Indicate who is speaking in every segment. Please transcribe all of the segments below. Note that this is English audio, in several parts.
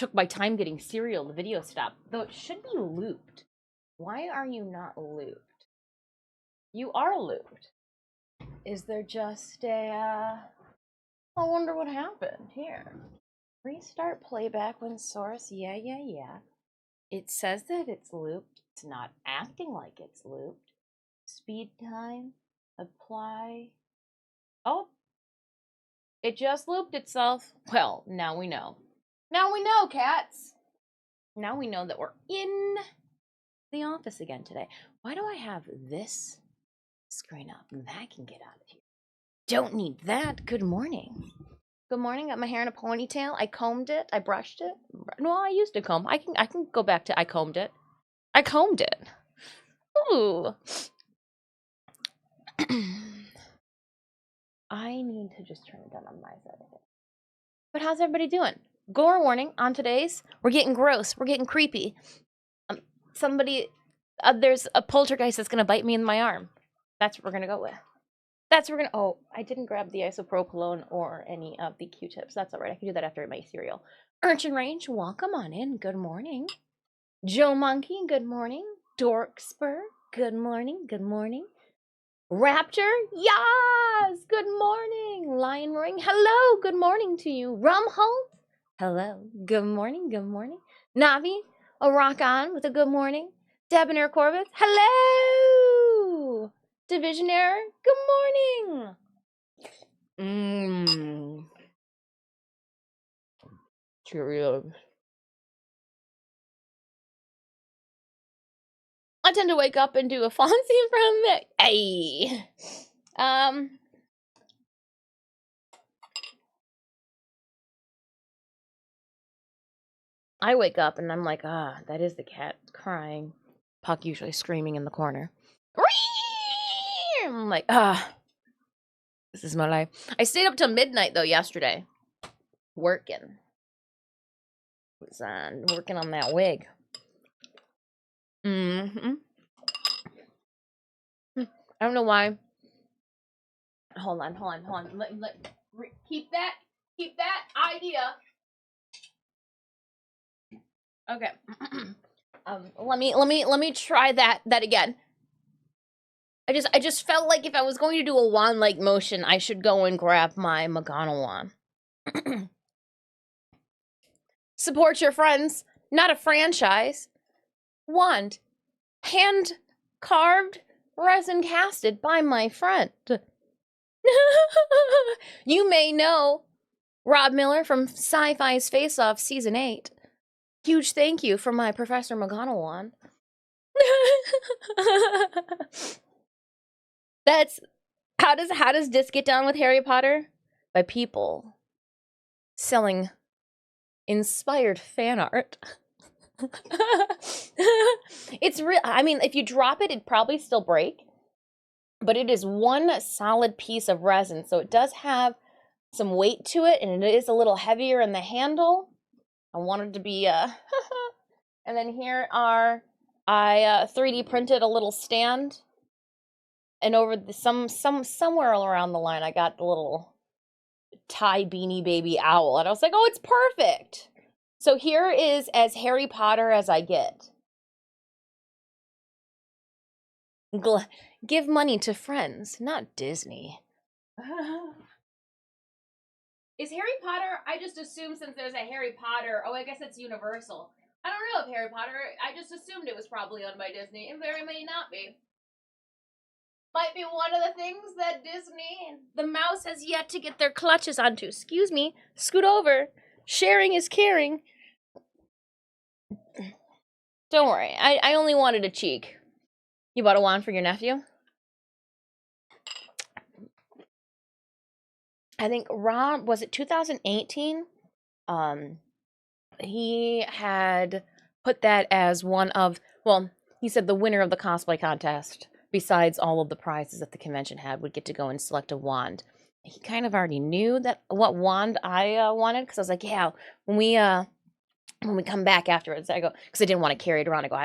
Speaker 1: took my time getting cereal. The video stopped. Though it should be looped. Why are you not looped? You are looped. Is there just a, I wonder what happened here. Restart playback when source. Yeah. It says that it's looped. It's not acting like it's looped. Speed time. Apply. Oh. It just looped itself. Well, now we know. Now we know, cats. Now we know that we're in the office again today. Why do I have this screen up? That can get out of here. Don't need that. Good morning. Good morning. Got my hair in a ponytail. I combed it. I brushed it. No, I used to comb. I can go back to I combed it. I combed it. Ooh. I need to just turn it down on my side of it. But how's everybody doing? Gore warning on today's. We're getting gross. We're getting creepy. There's a poltergeist that's gonna bite me in my arm. That's what we're gonna go with. Oh, I didn't grab the isopropylone or any of the Q-tips. That's all right. I can do that after I make cereal. Urchin Range, welcome on in. Good morning. Joe Monkey, good morning. Dorkspur, good morning. Good morning. Raptor, yes, good morning. Lion Ring, hello, good morning to you. Rumholt, hello, good morning. Good morning. Navi, a rock on with a good morning. Debonair Corvus, hello. Divisionaire, good morning. Cheerios. I tend to wake up and do a Fonzie from the... Hey. I wake up and I'm like, that is the cat crying. Puck usually screaming in the corner. I'm like, this is my life. I stayed up till midnight, though, yesterday. Working. Was working on that wig. I don't know why. Hold on. Keep that idea. Okay. Let me try that again. I just felt like if I was going to do a wand-like motion, I should go and grab my McGonagall wand. Support your friends, not a franchise. Wand, hand carved, resin casted by my friend. You may know Rob Miller from Sci-Fi's Face Off Season 8. Huge thank you for my Professor McGonagall wand. That's how does this get done with Harry Potter? By people selling inspired fan art. It's real. I mean, if you drop it, it'd probably still break. But it is one solid piece of resin, so it does have some weight to it, and it is a little heavier in the handle. I wanted to be and then here I 3D printed a little stand, and over the somewhere around the line I got the little tie beanie baby owl, and I was like, oh, it's perfect. So here is as Harry Potter as I get. Give money to friends, not Disney. Is Harry Potter, I just assume since there's a Harry Potter, oh, I guess it's Universal. I don't know if Harry Potter, I just assumed it was probably owned by Disney. It very may not be. Might be one of the things that Disney, the mouse has yet to get their clutches onto. Excuse me, scoot over. Sharing is caring. Don't worry, I only wanted a cheek. You bought a wand for your nephew? I think Rob, was it 2018? He had put that as one of, well, he said the winner of the cosplay contest, besides all of the prizes that the convention had, would get to go and select a wand. He kind of already knew that what wand I wanted, because I was like, yeah, when we come back afterwards, I go, because I didn't want to carry it around. I go,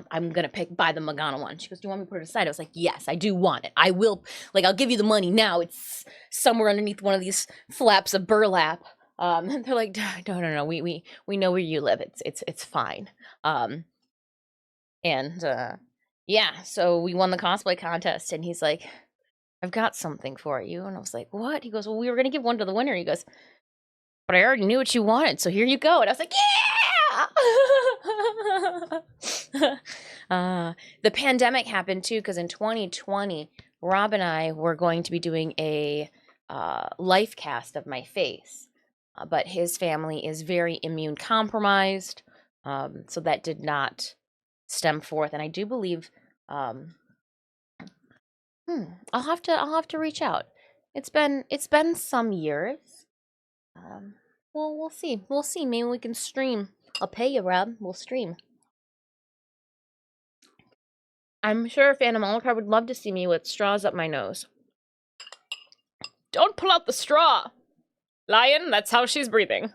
Speaker 1: I'm going to buy the McGonagall one. She goes, do you want me to put it aside? I was like, yes, I do want it. I will, I'll give you the money now. It's somewhere underneath one of these flaps of burlap. They're like, no, we know where you live. It's fine. And yeah, so we won the cosplay contest, and he's like, I've got something for you. And I was like, what? He goes, well, we were gonna give one to the winner. He goes, but I already knew what you wanted, so here you go. And I was like, yeah. The pandemic happened too, because in 2020, Rob and I were going to be doing a life cast of my face, but his family is very immune compromised, so that did not stem forth. And I do believe, I'll have to reach out. It's been some years. Well, we'll see. We'll see. Maybe we can stream. I'll pay you, Rob. We'll stream. I'm sure Phantom Alucard would love to see me with straws up my nose. Don't pull out the straw! Lion, that's how she's breathing.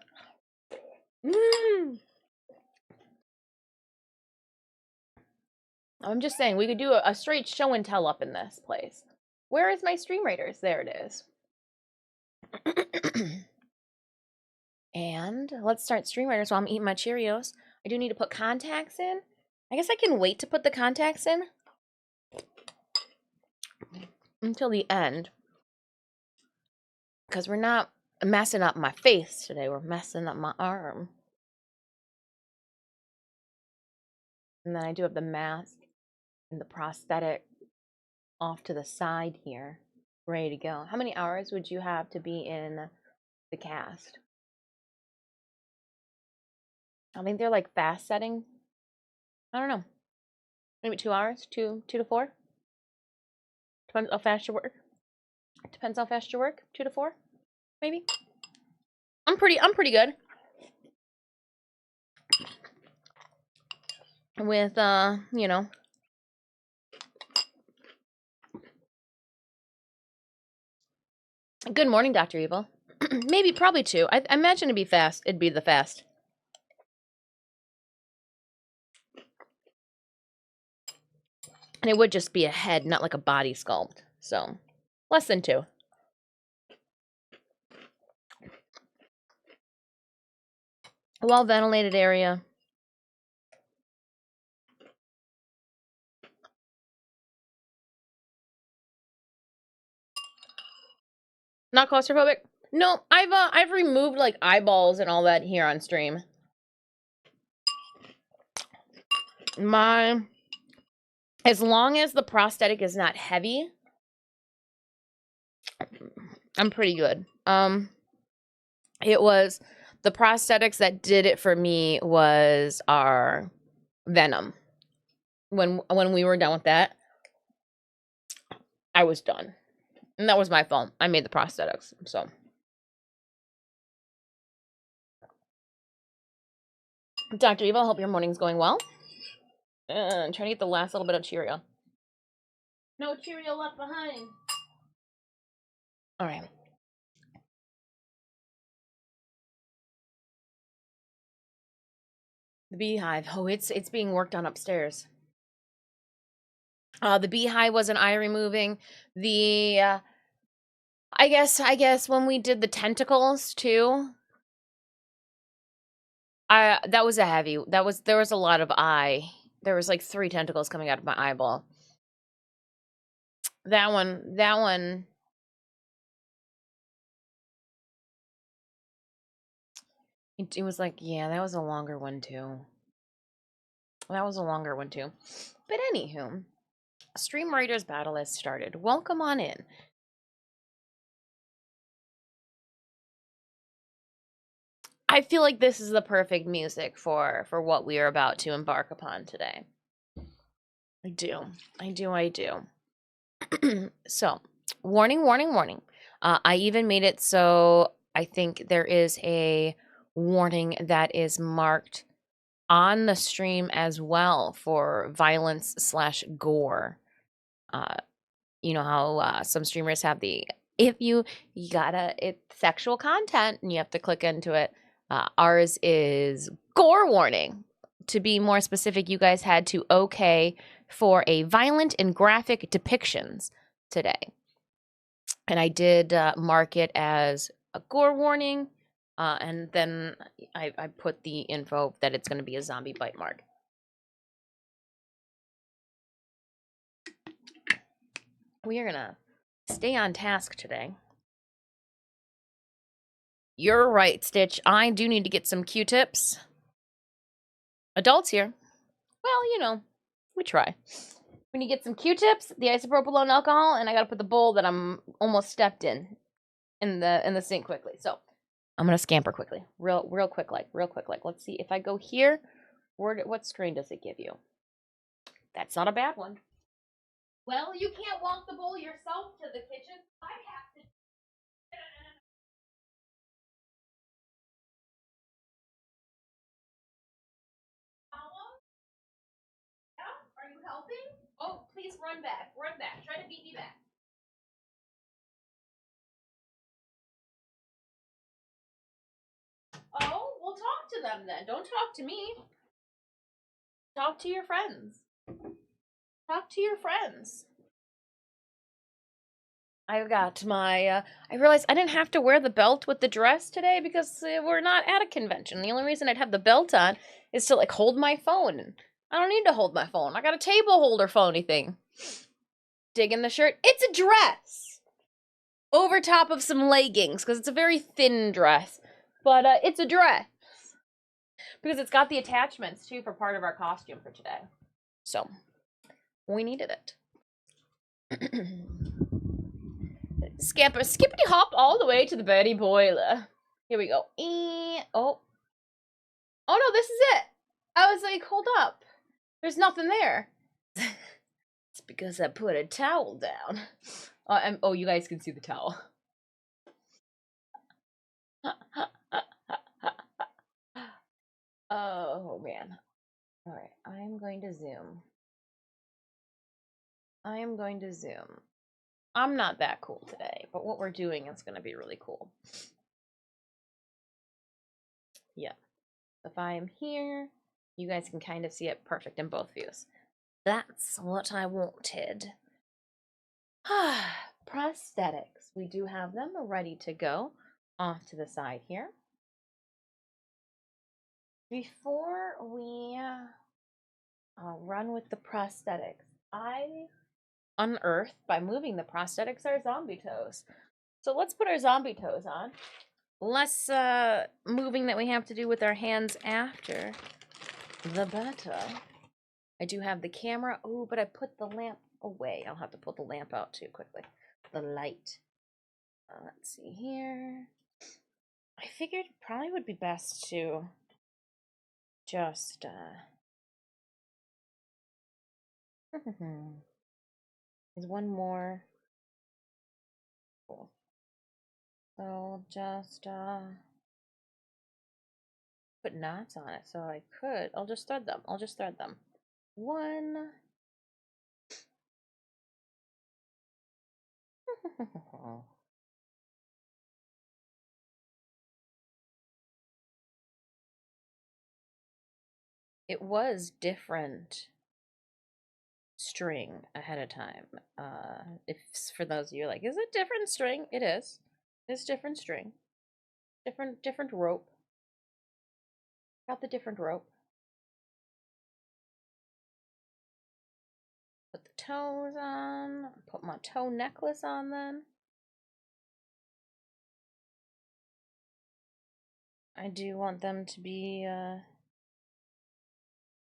Speaker 1: I'm just saying, we could do a straight show and tell up in this place. Where is my Stream Raiders? There it is. And let's start Stream Raiders while I'm eating my Cheerios. I do need to put contacts in. I guess I can wait to put the contacts in until the end, because we're not messing up my face today. We're messing up my arm. And then I do have the mask and the prosthetic off to the side here, ready to go. How many hours would you have to be in the cast? I think they're like fast setting. I don't know. Maybe 2 hours, 2 to 4. Depends how fast you work. Depends how fast you work. 2 to 4, maybe. I'm pretty good with you know. Good morning, Dr. Evil. Maybe, probably 2. I imagine it'd be fast. It'd be the fast. And it would just be a head, not like a body sculpt. So, less than 2. A well-ventilated area. Not claustrophobic? No, I've removed like eyeballs and all that here on stream. As long as the prosthetic is not heavy, I'm pretty good. It was the prosthetics that did it for me was our Venom. When we were done with that, I was done. And that was my fault. I made the prosthetics, so. Dr. Eva, I hope your morning's going well. Trying to get the last little bit of Cheerio. No Cheerio left behind. All right. The beehive. Oh, it's being worked on upstairs. The beehive was an eye removing. The I guess when we did the tentacles too, that was a heavy. There was a lot of eye. There was like 3 tentacles coming out of my eyeball. That one. It was like, yeah, that was a longer one too. But anywho, Stream Raiders battle has started. Welcome on in. I feel like this is the perfect music for what we are about to embark upon today. I do. So, warning. I even made it so I think there is a warning that is marked on the stream as well for violence/gore. You know how some streamers have it's sexual content and you have to click into it. Ours is gore warning. To be more specific, you guys had to okay for a violent and graphic depictions today. And I did mark it as a gore warning. And then I put the info that it's going to be a zombie bite mark. We are going to stay on task today. You're right, Stitch. I do need to get some Q-tips. Adults here. Well, you know, we try. We need to get some Q-tips, the isopropyl alcohol, and I gotta put the bowl that I'm almost stepped in the sink quickly. So I'm gonna scamper quickly, real quick, real quick. Let's see if I go here. What screen does it give you? That's not a bad one. Well, you can't walk the bowl yourself to the kitchen. I have to. Are you helping? Oh, please run back. Run back. Try to beat me back. Oh, well, talk to them then. Don't talk to me. Talk to your friends. Talk to your friends. I got my, I realized I didn't have to wear the belt with the dress today because we're not at a convention. The only reason I'd have the belt on is to, like, hold my phone. I don't need to hold my phone. I got a table holder phony thing. Dig in the shirt. It's a dress! Over top of some leggings, because it's a very thin dress. But it's a dress. Because it's got the attachments, too, for part of our costume for today. So, we needed it. Scamper, skippity hop all the way to the Betty Boiler. Here we go. Oh no, this is it. I was like, hold up. There's nothing there. It's because I put a towel down. Oh, you guys can see the towel. Oh, man. All right, I am going to zoom. I'm not that cool today, but what we're doing is going to be really cool. Yeah. If I am here, you guys can kind of see it perfect in both views. That's what I wanted. Prosthetics. We do have them ready to go off to the side here. Before we run with the prosthetics, I unearthed by moving the prosthetics our zombie toes. So let's put our zombie toes on. Less moving that we have to do with our hands after, the better. I do have the camera. Oh, but I put the lamp away. I'll have to pull the lamp out too quickly. The light. Let's see here. I figured it probably would be best to just there's one more. Cool. So just put knots on it. So I'll just thread them. One. It was different string ahead of time. If for those of you like, is it different string? It is. It's different string. Different rope. Got the different rope. Put the toes on. Put my toe necklace on then. I do want them to be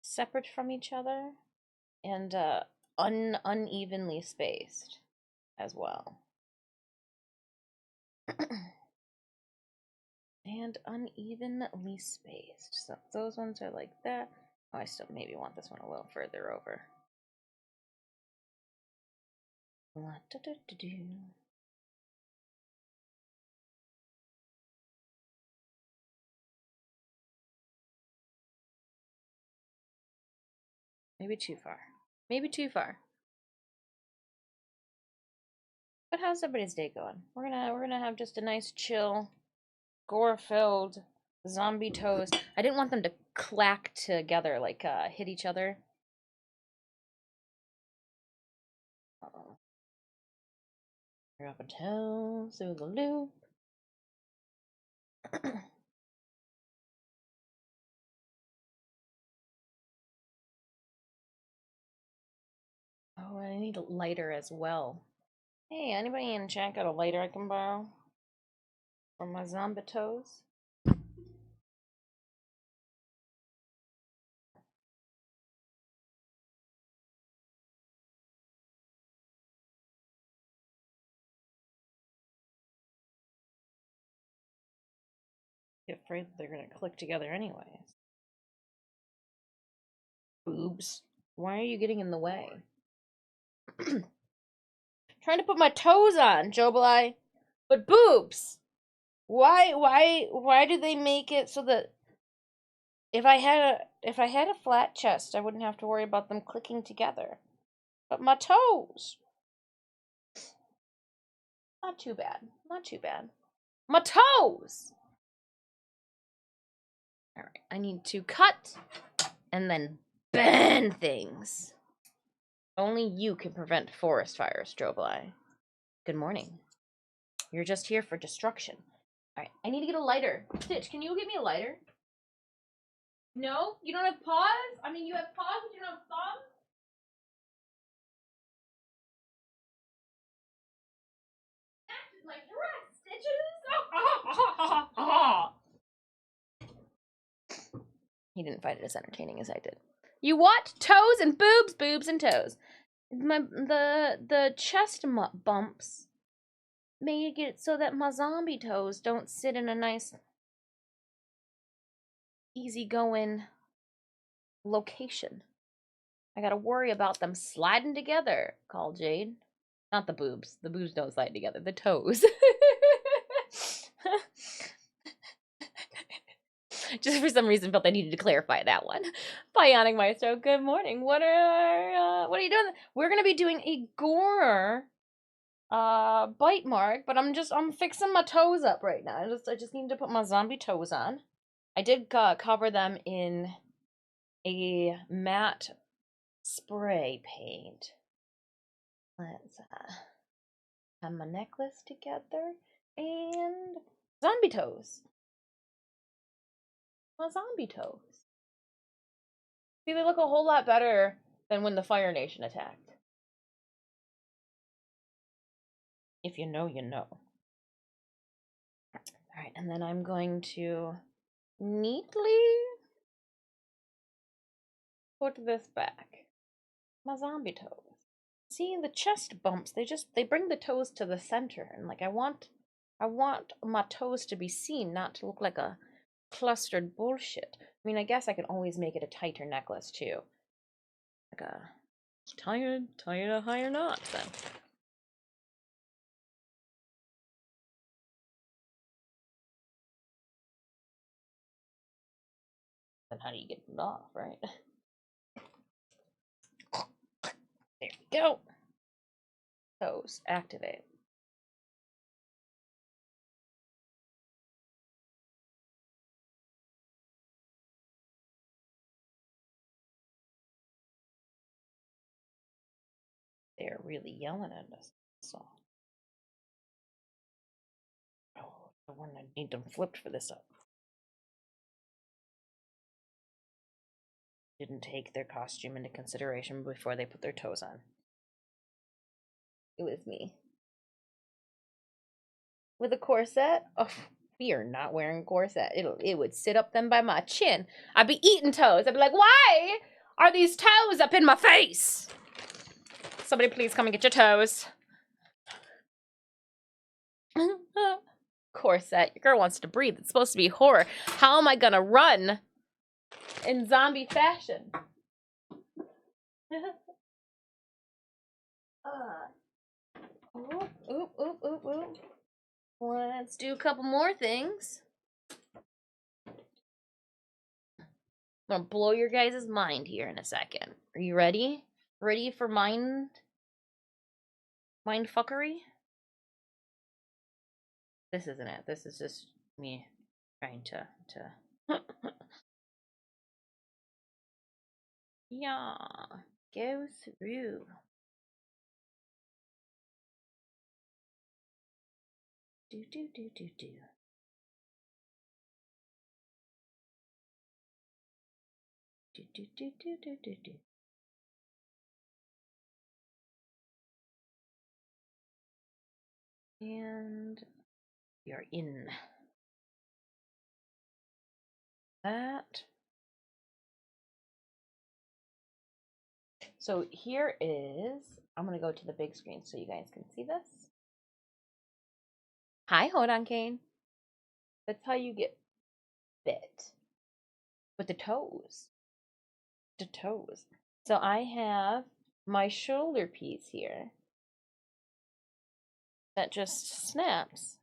Speaker 1: separate from each other and unevenly spaced as well. And unevenly spaced. So those ones are like that. Oh, I still maybe want this one a little further over. Maybe too far. Maybe too far. But how's everybody's day going? We're gonna have just a nice chill, gore-filled zombie toes. I didn't want them to clack together, like hit each other. Uh-oh. Drop a toe through the loop. need a lighter as well. Hey, anybody in chat got a lighter I can borrow? For my zombie toes? I'm afraid they're gonna click together anyways. Boobs. Why are you getting in the way? Trying to put my toes on, Jobalai. But boobs! Why do they make it so that if I had a flat chest, I wouldn't have to worry about them clicking together. But my toes. Not too bad. Not too bad. My toes! Alright, I need to cut and then bend things. Only you can prevent forest fires, Jobalai. Good morning. You're just here for destruction. Alright, I need to get a lighter. Stitch, can you get me a lighter? No? You don't have paws? I mean, you have paws, but you don't have thumbs? That is my dress, Stitches! He didn't find it as entertaining as I did. You what? Toes and boobs, boobs and toes. The chest bumps make it so that my zombie toes don't sit in a nice, easygoing location. I gotta worry about them sliding together, called Jade. Not the boobs. The boobs don't slide together. The toes. Just for some reason felt I needed to clarify that one. Bionic Maestro, good morning. What are you doing? We're gonna be doing a gore bite mark, but I'm fixing my toes up right now. I just need to put my zombie toes on. I did cover them in a matte spray paint. Let's have my necklace together and zombie toes. My zombie toes. See, they look a whole lot better than when the Fire Nation attacked. If you know, you know. Alright, and then I'm going to neatly put this back. My zombie toes. See, the chest bumps, they bring the toes to the center, and like I want my toes to be seen, not to look like a clustered bullshit. I mean, I guess I can always make it a tighter necklace too. Like a tie it a higher knot then. Then how do you get it off, right? There we go. Toes, activate. They're really yelling at us. So, oh, the one I need them flipped for this up. Didn't take their costume into consideration before they put their toes on. It was me. With a corset? Oh, we are not wearing a corset. It would sit up then by my chin. I'd be eating toes. I'd be like, why are these toes up in my face? Somebody please come and get your toes. Corset. Your girl wants to breathe. It's supposed to be horror. How am I gonna run in zombie fashion? Oop. Let's do a couple more things. I'm gonna blow your guys' mind here in a second. Are you ready? Ready for mind fuckery? This isn't it. This is just me trying to yeah, go through. Do. Do. And we are in that. So here is, I'm going to go to the big screen so you guys can see this. Hi, hold on, Kane. That's how you get bit. With the toes. The toes. So I have my shoulder piece here that just snaps.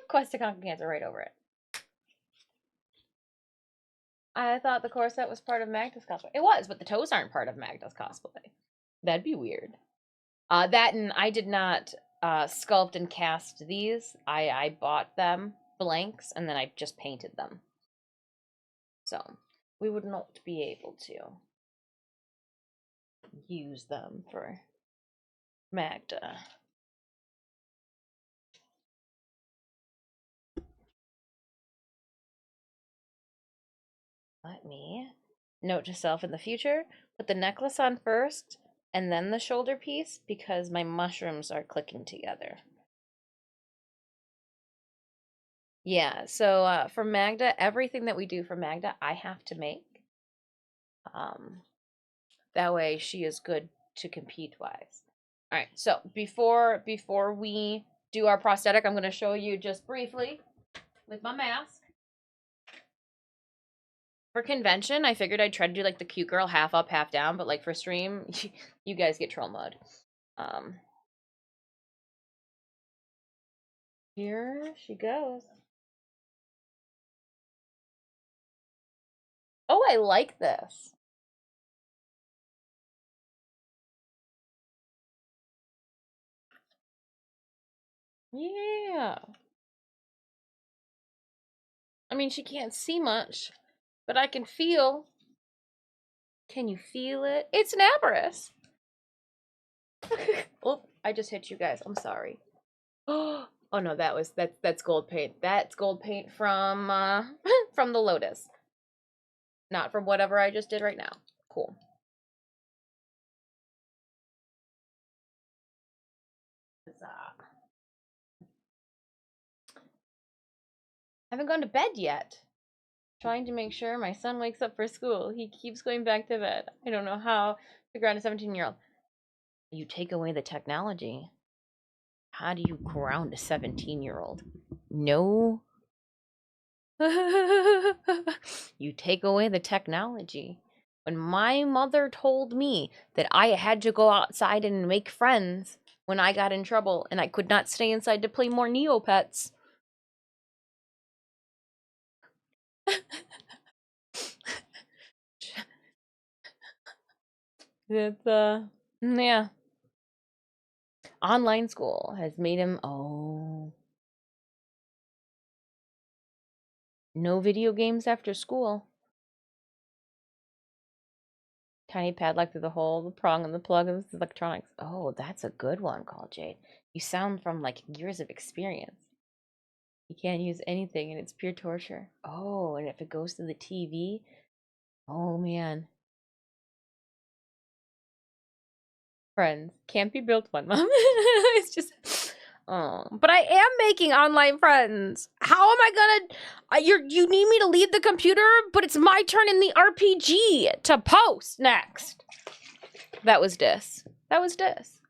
Speaker 1: Quest to Conquer Cancer right over it. I thought the corset was part of Magda's cosplay. It was, but the toes aren't part of Magda's cosplay. That'd be weird. That and I did not sculpt and cast these. I bought them blanks and then I just painted them. So we would not be able to use them for Magda. Let me note to self in the future, put the necklace on first and then the shoulder piece because my mushrooms are clicking together. Yeah, so for Magda, everything that we do for Magda, I have to make. That way she is good to compete wise. All right, so before we do our prosthetic, I'm going to show you just briefly with my mask. For convention, I figured I'd try to do like the cute girl half up, half down, but like for stream, you guys get troll mode. Here she goes. Oh, I like this. Yeah. I mean, she can't see much, but I can feel. Can you feel it? It's an Aberrus. Oh, I just hit you guys. I'm sorry. Oh no, that's gold paint. That's gold paint from from the Lotus. Not from whatever I just did right now. Cool. Haven't gone to bed yet. Trying to make sure my son wakes up for school. He keeps going back to bed. I don't know how to ground a 17-year-old. You take away the technology. How do you ground a 17-year-old? No. You take away the technology. When my mother told me that I had to go outside and make friends when I got in trouble and I could not stay inside to play more Neopets. It's yeah. Online school has made him no video games after school. Tiny padlock through the hole, the prong, and the plug of the electronics. Oh, that's a good one, called Jade. You sound from like years of experience. You can't use anything and it's pure torture. Oh, and if it goes to the TV, oh man. Friends can't be built one, Mom. It's just, oh, but I am making online friends. How am I gonna? You need me to leave the computer, but it's my turn in the RPG to post next. That was Dis. That was Dis.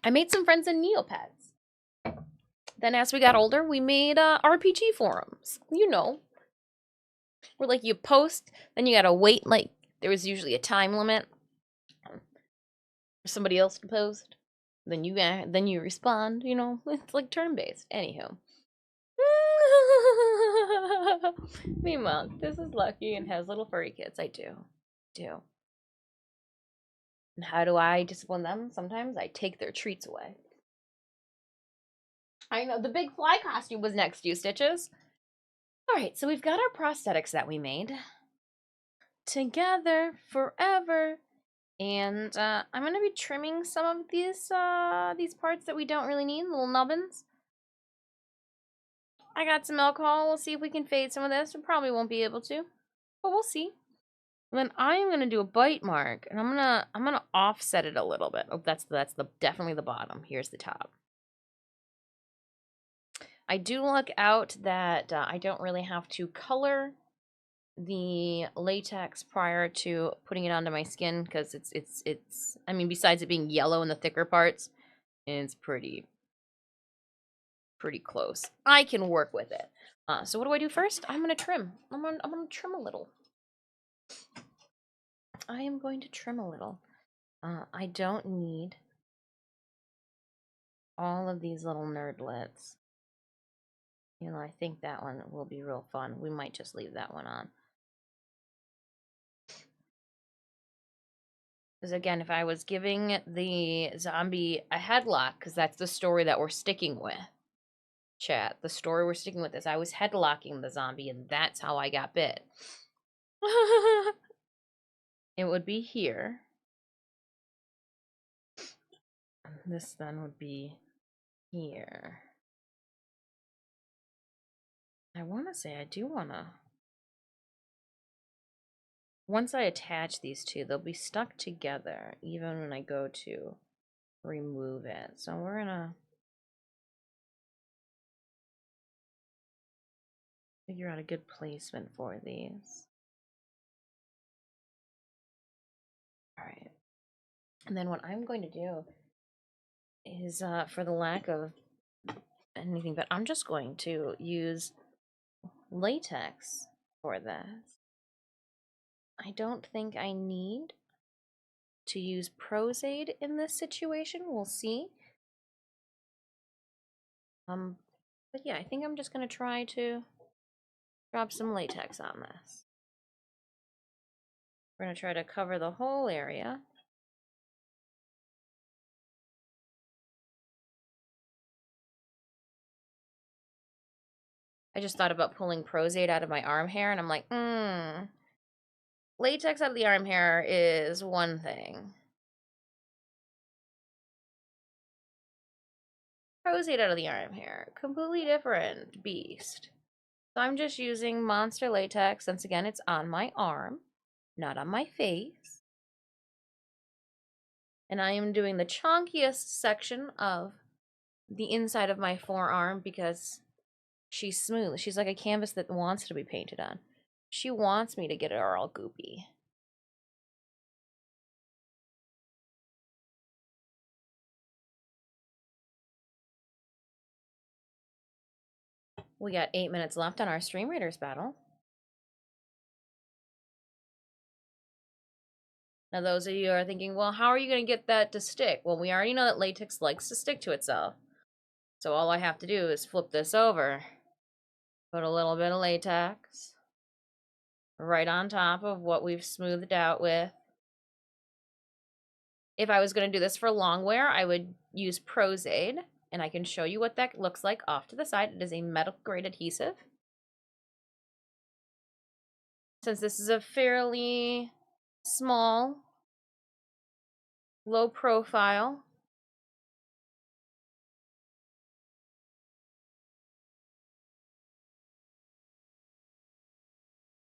Speaker 1: I made some friends in Neopets. Then as we got older, we made RPG forums. You know, where like you post, then you gotta wait. Like there was usually a time limit for somebody else to post. Then you respond. You know, it's like turn based. Anywho. Meanwhile, this is lucky and has little furry kids. I do. And how do I discipline them? Sometimes I take their treats away. I know, the big fly costume was next to you, Stitches. Alright, so we've got our prosthetics that we made. Together forever. And I'm going to be trimming some of these parts that we don't really need, little nubbins. I got some alcohol. We'll see if we can fade some of this. We probably won't be able to, but we'll see. And then I am gonna do a bite mark, and I'm gonna offset it a little bit. Oh, that's definitely the bottom. Here's the top. I do look out that I don't really have to color the latex prior to putting it onto my skin, because it's I mean, besides it being yellow in the thicker parts, it's pretty close. I can work with it. So what do I do first? I'm gonna trim. I'm gonna trim a little. I am going to trim a little. I don't need all of these little nerdlets. You know, I think that one will be real fun. We might just leave that one on. Because again, if I was giving the zombie a headlock, because that's the story that we're sticking with, chat, the story we're sticking with is I was headlocking the zombie, and that's how I got bit. It would be here. This then would be here. I want to say I do want to... Once I attach these two, they'll be stuck together, even when I go to remove it. So we're gonna figure out a good placement for these. All right. And then what I'm going to do is, for the lack of anything, but I'm just going to use latex for this. I don't think I need to use Prozaid in this situation. We'll see. But yeah, I think I'm just going to try to drop some latex on this. We're going to try to cover the whole area. I just thought about pulling Prozaid out of my arm hair, and I'm like, latex out of the arm hair is one thing. Prozaid out of the arm hair, completely different beast. So I'm just using Monster Latex, since again, it's on my arm, not on my face. And I am doing the chunkiest section of the inside of my forearm because she's smooth. She's like a canvas that wants to be painted on. She wants me to get her all goopy. We got 8 minutes left on our Stream Raiders battle. Now, those of you who are thinking, well, how are you going to get that to stick? Well, we already know that latex likes to stick to itself. So all I have to do is flip this over, put a little bit of latex right on top of what we've smoothed out with. If I was going to do this for long wear, I would use Prozaid, and I can show you what that looks like off to the side. It is a medical grade adhesive. Since this is a fairly small, low profile,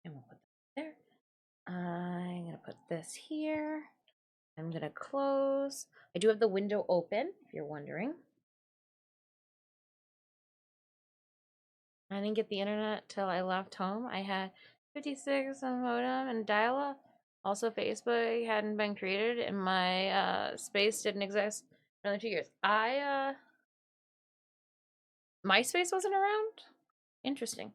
Speaker 1: and we'll put that there. I'm going to put this here. I'm going to close. I do have the window open, if you're wondering. I didn't get the internet till I left home. I had 56 on modem and dial-up. Also, Facebook hadn't been created, and my space didn't exist for another 2 years. MySpace wasn't around? Interesting.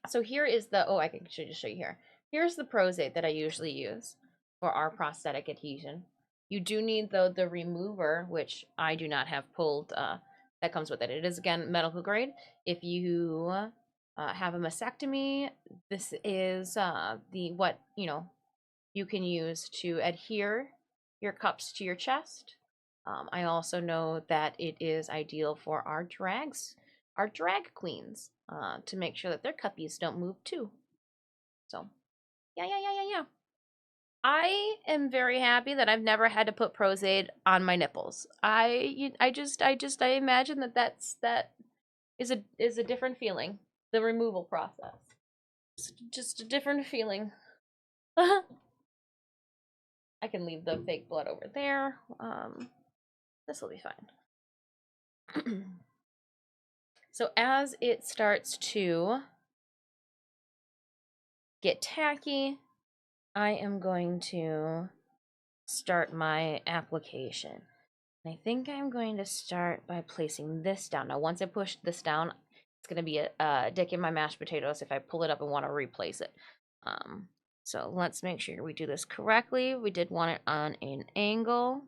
Speaker 1: So here is the, I should just show you here. Here's the Prozaid that I usually use for our prosthetic adhesion. You do need, though, the remover, which I do not have pulled, that comes with it. It is, again, medical grade. If you have a mastectomy, this is what you can use to adhere your cups to your chest. I also know that it is ideal for our drag queens, to make sure that their cuppies don't move too. So, yeah. I am very happy that I've never had to put Prozaid on my nipples. I imagine that is a different feeling. The removal process. It's just a different feeling. I can leave the fake blood over there. This will be fine. So as it starts to get tacky, I am going to start my application. And I think I'm going to start by placing this down. Now, once I push this down, it's going to be a dick in my mashed potatoes if I pull it up and want to replace it. So let's make sure we do this correctly. We did want it on an angle.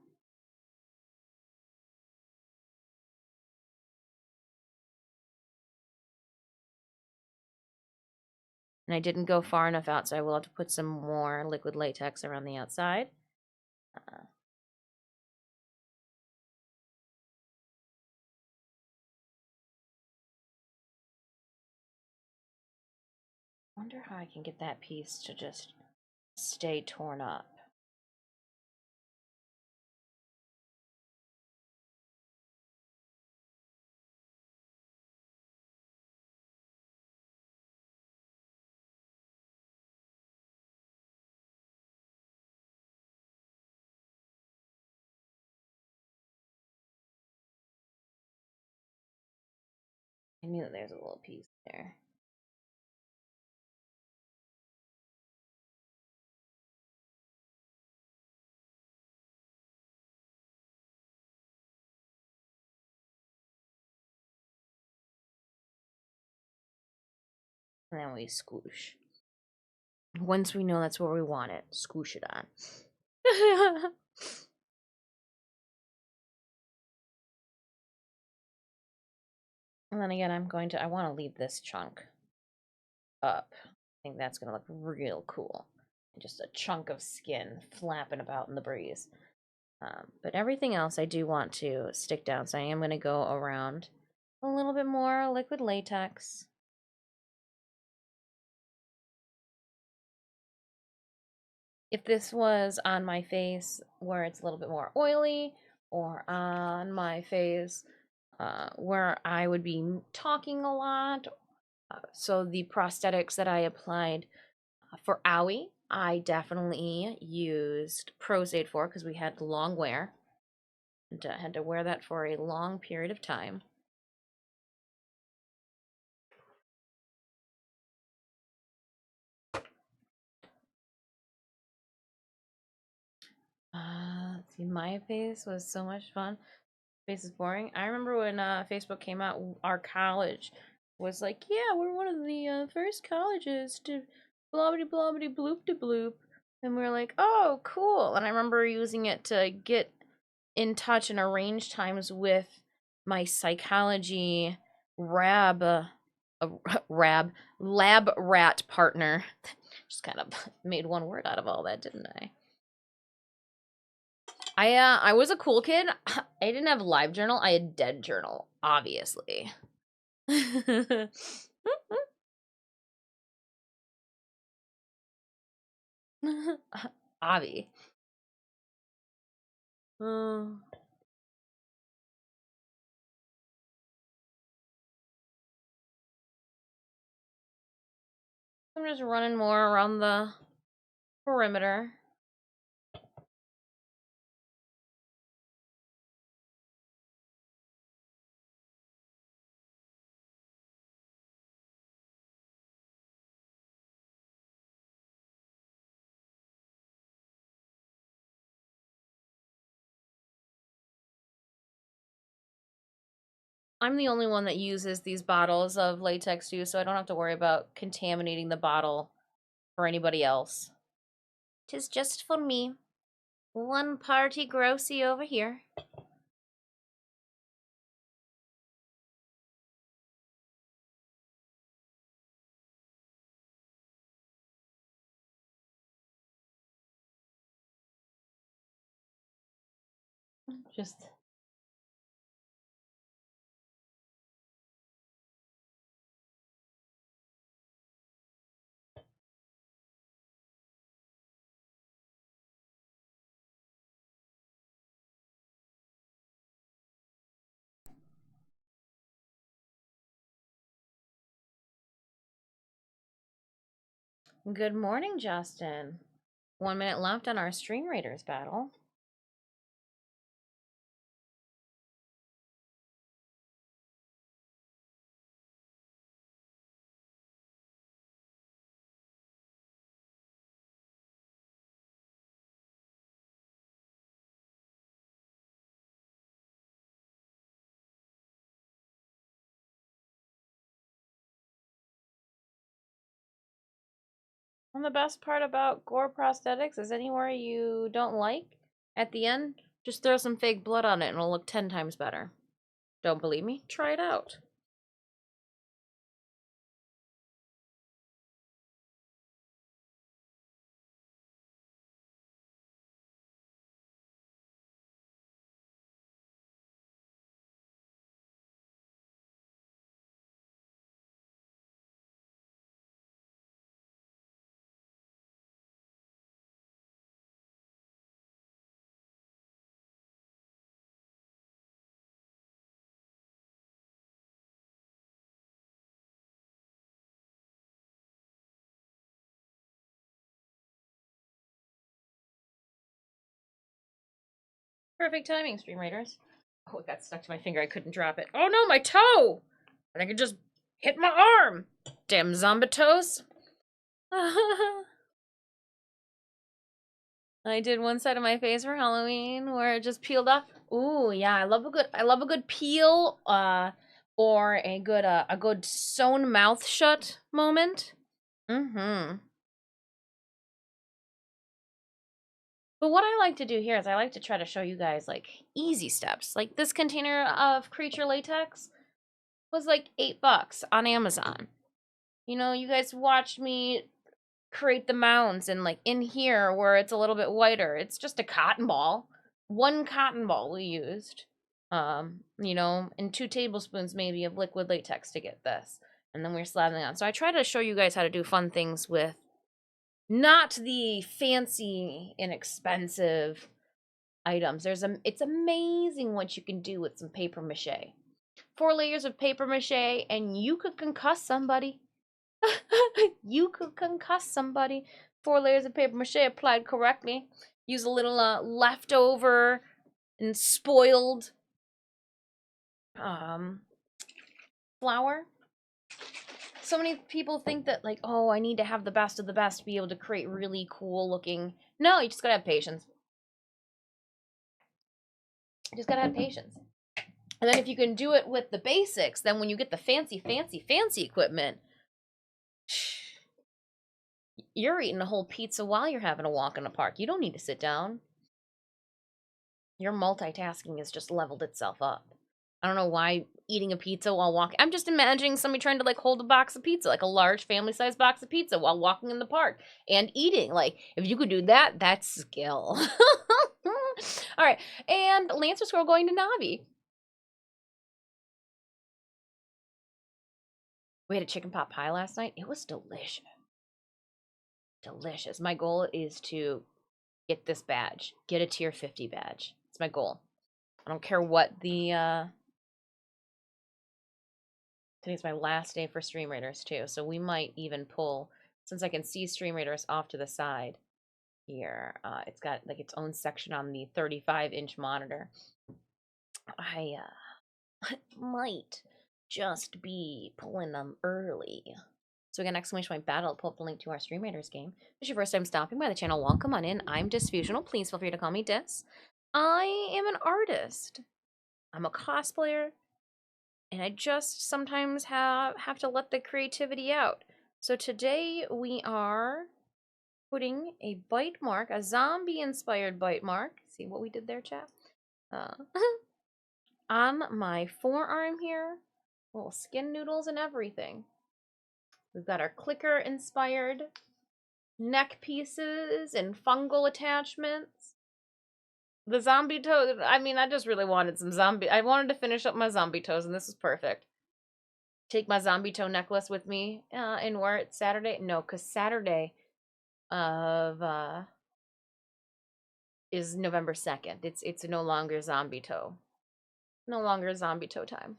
Speaker 1: And I didn't go far enough out, so I will have to put some more liquid latex around the outside. Wonder how I can get that piece to just stay torn up. I knew that there's a little piece there. And then we squoosh. Once we know that's where we want it, squoosh it on. And then again, I want to leave this chunk up. I think that's going to look real cool. Just a chunk of skin flapping about in the breeze. But everything else I do want to stick down, so I am going to go around a little bit more liquid latex. If this was on my face where it's a little bit more oily, or on my face where I would be talking a lot, so the prosthetics that I applied for Owie, I definitely used Pros-Aid for, because we had long wear. And had to wear that for a long period of time. Let's see, my face was so much fun. Face is boring. I remember when Facebook came out, our college was like, yeah, we're one of the first colleges to blobbity blobbity bloop de bloop. And we were like, oh, cool. And I remember using it to get in touch and arrange times with my psychology lab rat partner. Just kind of made one word out of all that, didn't I? I was a cool kid. I didn't have live journal. I had dead journal, obviously. Avi. I'm just running more around the perimeter. I'm the only one that uses these bottles of latex too, so I don't have to worry about contaminating the bottle for anybody else. 'Tis just for me. One party grossy over here. Just Good morning, Justin. 1 minute left on our Stream Raiders battle. And the best part about gore prosthetics is anywhere you don't like, at the end, just throw some fake blood on it and it'll look 10 times better. Don't believe me? Try it out. Perfect timing, Stream Raiders. Oh, it got stuck to my finger. I couldn't drop it. Oh no, my toe! And I could just hit my arm. Damn zombie toes. I did one side of my face for Halloween where it just peeled off. Ooh, yeah, I love a good peel, or a good sewn mouth shut moment. Mm-hmm. But what I like to do here is I like to try to show you guys like easy steps. Like this container of creature latex was like $8 on Amazon. You know, you guys watched me create the mounds, and like in here where it's a little bit whiter, it's just a cotton ball. One cotton ball we used. You know, and 2 tablespoons maybe of liquid latex to get this. And then we're slathering on. So I try to show you guys how to do fun things with not the fancy, inexpensive items. It's amazing what you can do with some paper mache. 4 layers of paper mache and you could concuss somebody. You could concuss somebody. 4 layers of paper mache applied correctly. Use a little leftover and spoiled flour. So many people think that like, oh, I need to have the best of the best to be able to create really cool looking. No, you just gotta have patience. You just gotta have patience. And then if you can do it with the basics, then when you get the fancy equipment, you're eating a whole pizza while you're having a walk in the park. You don't need to sit down. Your multitasking has just leveled itself up. I don't know why eating a pizza while walking. I'm just imagining somebody trying to like hold a box of pizza, like a large family-sized box of pizza while walking in the park and eating. Like, if you could do that, that's skill. All right, and Lancer Scroll going to Navi. We had a chicken pot pie last night. It was delicious. Delicious. My goal is to get this badge. Get a tier 50 badge. It's my goal. I don't care what the today's my last day for Stream Raiders too, so we might even pull, since I can see Stream Raiders off to the side here. It's got like its own section on the 35-inch monitor. I might just be pulling them early. So again, exclamation point battle, I'll pull up the link to our Stream Raiders game. If it's your first time stopping by the channel, welcome on in. I'm Disfusional. Please feel free to call me Dis. I am an artist. I'm a cosplayer. And I just sometimes have to let the creativity out. So today we are putting a bite mark, a zombie-inspired bite mark. See what we did there, chat? On my forearm here. Little skin noodles and everything. We've got our clicker-inspired neck pieces and fungal attachments. The zombie toe, I mean, I just really wanted some zombie. I wanted to finish up my zombie toes, and this is perfect. Take my zombie toe necklace with me and wear it Saturday. No, because Saturday of is November 2nd. It's no longer zombie toe. No longer zombie toe time.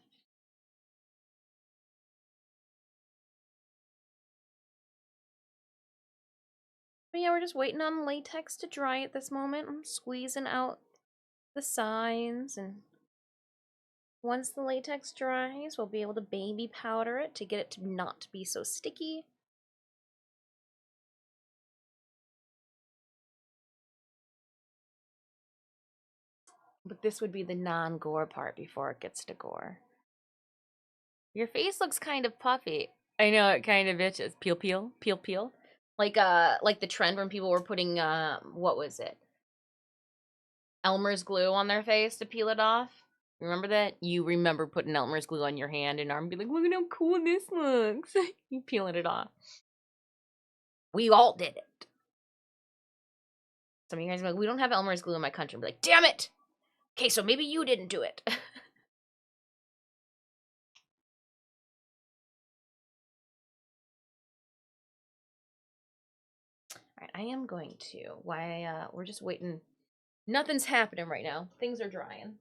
Speaker 1: But yeah, we're just waiting on latex to dry at this moment. I'm squeezing out the sides, and once the latex dries, we'll be able to baby powder it to get it to not be so sticky. But this would be the non-gore part before it gets to gore. Your face looks kind of puffy. I know, it kind of itches. Peel, peel, peel, peel. Like the trend when people were putting, what was it? Elmer's glue on their face to peel it off. Remember that? You remember putting Elmer's glue on your hand and arm and be like, look at how cool this looks. You peeling it off. We all did it. Some of you guys are like, we don't have Elmer's glue in my country. I'm like, damn it! Okay, so maybe you didn't do it. Alright, I am going to. We're just waiting. Nothing's happening right now. Things are drying.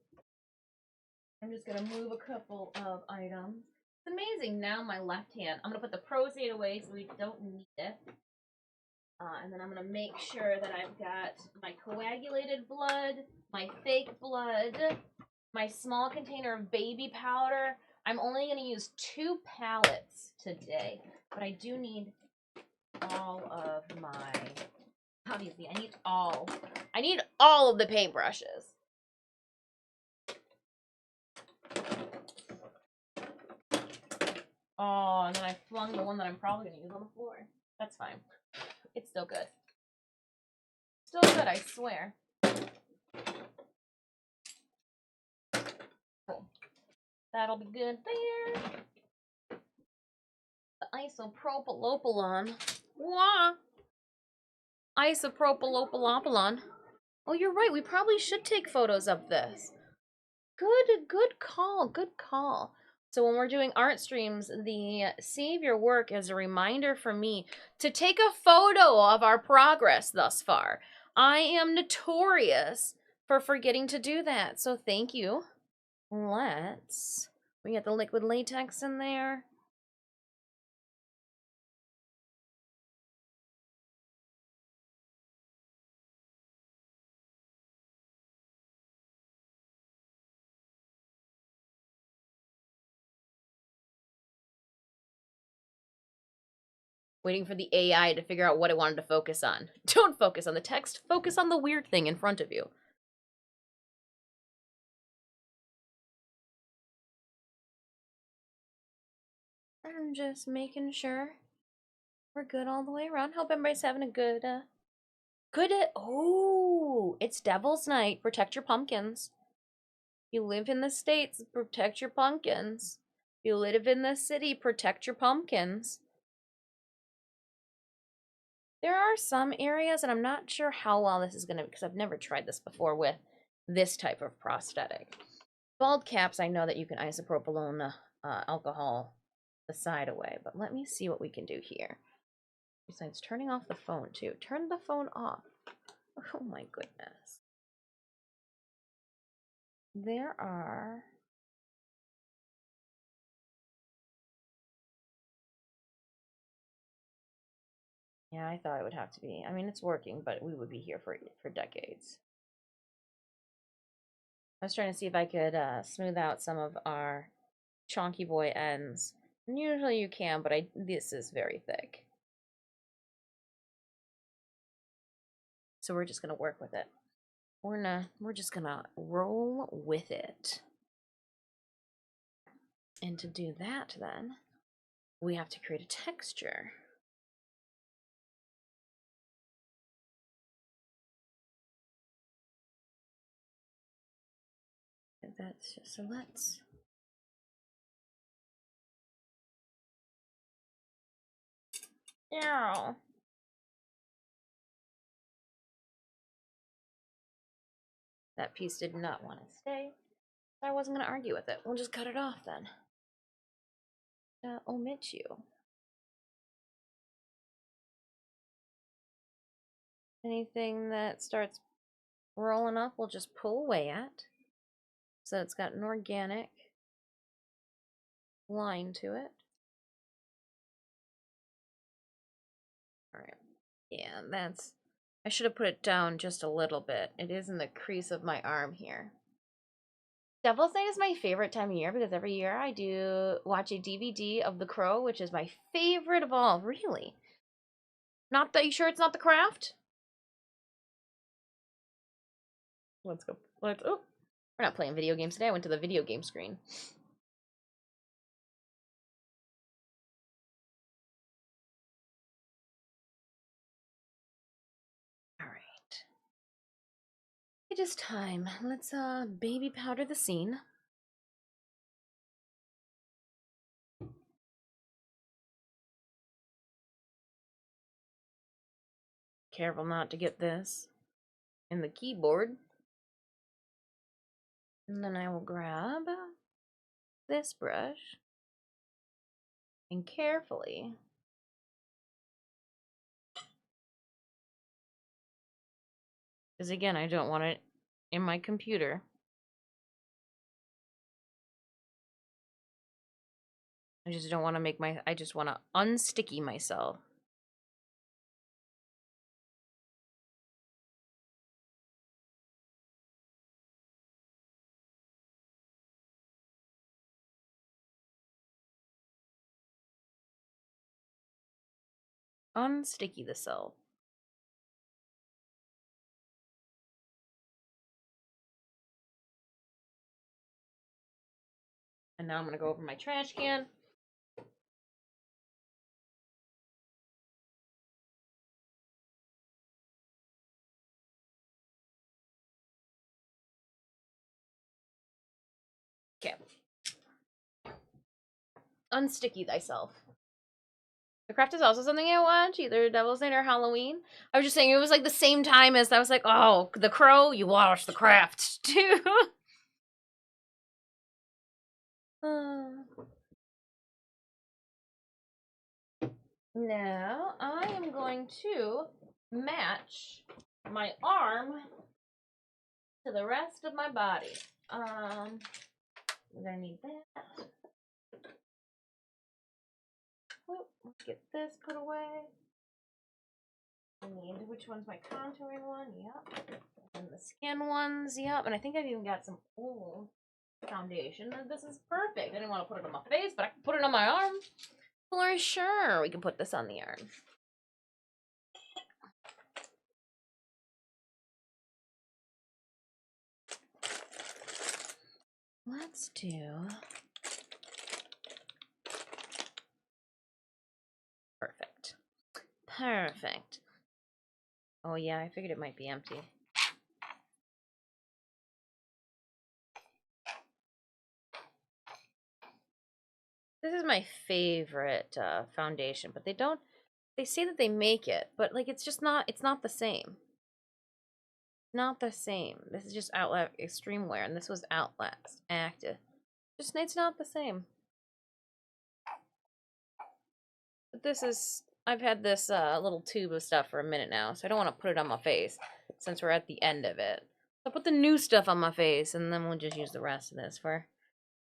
Speaker 1: I'm just gonna move a couple of items. It's amazing now my left hand. I'm gonna put the Prozac away so we don't need it. And then I'm gonna make sure that I've got my coagulated blood, my fake blood, my small container of baby powder. I'm only gonna use 2 pallets today, but I do need all of my, obviously I need all of the paintbrushes. Oh, and then I flung the one that I'm probably gonna use on the floor. That's fine. It's still good. Still good, I swear. Cool. That'll be good there. The isopropylopolon. Wah! Isopropylopolopolon. Oh, you're right. We probably should take photos of this. Good call. Good call. So when we're doing art streams, the save your work is a reminder for me to take a photo of our progress thus far. I am notorious for forgetting to do that, so thank you. We get the liquid latex in there. Waiting for the AI to figure out what it wanted to focus on. Don't focus on the text, focus on the weird thing in front of you. I'm just making sure we're good all the way around. Hope everybody's having a good, oh, it's Devil's Night. Protect your pumpkins. You live in the States, protect your pumpkins. You live in the city, protect your pumpkins. There are some areas, and I'm not sure how well this is going to, because I've never tried this before with this type of prosthetic. Bald caps, I know that you can isopropylone alcohol the side away, but let me see what we can do here. Besides turning off the phone, too. Turn the phone off. Oh my goodness. There are... Yeah, I thought it would have to be. I mean, it's working, but we would be here for decades. I was trying to see if I could smooth out some of our chonky boy ends. And usually you can, but this is very thick. So we're just gonna work with it. We're just gonna roll with it. And to do that, then, we have to create a texture. That's just, so let's... Ow. That piece did not want to stay. So I wasn't going to argue with it. We'll just cut it off then. Omit you. Anything that starts rolling up, we'll just pull away at. So it's got an organic line to it. Alright. Yeah, that's... I should have put it down just a little bit. It is in the crease of my arm here. Devil's Night is my favorite time of year because every year I do watch a DVD of The Crow, which is my favorite of all. Really? Not that you sure it's not The Craft? Let's go. Oh, we're not playing video games today. I went to the video game screen. All right. It is time. Let's baby powder the scene. Careful not to get this in the keyboard. And then I will grab this brush and carefully because again, I don't want it in my computer. I just don't want to make my, I just want to unsticky myself. Unsticky the cell. And now I'm going to go over my trash can. Okay. Unsticky thyself. The Craft is also something I watch, either Devil's Night or Halloween. I was just saying, it was like the same time as I was like, oh, The Crow, you watch The Craft too. Now I am going to match my arm to the rest of my body. We're gonna need that. Whoop, let's get this put away. I need, which one's my contouring one? Yep. And the skin ones, yep. And I think I've even got some old foundation. This is perfect. I didn't want to put it on my face, but I can put it on my arm. For sure, we can put this on the arm. Let's do... Perfect. Perfect. Oh yeah, I figured it might be empty. This is my favorite foundation, but they say that they make it, but like it's not the same. Not the same. This is just Outlast Extreme Wear, and this was Outlast Active. Just, it's not the same. But this is, I've had this little tube of stuff for a minute now, so I don't want to put it on my face since we're at the end of it. So I'll put the new stuff on my face, and then we'll just use the rest of this for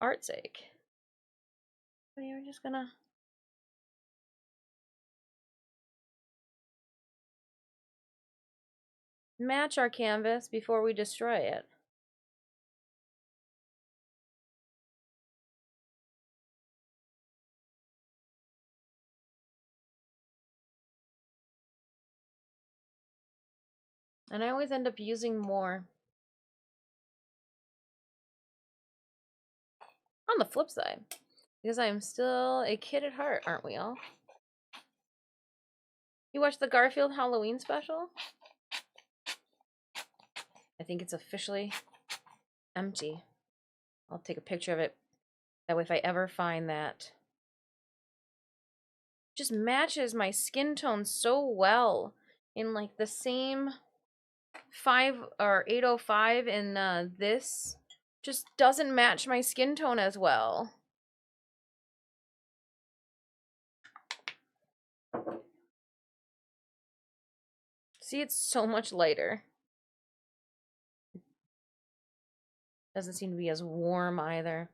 Speaker 1: art's sake. So you're just gonna... match our canvas before we destroy it. And I always end up using more. On the flip side, because I am still a kid at heart, aren't we all? You watched the Garfield Halloween special? I think it's officially empty. I'll take a picture of it. That way if I ever find that. It just matches my skin tone so well. In like the same 5 or 805 in this. Just doesn't match my skin tone as well. See, it's so much lighter. Doesn't seem to be as warm either.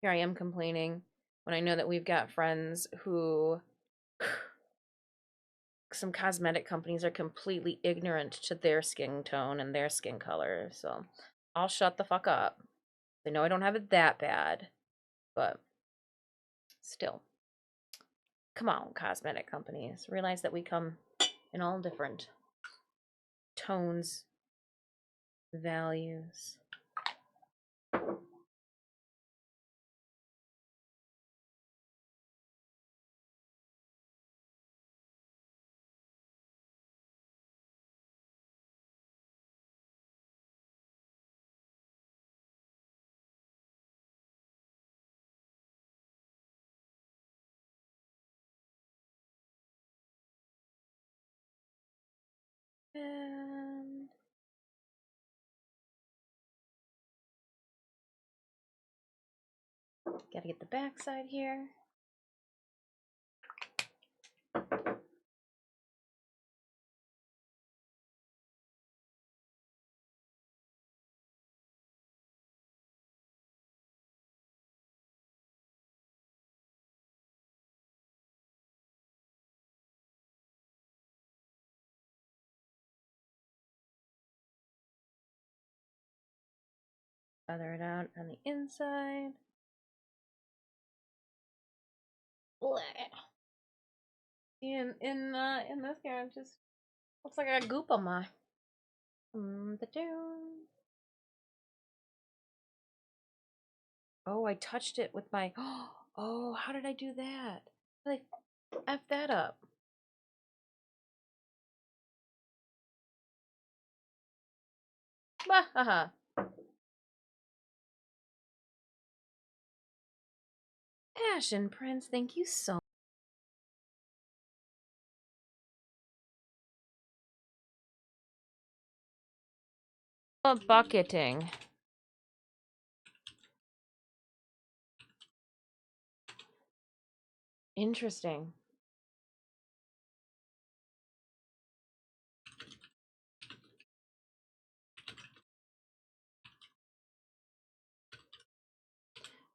Speaker 1: Here I am complaining when I know that we've got friends who some cosmetic companies are completely ignorant to their skin tone and their skin color. So I'll shut the fuck up. I know I don't have it that bad, but still. Come on, cosmetic companies. Realize that we come in all different tones, values. And gotta get the backside here. Feather it out on the inside. In this guy, it just looks like I got goop on my. Oh, I touched it with my. Oh, how did I do that? How did I F that up? Haha. Passion Prince, thank you so much. Bucketing. Interesting.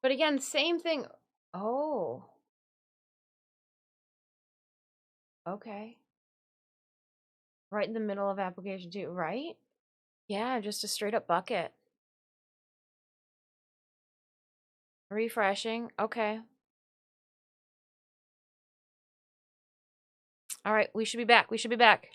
Speaker 1: But again, same thing. Oh. Okay. Right in the middle of application 2, right? Yeah, just a straight up bucket. Refreshing. Okay. All right, we should be back. We should be back.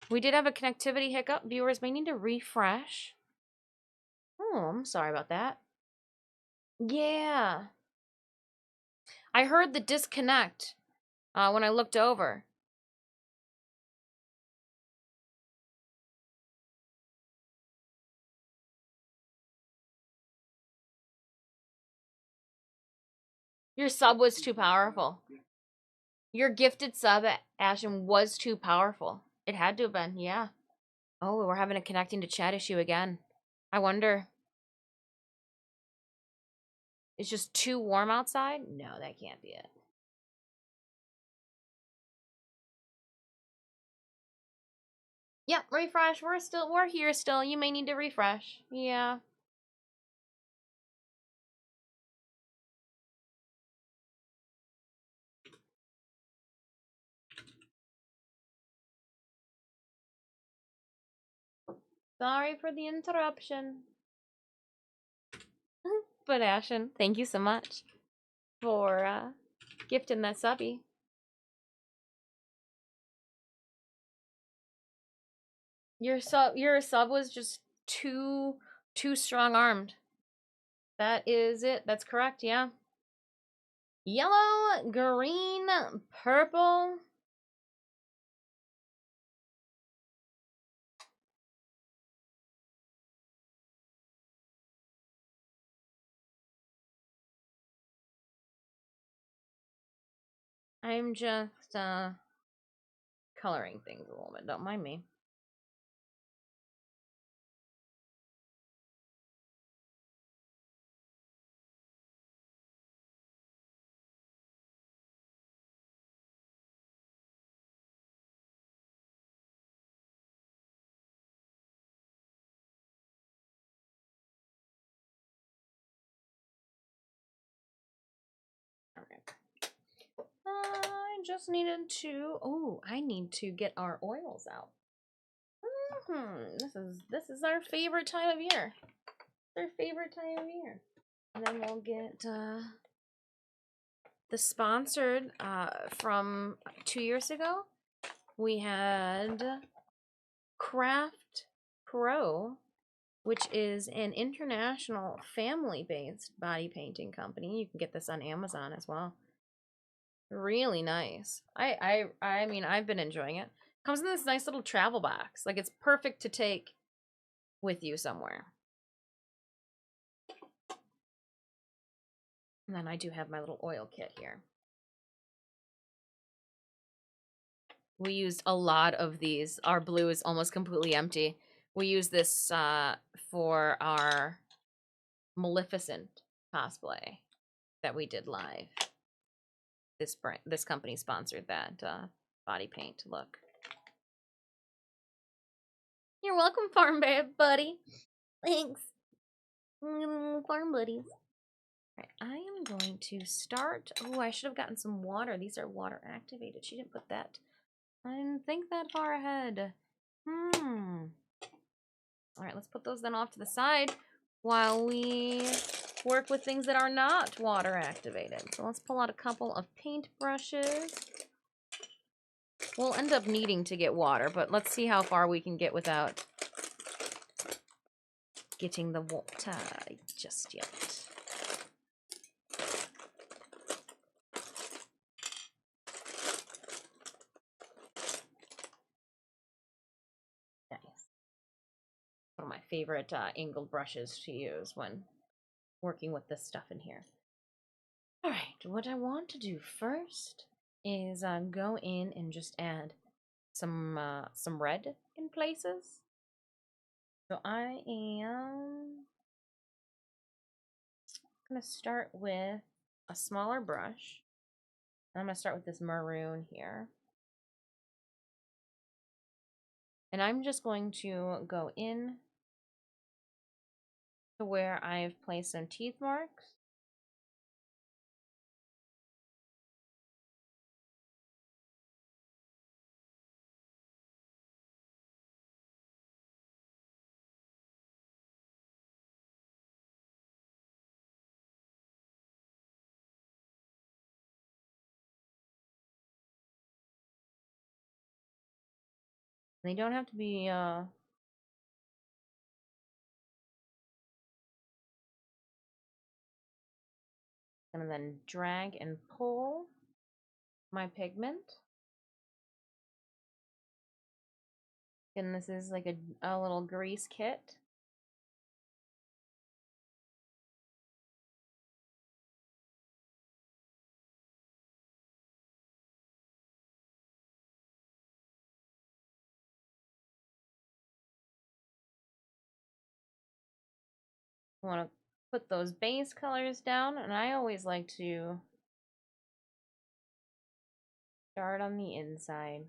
Speaker 1: We did have a connectivity hiccup. Viewers may need to refresh. Oh, I'm sorry about that. Yeah. I heard the disconnect when I looked over. Your sub was too powerful. Your gifted sub, Ashen, was too powerful. It had to have been, yeah. Oh, we're having a connecting to chat issue again. I wonder. It's just too warm outside? No, that can't be it. Yep, refresh. We're here still. You may need to refresh. Yeah. Sorry for the interruption. But Ashen, thank you so much for gifting that subby. Your sub was just too strong armed. That is it. That's correct, yeah. Yellow, green, purple. I'm just coloring things a little bit. Don't mind me. I just needed to. Oh, I need to get our oils out. This is our favorite time of year. Our favorite time of year. And then we'll get the sponsored from 2 years ago. We had Craft Pro, which is an international family-based body painting company. You can get this on Amazon as well. Really nice. I mean, I've been enjoying it. Comes in this nice little travel box. Like, it's perfect to take with you somewhere. And then I do have my little oil kit here. We used a lot of these. Our blue is almost completely empty. We use this for our Maleficent cosplay that we did live. This company sponsored that body paint look. You're welcome, Farm Babe, buddy. Thanks. Farm buddies. Alright, I am going to start. Oh, I should have gotten some water. These are water activated. She didn't put that. I didn't think that far ahead. Alright, let's put those then off to the side while we work with things that are not water activated. So let's pull out a couple of paint brushes. We'll end up needing to get water, but let's see how far we can get without getting the water just yet. Nice. One of my favorite angled brushes to use when working with this stuff in here. Alright, what I want to do first is go in and just add some red in places. So I am going to start with a smaller brush. I'm going to start with this maroon here. And I'm just going to go in to where I've placed some teeth marks. They don't have to be and then drag and pull my pigment. And this is like a little grease kit. I want to put those base colors down, and I always like to start on the inside.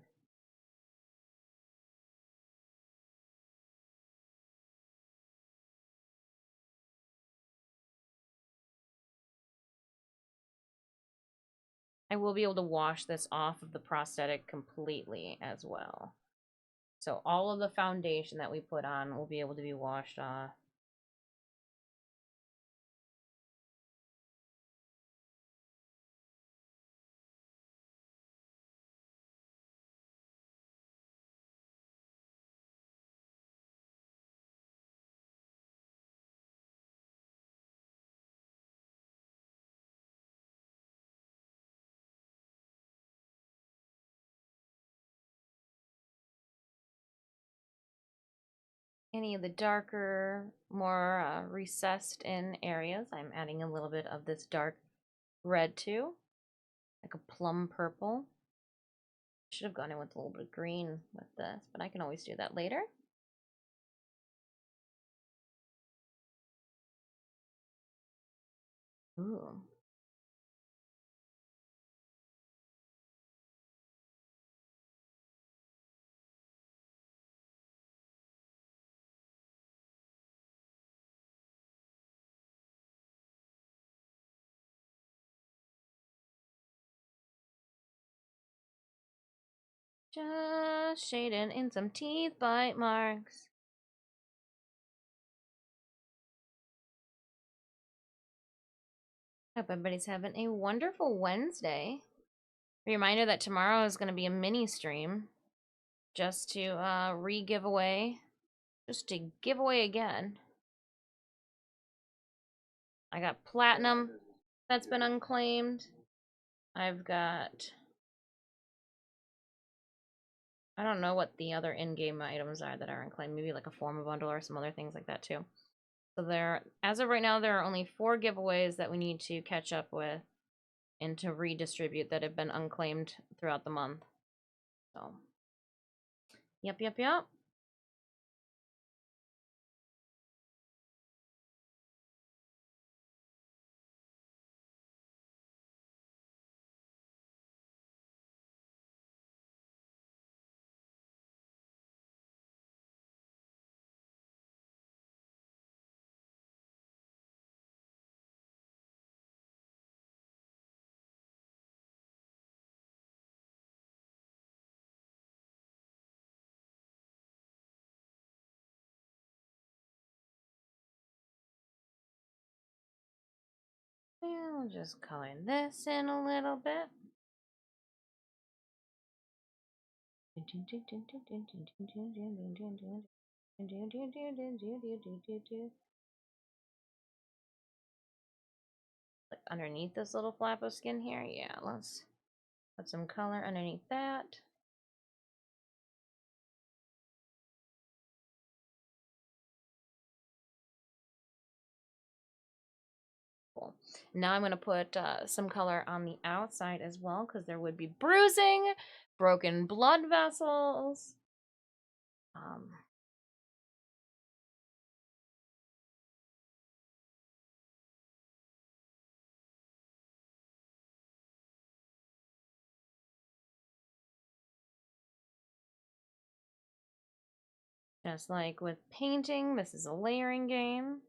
Speaker 1: I will be able to wash this off of the prosthetic completely as well. So all of the foundation that we put on will be able to be washed off. Any of the darker, more recessed in areas, I'm adding a little bit of this dark red too, like a plum purple. Should have gone in with a little bit of green with this, but I can always do that later. Ooh. Just shading in some teeth bite marks. Hope everybody's having a wonderful Wednesday. Reminder that tomorrow is going to be a mini stream just to re-giveaway, just to give away again. I got platinum that's been unclaimed. I've got, I don't know what the other in-game items are that are unclaimed. Maybe like a form bundle or some other things like that too. So there, as of right now, there are only 4 giveaways that we need to catch up with and to redistribute that have been unclaimed throughout the month. So, yep. And we'll just color this in a little bit. Like underneath this little flap of skin here, yeah, let's put some color underneath that. Cool. Now I'm going to put some color on the outside as well, because there would be bruising, broken blood vessels. Just like with painting, this is a layering game.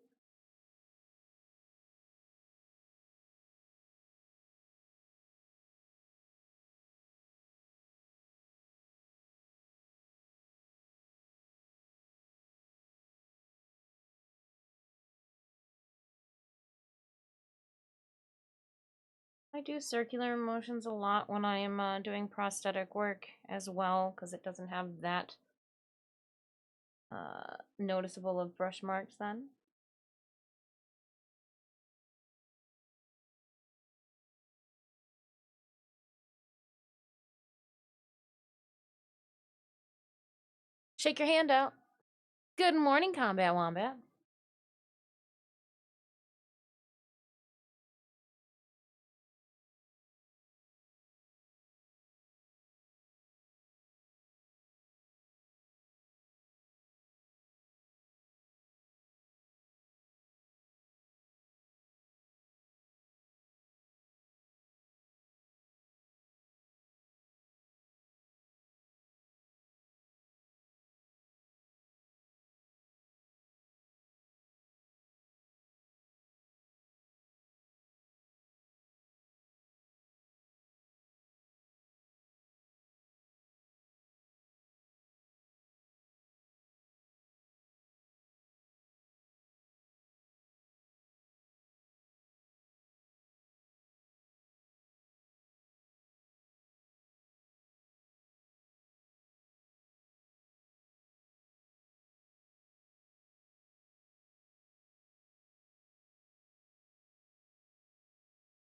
Speaker 1: I do circular motions a lot when I am doing prosthetic work as well, because it doesn't have that noticeable of brush marks then. Shake your hand out. Good morning, Combat Wombat.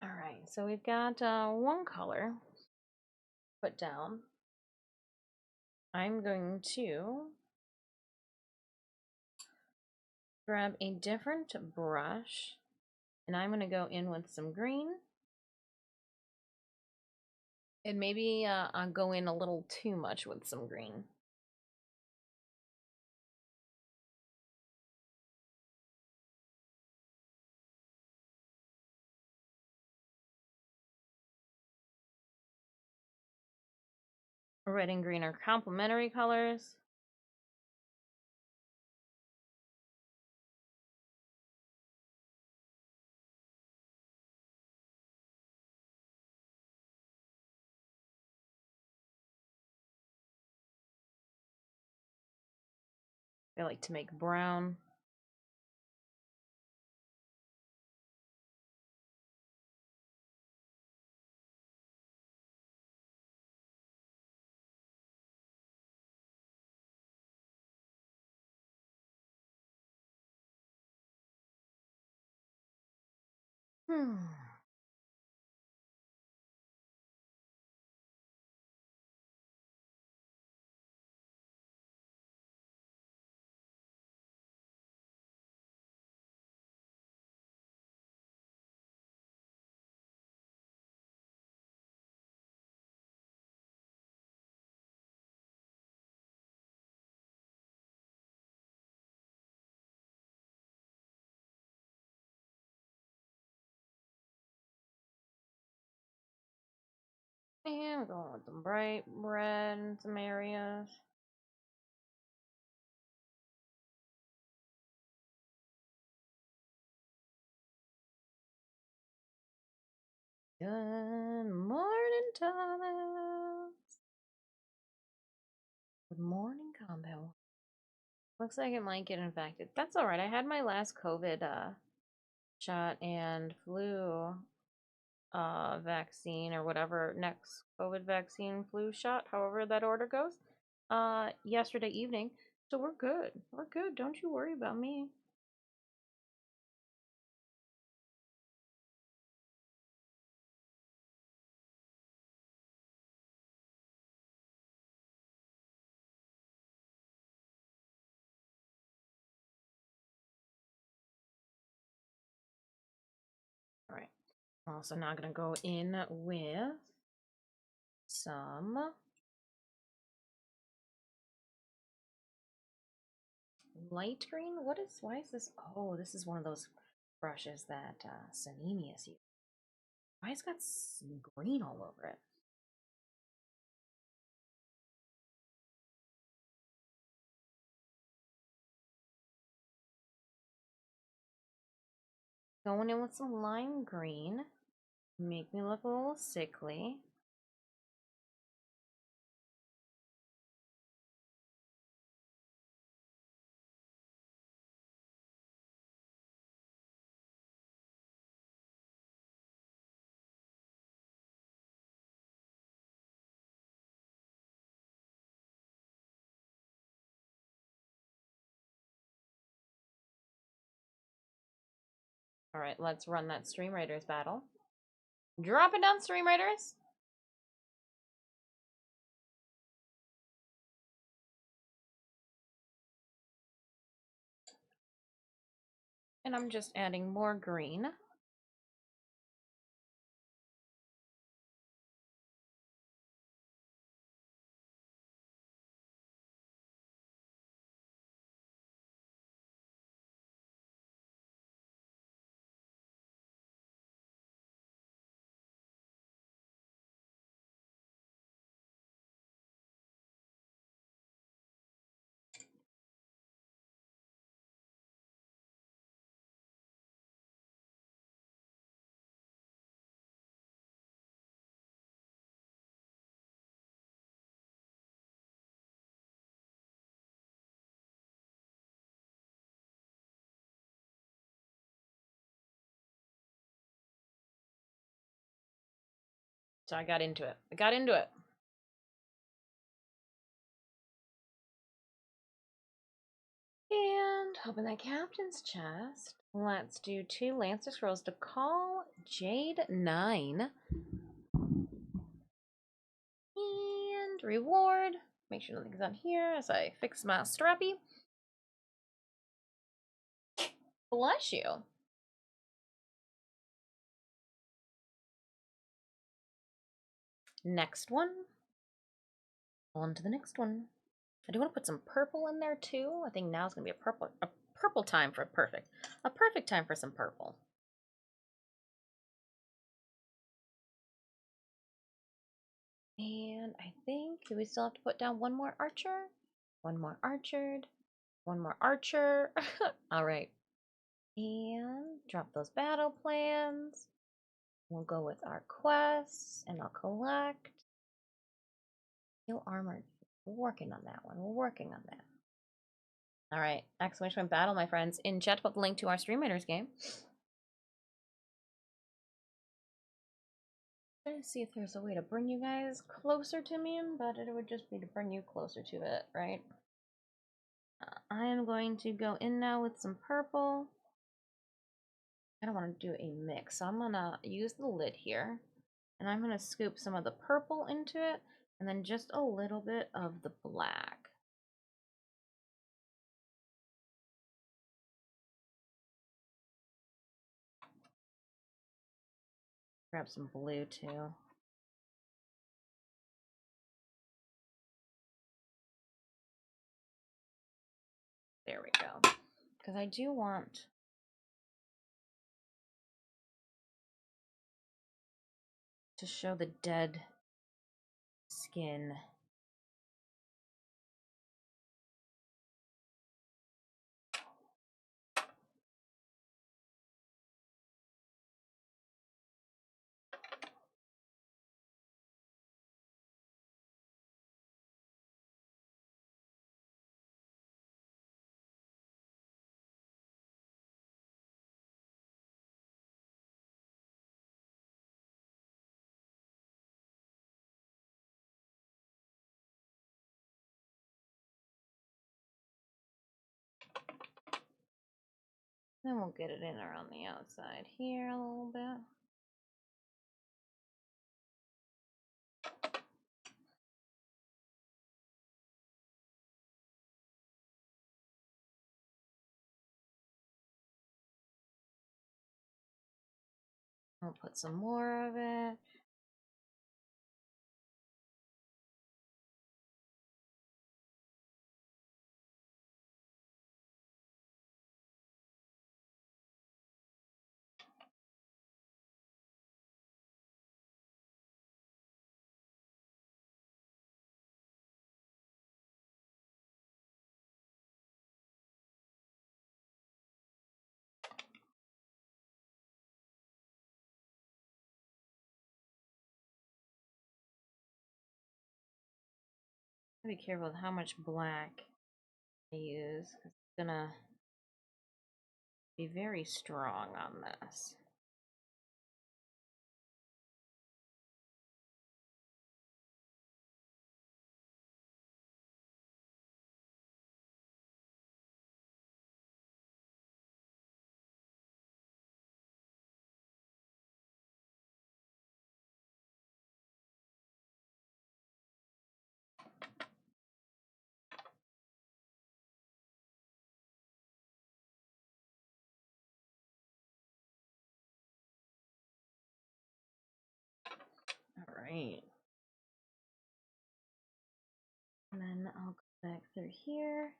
Speaker 1: All right, so we've got one color put down. I'm going to grab a different brush, and I'm going to go in with some green. And maybe I'll go in a little too much with some green. Red and green are complementary colors. I like to make brown. Hmm. And we're going with some bright red in some areas. Good morning, Thomas. Good morning, combo. Looks like it might get infected. That's alright. I had my last COVID shot and flu vaccine or whatever next COVID vaccine flu shot, however that order goes, yesterday evening. So we're good. We're good. Don't you worry about me. Alright. Also now gonna go in with some light green. Why is this? Oh, this is one of those brushes that Sanemius uses. Why it's got some green all over it? Going in with some lime green. Make me look a little sickly. Alright, let's run that Stream Raiders battle. Drop it down, Stream Raiders! And I'm just adding more green. So I got into it. I got into it. And open that captain's chest. Let's do 2 Lancer Scrolls to call Jade 9. And reward. Make sure nothing's on here as I fix my strappy. Bless you. Next one. On to the next one. I do want to put some purple in there too. I think now is going to be a purple time for perfect. A perfect time for some purple. And I think, do we still have to put down one more archer? One more archered. One more archer. All right. And drop those battle plans. We'll go with our quests and I'll collect. Heal armor. We're working on that one. We're working on that. All right, exclamation point battle, my friends. In chat, put the link to our Stream Raiders game. Trying to see if there's a way to bring you guys closer to me, but it would just be to bring you closer to it, right? I am going to go in now with some purple. I don't want to do a mix, so I'm gonna use the lid here, and I'm gonna scoop some of the purple into it, and then just a little bit of the black. Grab some blue too. There we go. Because I do want to show the dead skin. Then we'll get it in around the outside here a little bit. We'll put some more of it. Be careful with how much black I use, because it's gonna be very strong on this. All right. And then I'll go back through here.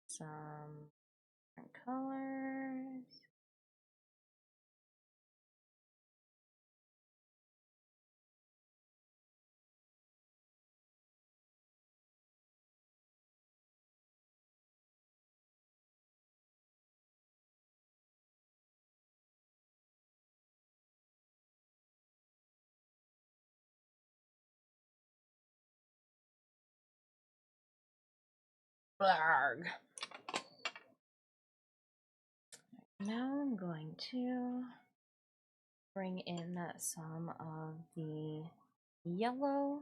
Speaker 1: Some different colors. Blarg. Now I'm going to bring in some of the yellow.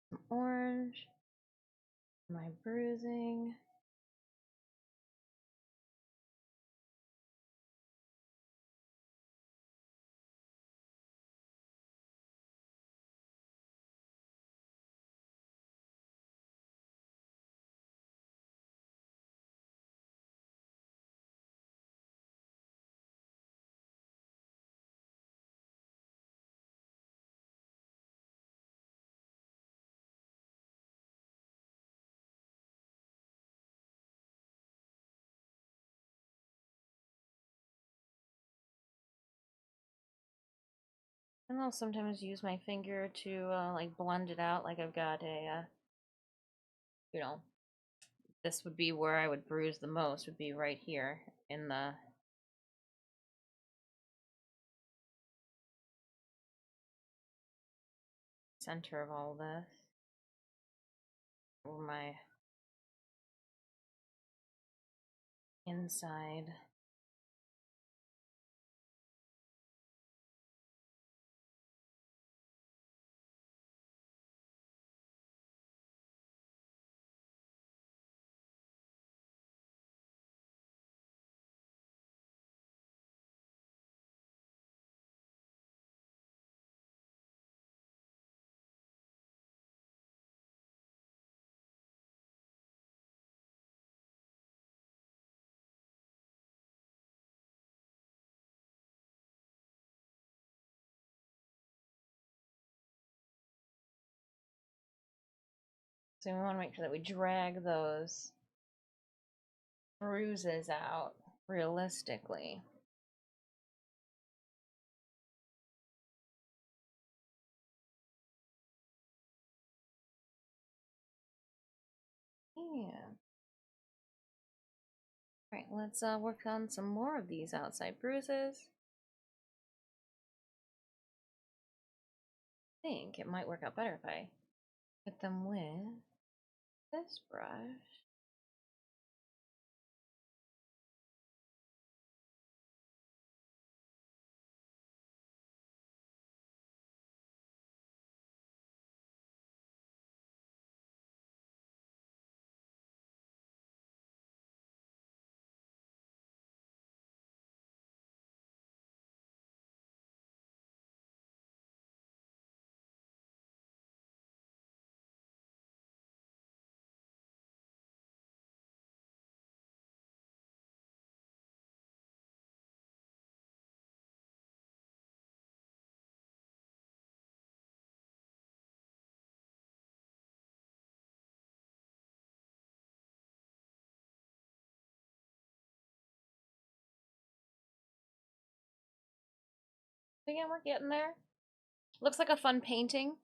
Speaker 1: Some orange. My bruising. And I'll sometimes use my finger to like blend it out. Like I've got a, you know, this would be where I would bruise the most. Would be right here in the center of all this. Or my inside. So we want to make sure that we drag those bruises out realistically. Yeah. Alright, let's work on some more of these outside bruises. I think it might work out better if I hit them with this brush. Again, we're getting there. Looks like a fun painting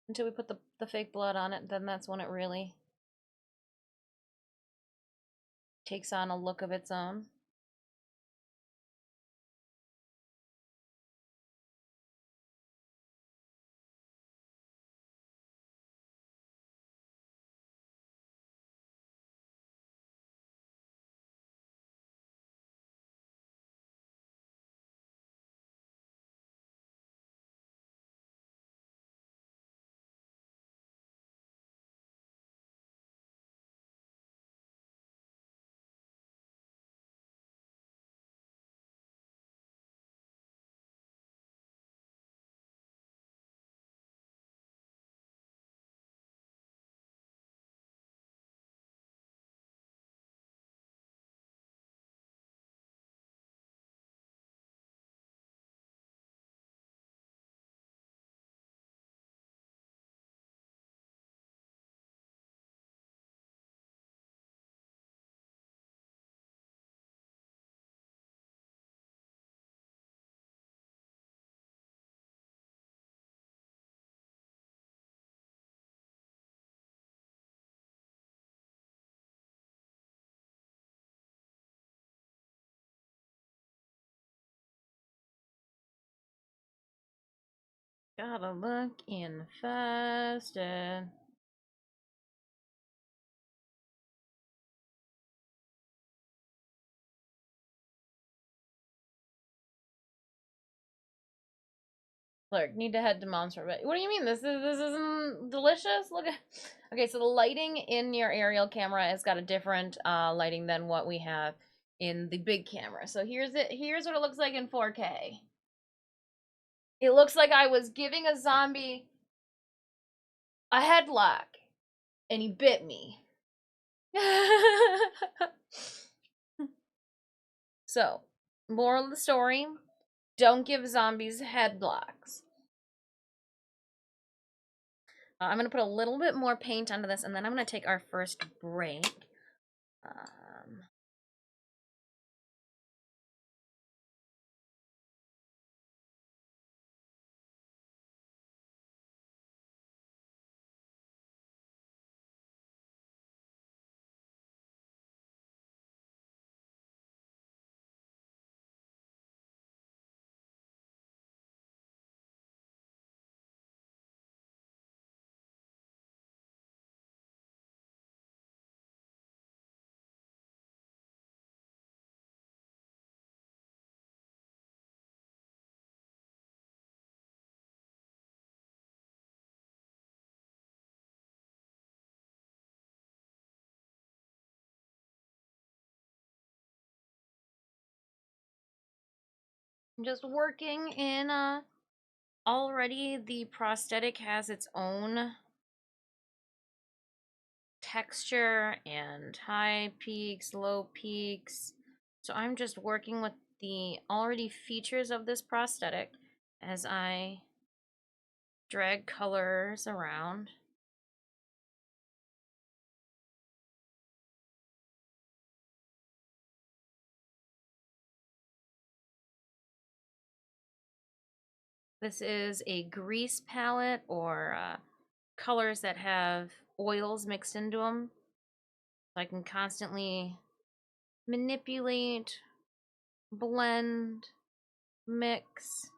Speaker 1: until we put the fake blood on it. Then that's when it really takes on a look of its own. Gotta look infested. Look, need to head to mom's for a bit. What do you mean? This isn't delicious? Look at. Okay, so the lighting in your aerial camera has got a different lighting than what we have in the big camera. So here's it. Here's what it looks like in 4K. It looks like I was giving a zombie a headlock, and he bit me. So, moral of the story: don't give zombies headlocks. I'm going to put a little bit more paint onto this, and then I'm going to take our first break. I'm just working in already the prosthetic has its own texture and high peaks, low peaks. So I'm just working with the already features of this prosthetic as I drag colors around. This is a grease palette or colors that have oils mixed into them. So I can constantly manipulate, blend, mix.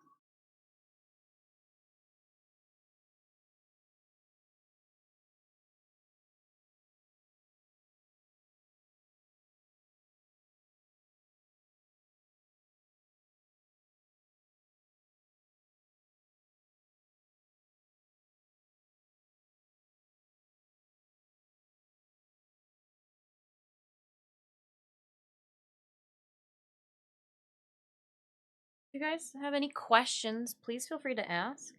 Speaker 1: If you guys have any questions, please feel free to ask.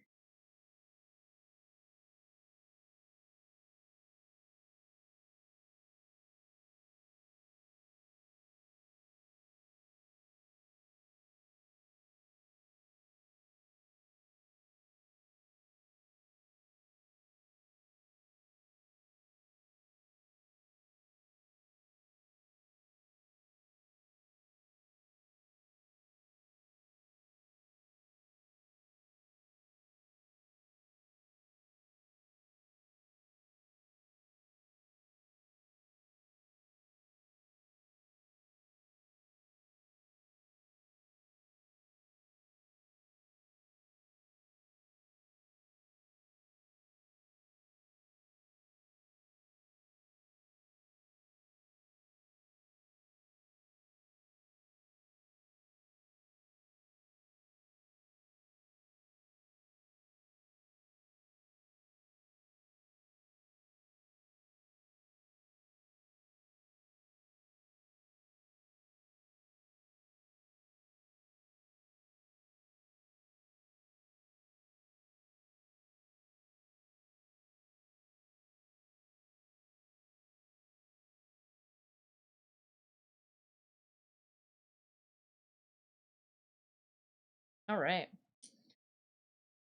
Speaker 1: All right.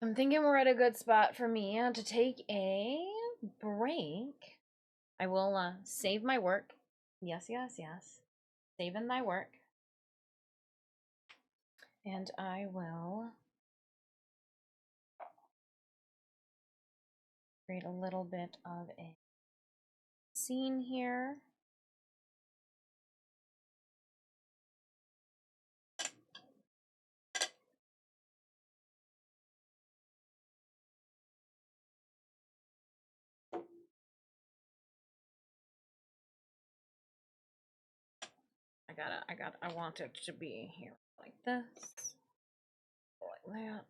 Speaker 1: I'm thinking we're at a good spot for me to take a break. I will save my work. Yes, yes, yes. Save in thy work. And I will create a little bit of a scene here. I want it to be here like this, like that.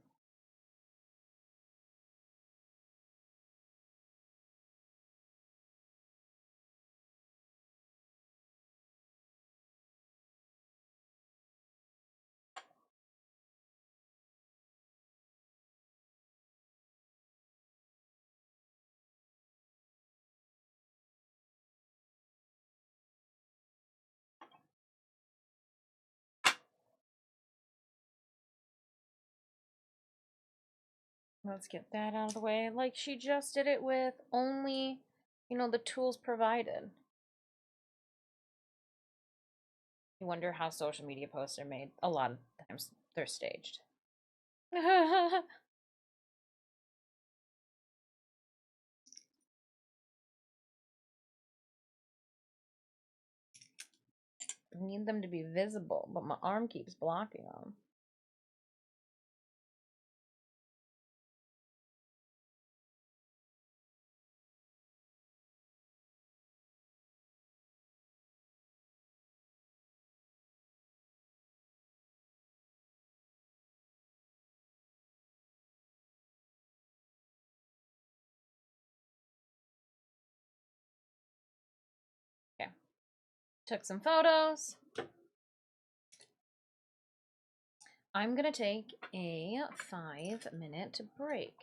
Speaker 1: Let's get that out of the way, like she just did it with only, the tools provided. You wonder how social media posts are made. A lot of times they're staged. I need them to be visible, but my arm keeps blocking them. Okay. Took some photos. I'm gonna take a 5-minute break.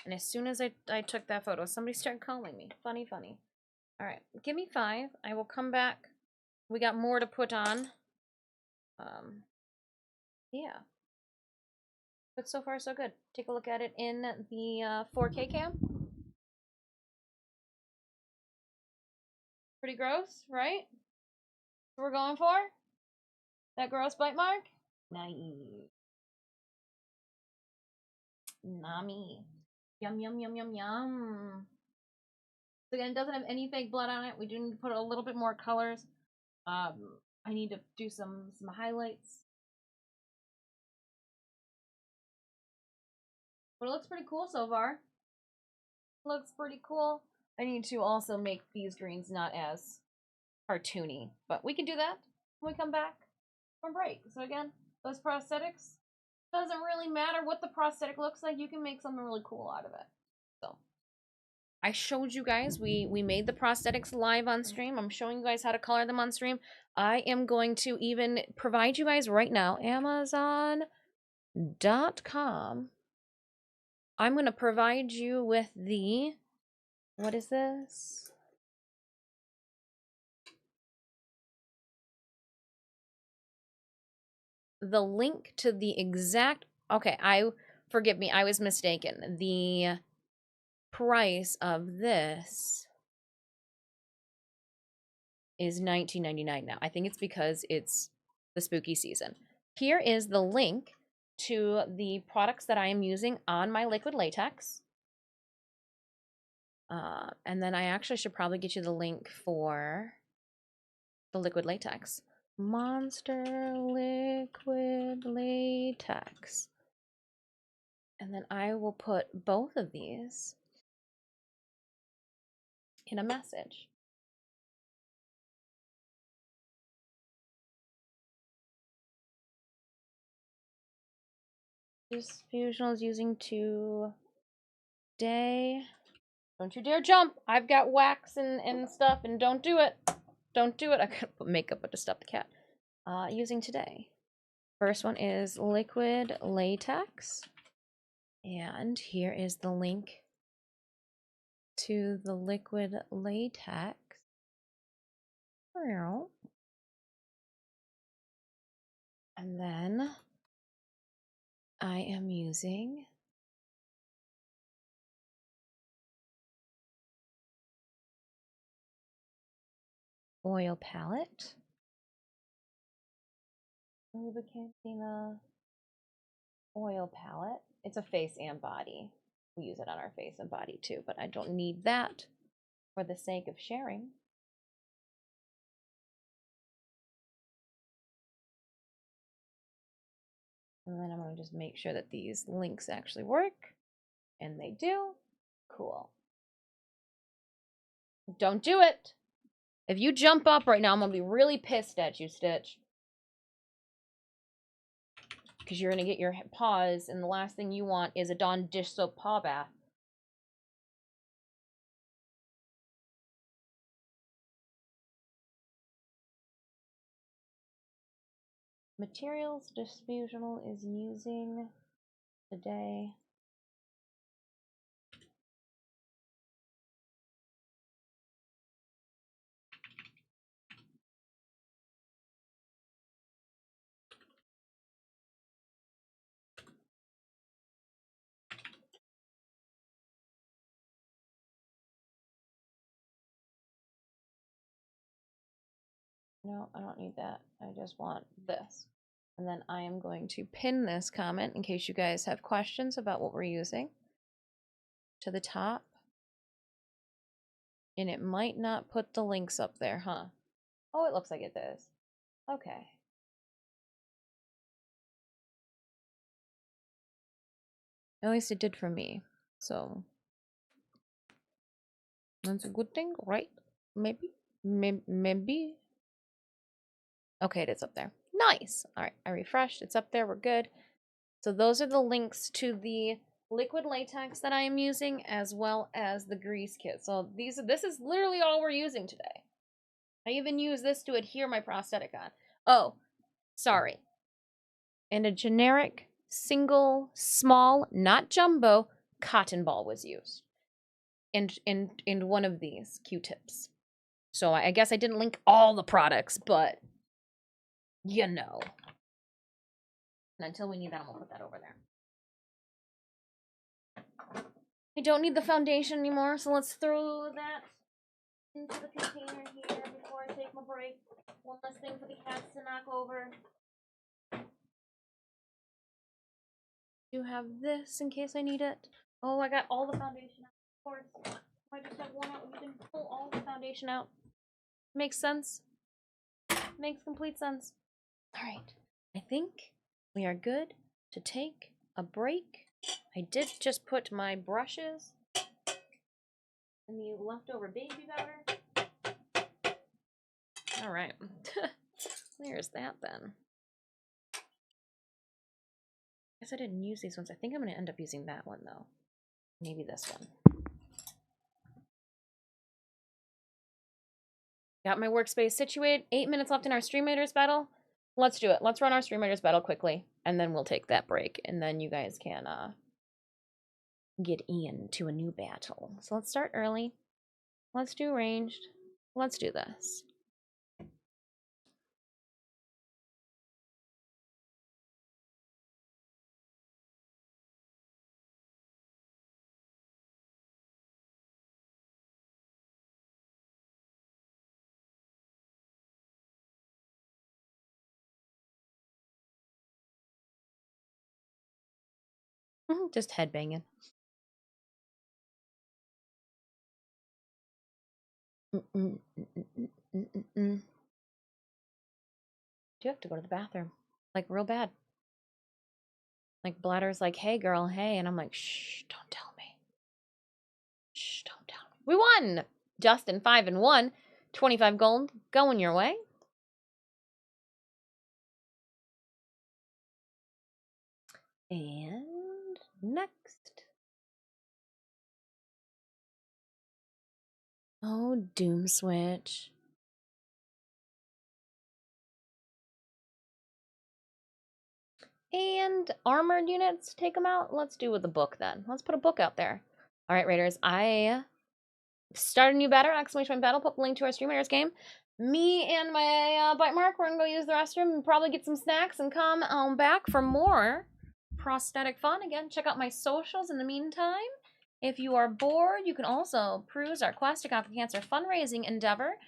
Speaker 1: And as soon as I took that photo, somebody started calling me. Funny, funny. All right, give me 5. I will come back. We got more to put on. Yeah. But so far, so good. Take a look at it in the 4K cam. Pretty gross, right? What we're going for? That gross bite mark? Nice. Nami. Yum, yum, yum, yum, yum. So again, it doesn't have any fake blood on it. We do need to put a little bit more colors. I need to do some highlights. But it looks pretty cool so far. Looks pretty cool. I need to also make these greens not as cartoony. But we can do that when we come back from break. So again, those prosthetics, doesn't really matter what the prosthetic looks like. You can make something really cool out of it. So I showed you guys, we made the prosthetics live on stream. I'm showing you guys how to color them on stream. I am going to even provide you guys right now, Amazon.com. I'm going to provide you with the, what is this? The link to the exact, okay, forgive me, I was mistaken. The price of this is $19.99 now. I think it's because it's the spooky season. Here is the link to the products that I am using on my liquid latex. And then I actually should probably get you the link for the liquid latex. Monster liquid latex. And then I will put both of these in a message. Disfusional is using today. Don't you dare jump. I've got wax and stuff, and don't do it. Don't do it. I gotta put makeup up to stop the cat. Using today. First one is liquid latex. And here is the link to the liquid latex. And then I am using oil palette. Lubricantina oil palette. It's a face and body. We use it on our face and body too, but I don't need that for the sake of sharing. And then I'm going to just make sure that these links actually work. And they do. Cool. Don't do it. If you jump up right now, I'm going to be really pissed at you, Stitch. Because you're going to get your paws, and the last thing you want is a Dawn dish soap paw bath. Materials Disfusional is using today. No, I don't need that. I just want this. And then I am going to pin this comment in case you guys have questions about what we're using to the top. And it might not put the links up there, huh? Oh, it looks like it does. Okay. At least it did for me. So that's a good thing, right? Maybe. Maybe. Okay, it is up there. Nice. All right, I refreshed. It's up there. We're good. So those are the links to the liquid latex that I am using, as well as the grease kit. So this is literally all we're using today. I even use this to adhere my prosthetic on. Oh, sorry. and a generic single small, not jumbo, cotton ball was used. And one of these Q-tips. So I guess I didn't link all the products, but you know. And until we need that, I'm gonna put that over there. I don't need the foundation anymore, so let's throw that into the container here before I take my break. One less thing for the cats to knock over. Do have this in case I need it. Oh, I got all the foundation out. Of course, I just have one out. We can pull all the foundation out. Makes sense. Makes complete sense. All right, I think we are good to take a break. I did just put my brushes in the leftover baby powder. All right, there's that then. I guess I didn't use these ones. I think I'm going to end up using that one though. Maybe this one. Got my workspace situated. 8 minutes left in our Stream Raiders battle. Let's do it. Let's run our Stream Raiders battle quickly, and then we'll take that break, and then you guys can get into a new battle. So let's start early. Let's do ranged. Let's do this. Just headbanging. Do you have to go to the bathroom? Like, real bad. Like, Bladder's like, hey, girl, hey. And I'm like, shh, don't tell me. Shh, don't tell me. We won! Justin, 5-1. 25 gold. Going your way. And next. Oh, Doom Switch. And armored units, take them out. Let's do with the book then. Let's put a book out there. All right, Raiders. I started a new battle, exclamation battle. Put the link to our Stream Raiders game. Me and my bite mark, we're gonna go use the restroom and probably get some snacks and come back for more prosthetic fun. Again, check out my socials in the meantime. If you are bored, you can also peruse our Quest to Conquer Cancer fundraising endeavor.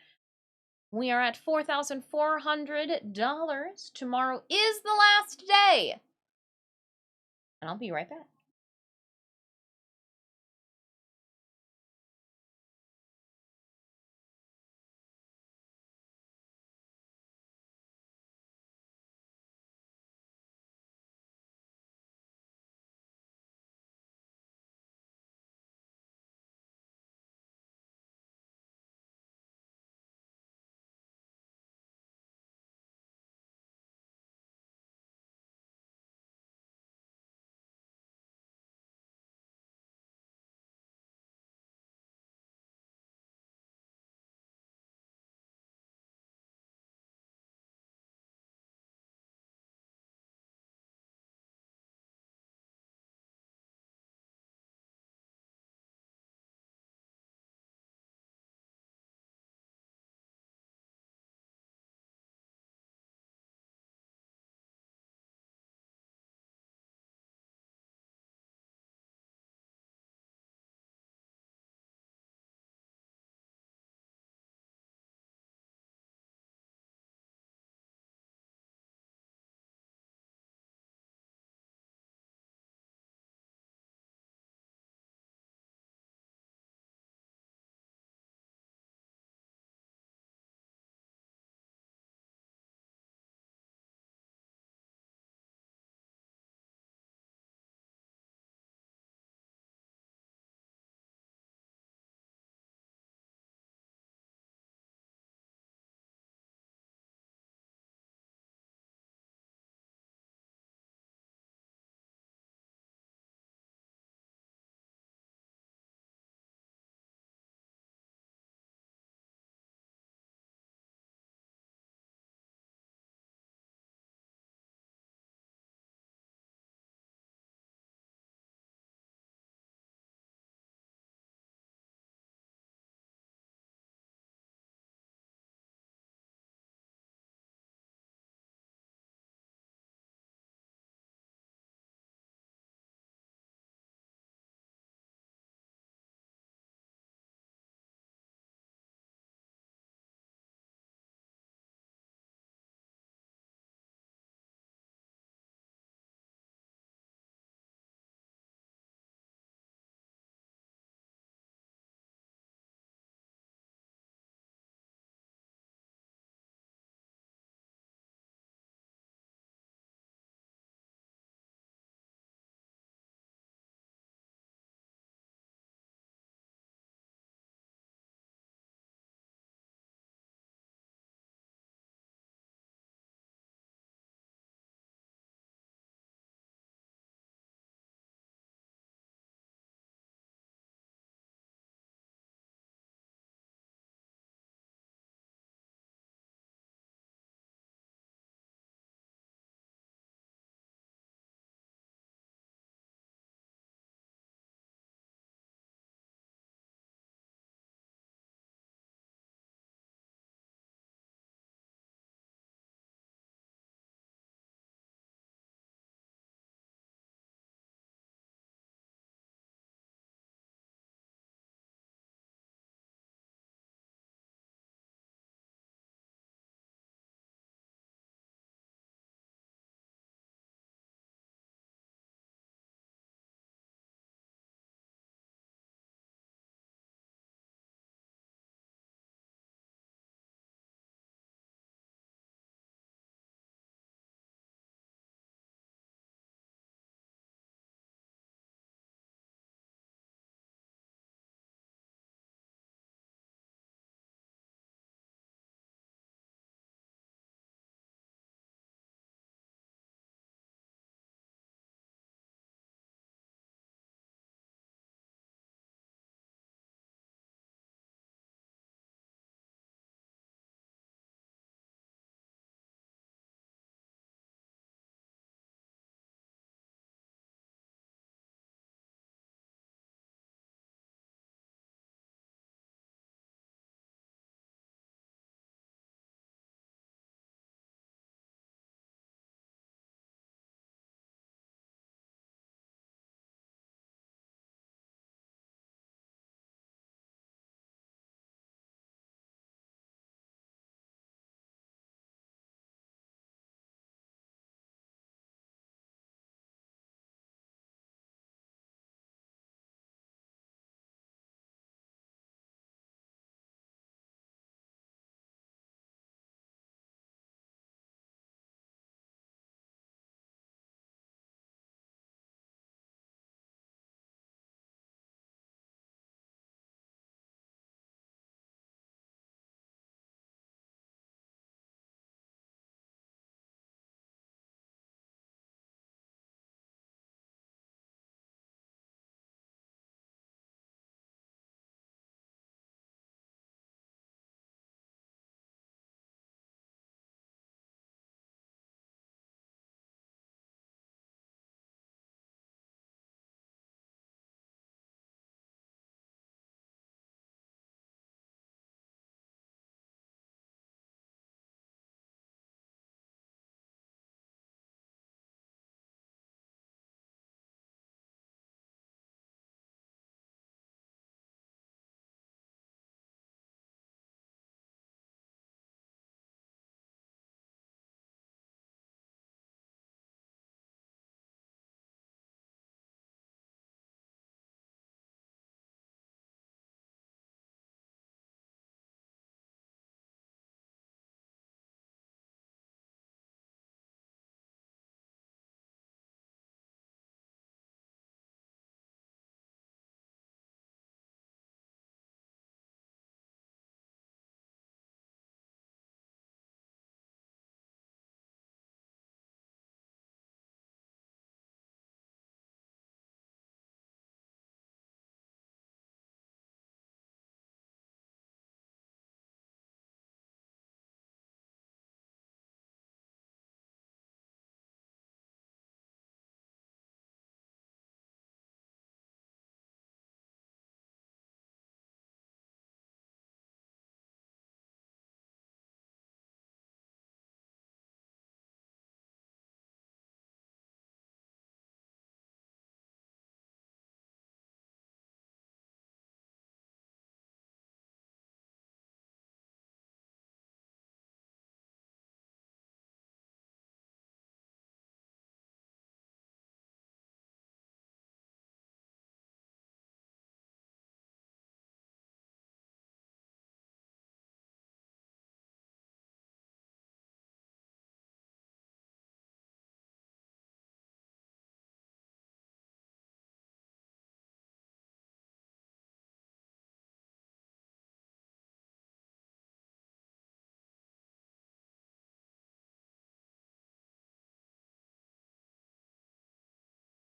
Speaker 1: We are at $4,400. Tomorrow is the last day. And I'll be right back.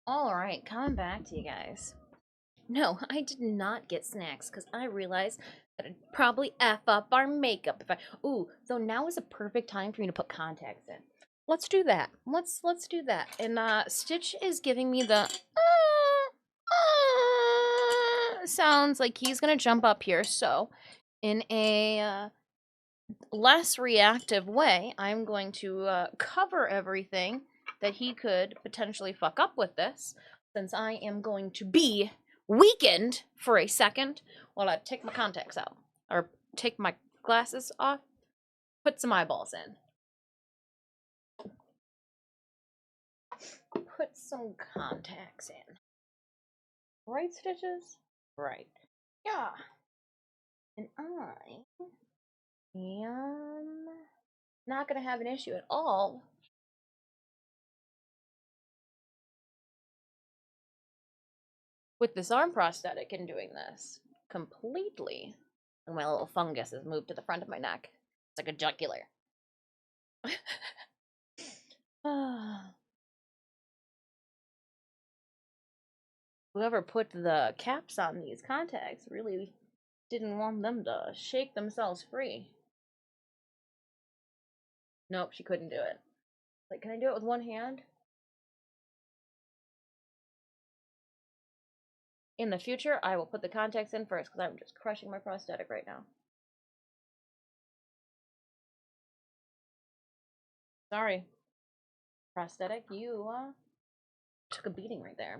Speaker 1: Alright, coming back to you guys. No, I did not get snacks because I realized that I'd probably F up our makeup if I. Ooh, so now is a perfect time for me to put contacts in. Let's do that. Let's do that. And Stitch is giving me the sounds like he's gonna jump up here. So, in a less reactive way, I'm going to cover everything that he could potentially fuck up with this, since I am going to be weakened for a second while I take my contacts out. Or take my glasses off, put some eyeballs in. Put some contacts in. Right, Stitches? Right. Yeah. And I am not going to have an issue at all with this arm prosthetic in doing this completely. And my little fungus has moved to the front of my neck. It's like a jugular. Whoever put the caps on these contacts really didn't want them to shake themselves free. Nope, she couldn't do it. Like, can I do it with one hand? In the future, I will put the contacts in first because I'm just crushing my prosthetic right now. Sorry. Prosthetic, you took a beating right there.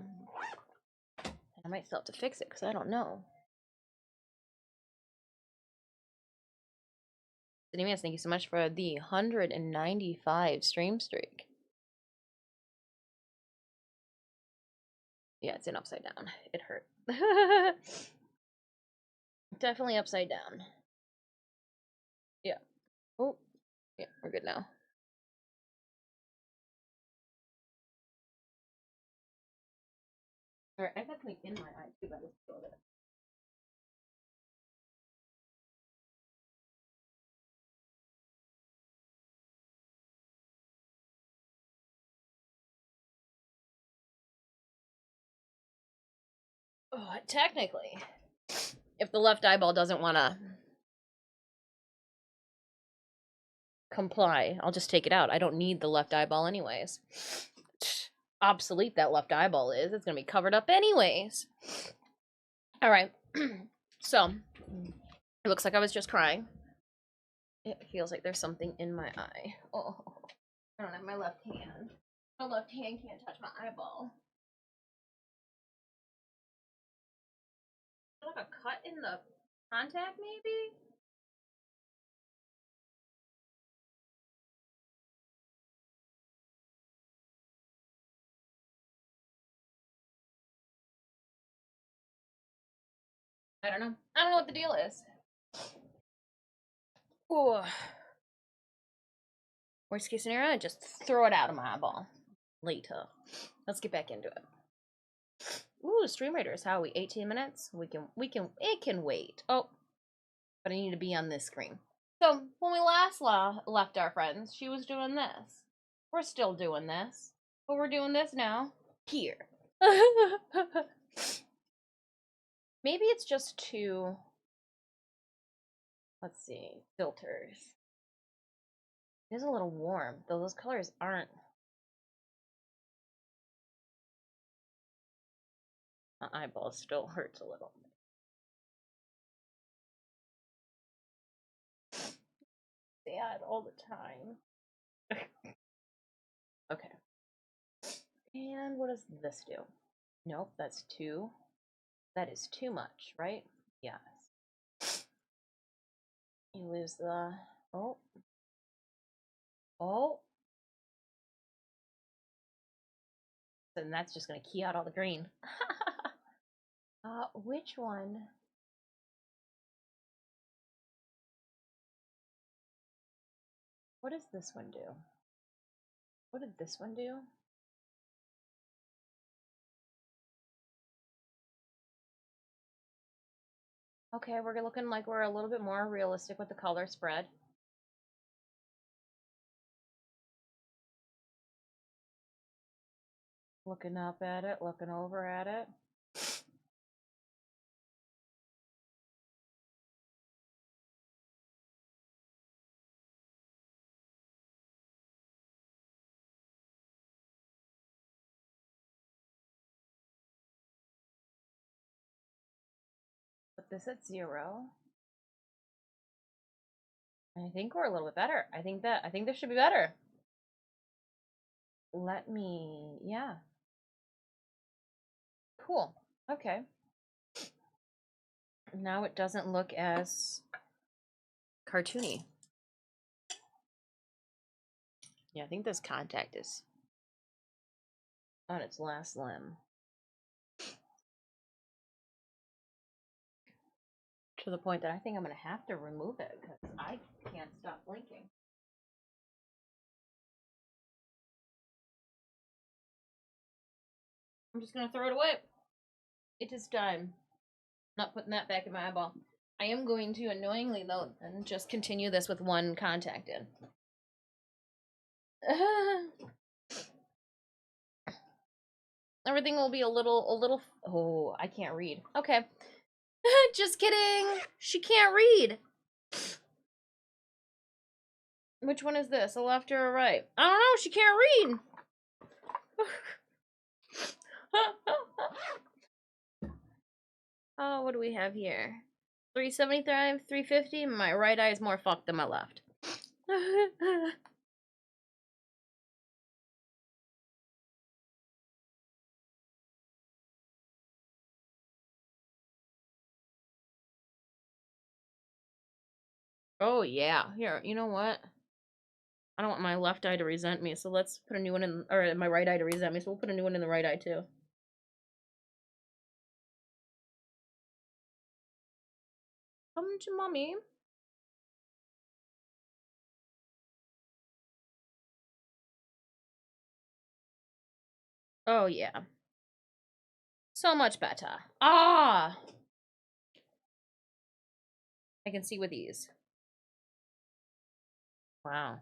Speaker 1: I might still have to fix it because I don't know. Anyways, thank you so much for the 195 stream streak. Yeah, it's in upside down. It hurt. Definitely upside down. Yeah. Oh, yeah, we're good now. Alright, I got something in my eye too, but let's go with it. Oh, technically, if the left eyeball doesn't want to comply, I'll just take it out. I don't need the left eyeball anyways. Obsolete that left eyeball is. It's going to be covered up anyways. Alright, so, it looks like I was just crying. It feels like there's something in my eye. Oh, I don't have my left hand. My left hand can't touch my eyeball. Is that like a cut in the contact, maybe? I don't know. I don't know what the deal is. Ooh. Worst case scenario, just throw it out of my eyeball later. Let's get back into it. Ooh, Stream Raiders, how are we? 18 minutes? It can wait. Oh, but I need to be on this screen. So, when we last left our friends, she was doing this. We're still doing this. But we're doing this now. Here. Maybe it's just two, let's see, filters. It is a little warm, though those colors aren't. My eyeball still hurts a little. Sad all the time. Okay. And what does this do? Nope, that's two. That is too much, right? Yes. You lose the... Oh. Oh. Then that's just going to key out all the green. Which one? What does this one do? What did this one do? Okay, we're looking like we're a little bit more realistic with the color spread. Looking up at it, looking over at it. Put this at 0. I think we're a little bit better. I think this should be better. Let me, yeah. Cool. Okay. Now it doesn't look as cartoony. Yeah, I think this contact is on its last limb. To the point that I think I'm going to have to remove it because I can't stop blinking. I'm just going to throw it away. It is done. Not putting that back in my eyeball. I am going to, annoyingly though, and just continue this with one contact in. Everything will be a little, oh, I can't read. Okay. Just kidding. She can't read. Which one is this? A left or a right? I don't know. She can't read. Oh, what do we have here? 375, 350. My right eye is more fucked than my left. Oh, yeah. Here, you know what? I don't want my left eye to resent me, so let's put a new one in, or my right eye to resent me, so we'll put a new one in the right eye, too. Come to mommy. Oh, yeah. So much better. Ah! I can see with ease. Wow.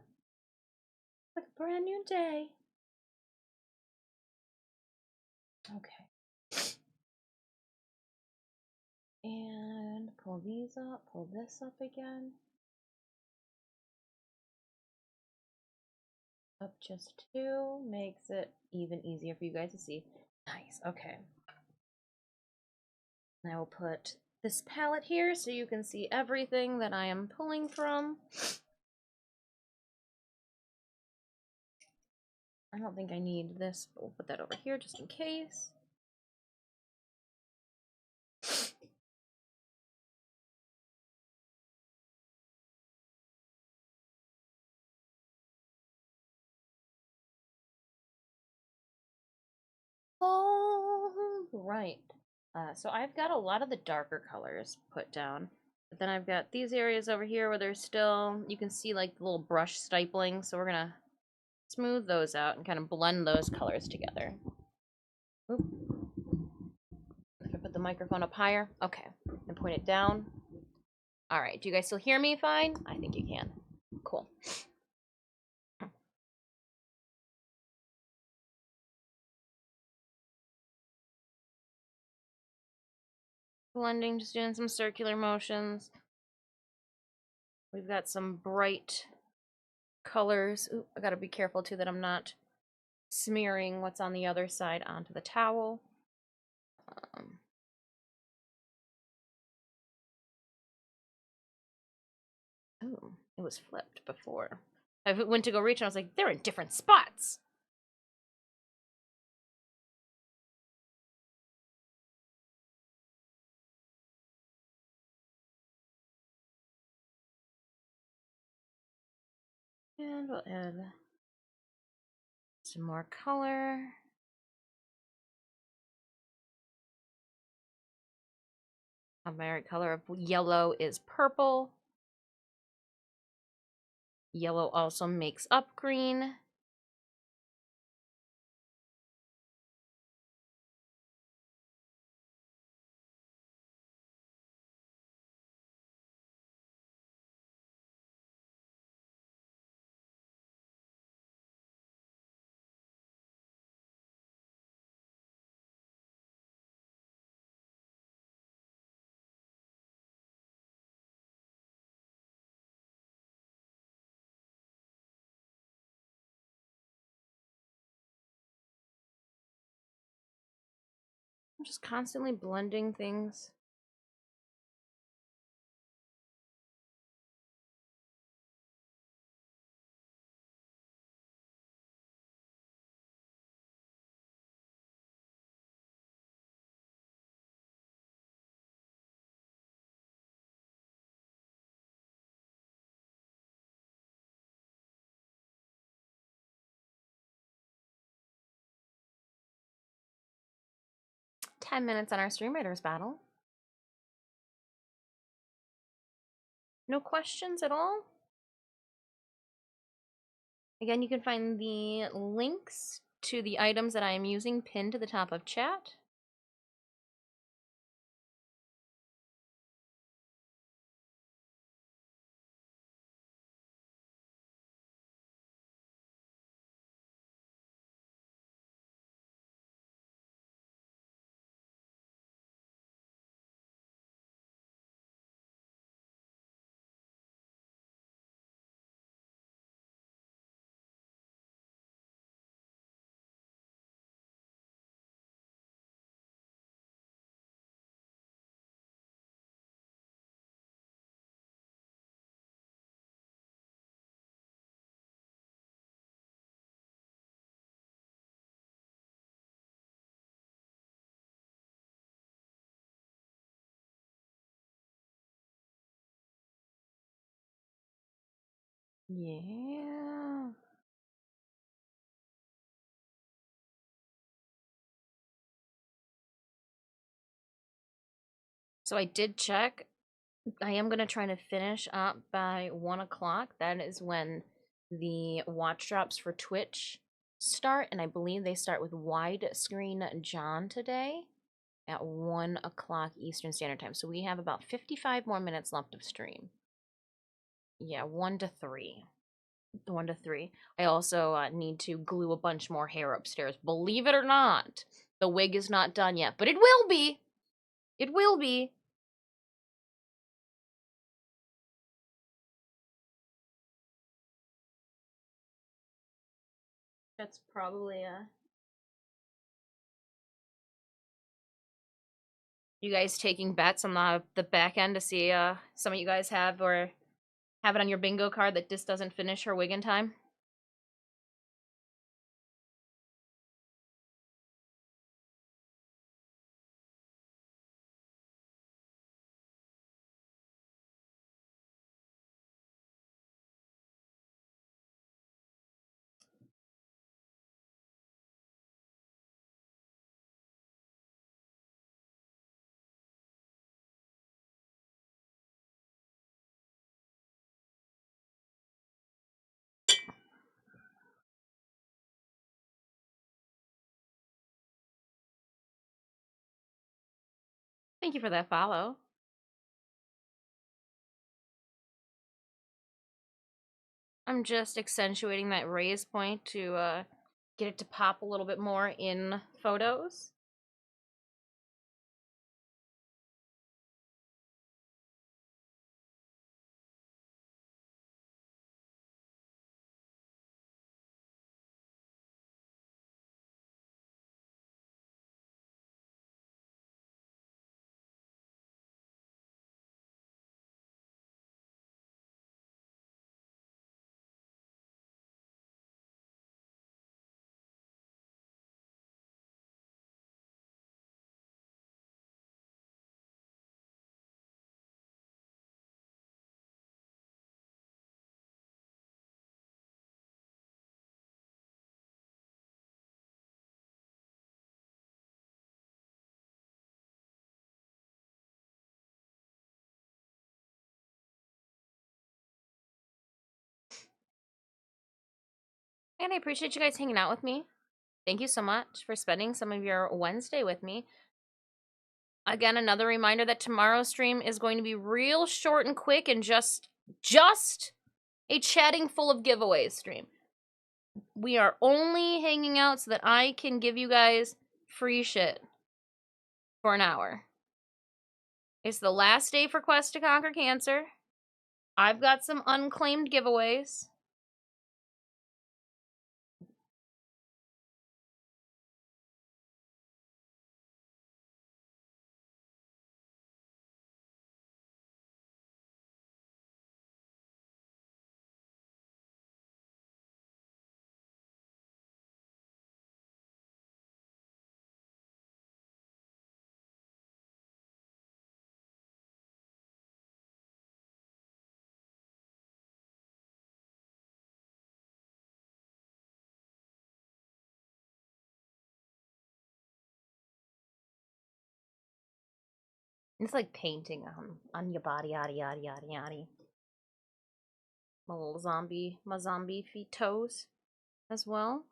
Speaker 1: Like a brand new day. Okay. And pull these up, pull this up again. Up just 2 makes it even easier for you guys to see. Nice, okay. And I will put this palette here so you can see everything that I am pulling from. I don't think I need this, but we'll put that over here just in case. All right. So I've got a lot of the darker colors put down. But then I've got these areas over here where there's still, you can see like the little brush stippling. So we're going to smooth those out and kind of blend those colors together. Oop. If I put the microphone up higher, okay, and point it down. All right, do you guys still hear me fine? I think you can. Cool. Blending, just doing some circular motions. We've got some bright colors. Ooh, I gotta be careful too that I'm not smearing what's on the other side onto the towel. Oh, it was flipped before. I went to go reach and I was like, they're in different spots. And we'll add some more color. My favorite color of yellow is purple. Yellow also makes up green. I'm just constantly blending things. "10 minutes on our Stream Raiders battle. No questions at all? Again, you can find the links to the items that I am using pinned to the top of chat. Yeah. So I did check. I am going to try to finish up by 1 o'clock. That is when the watch drops for Twitch start, and I believe they start with Widescreen John today at 1 o'clock Eastern Standard Time. So we have about 55 more minutes left of stream. Yeah, 1 to 3. 1 to 3. I also need to glue a bunch more hair upstairs. Believe it or not, the wig is not done yet, but it will be. It will be. That's probably you guys taking bets on the back end to see some of you guys have or have it on your bingo card that Dis doesn't finish her wig in time? Thank you for that follow. I'm just accentuating that raise point to get it to pop a little bit more in photos. And I appreciate you guys hanging out with me. Thank you so much for spending some of your Wednesday with me. Again, another reminder that tomorrow's stream is going to be real short and quick and just a chatting full of giveaways stream. We are only hanging out so that I can give you guys free shit for an hour. It's the last day for Quest to Conquer Cancer. I've got some unclaimed giveaways. It's like painting on your body, yada yada yada yada. My little zombie feet toes as well.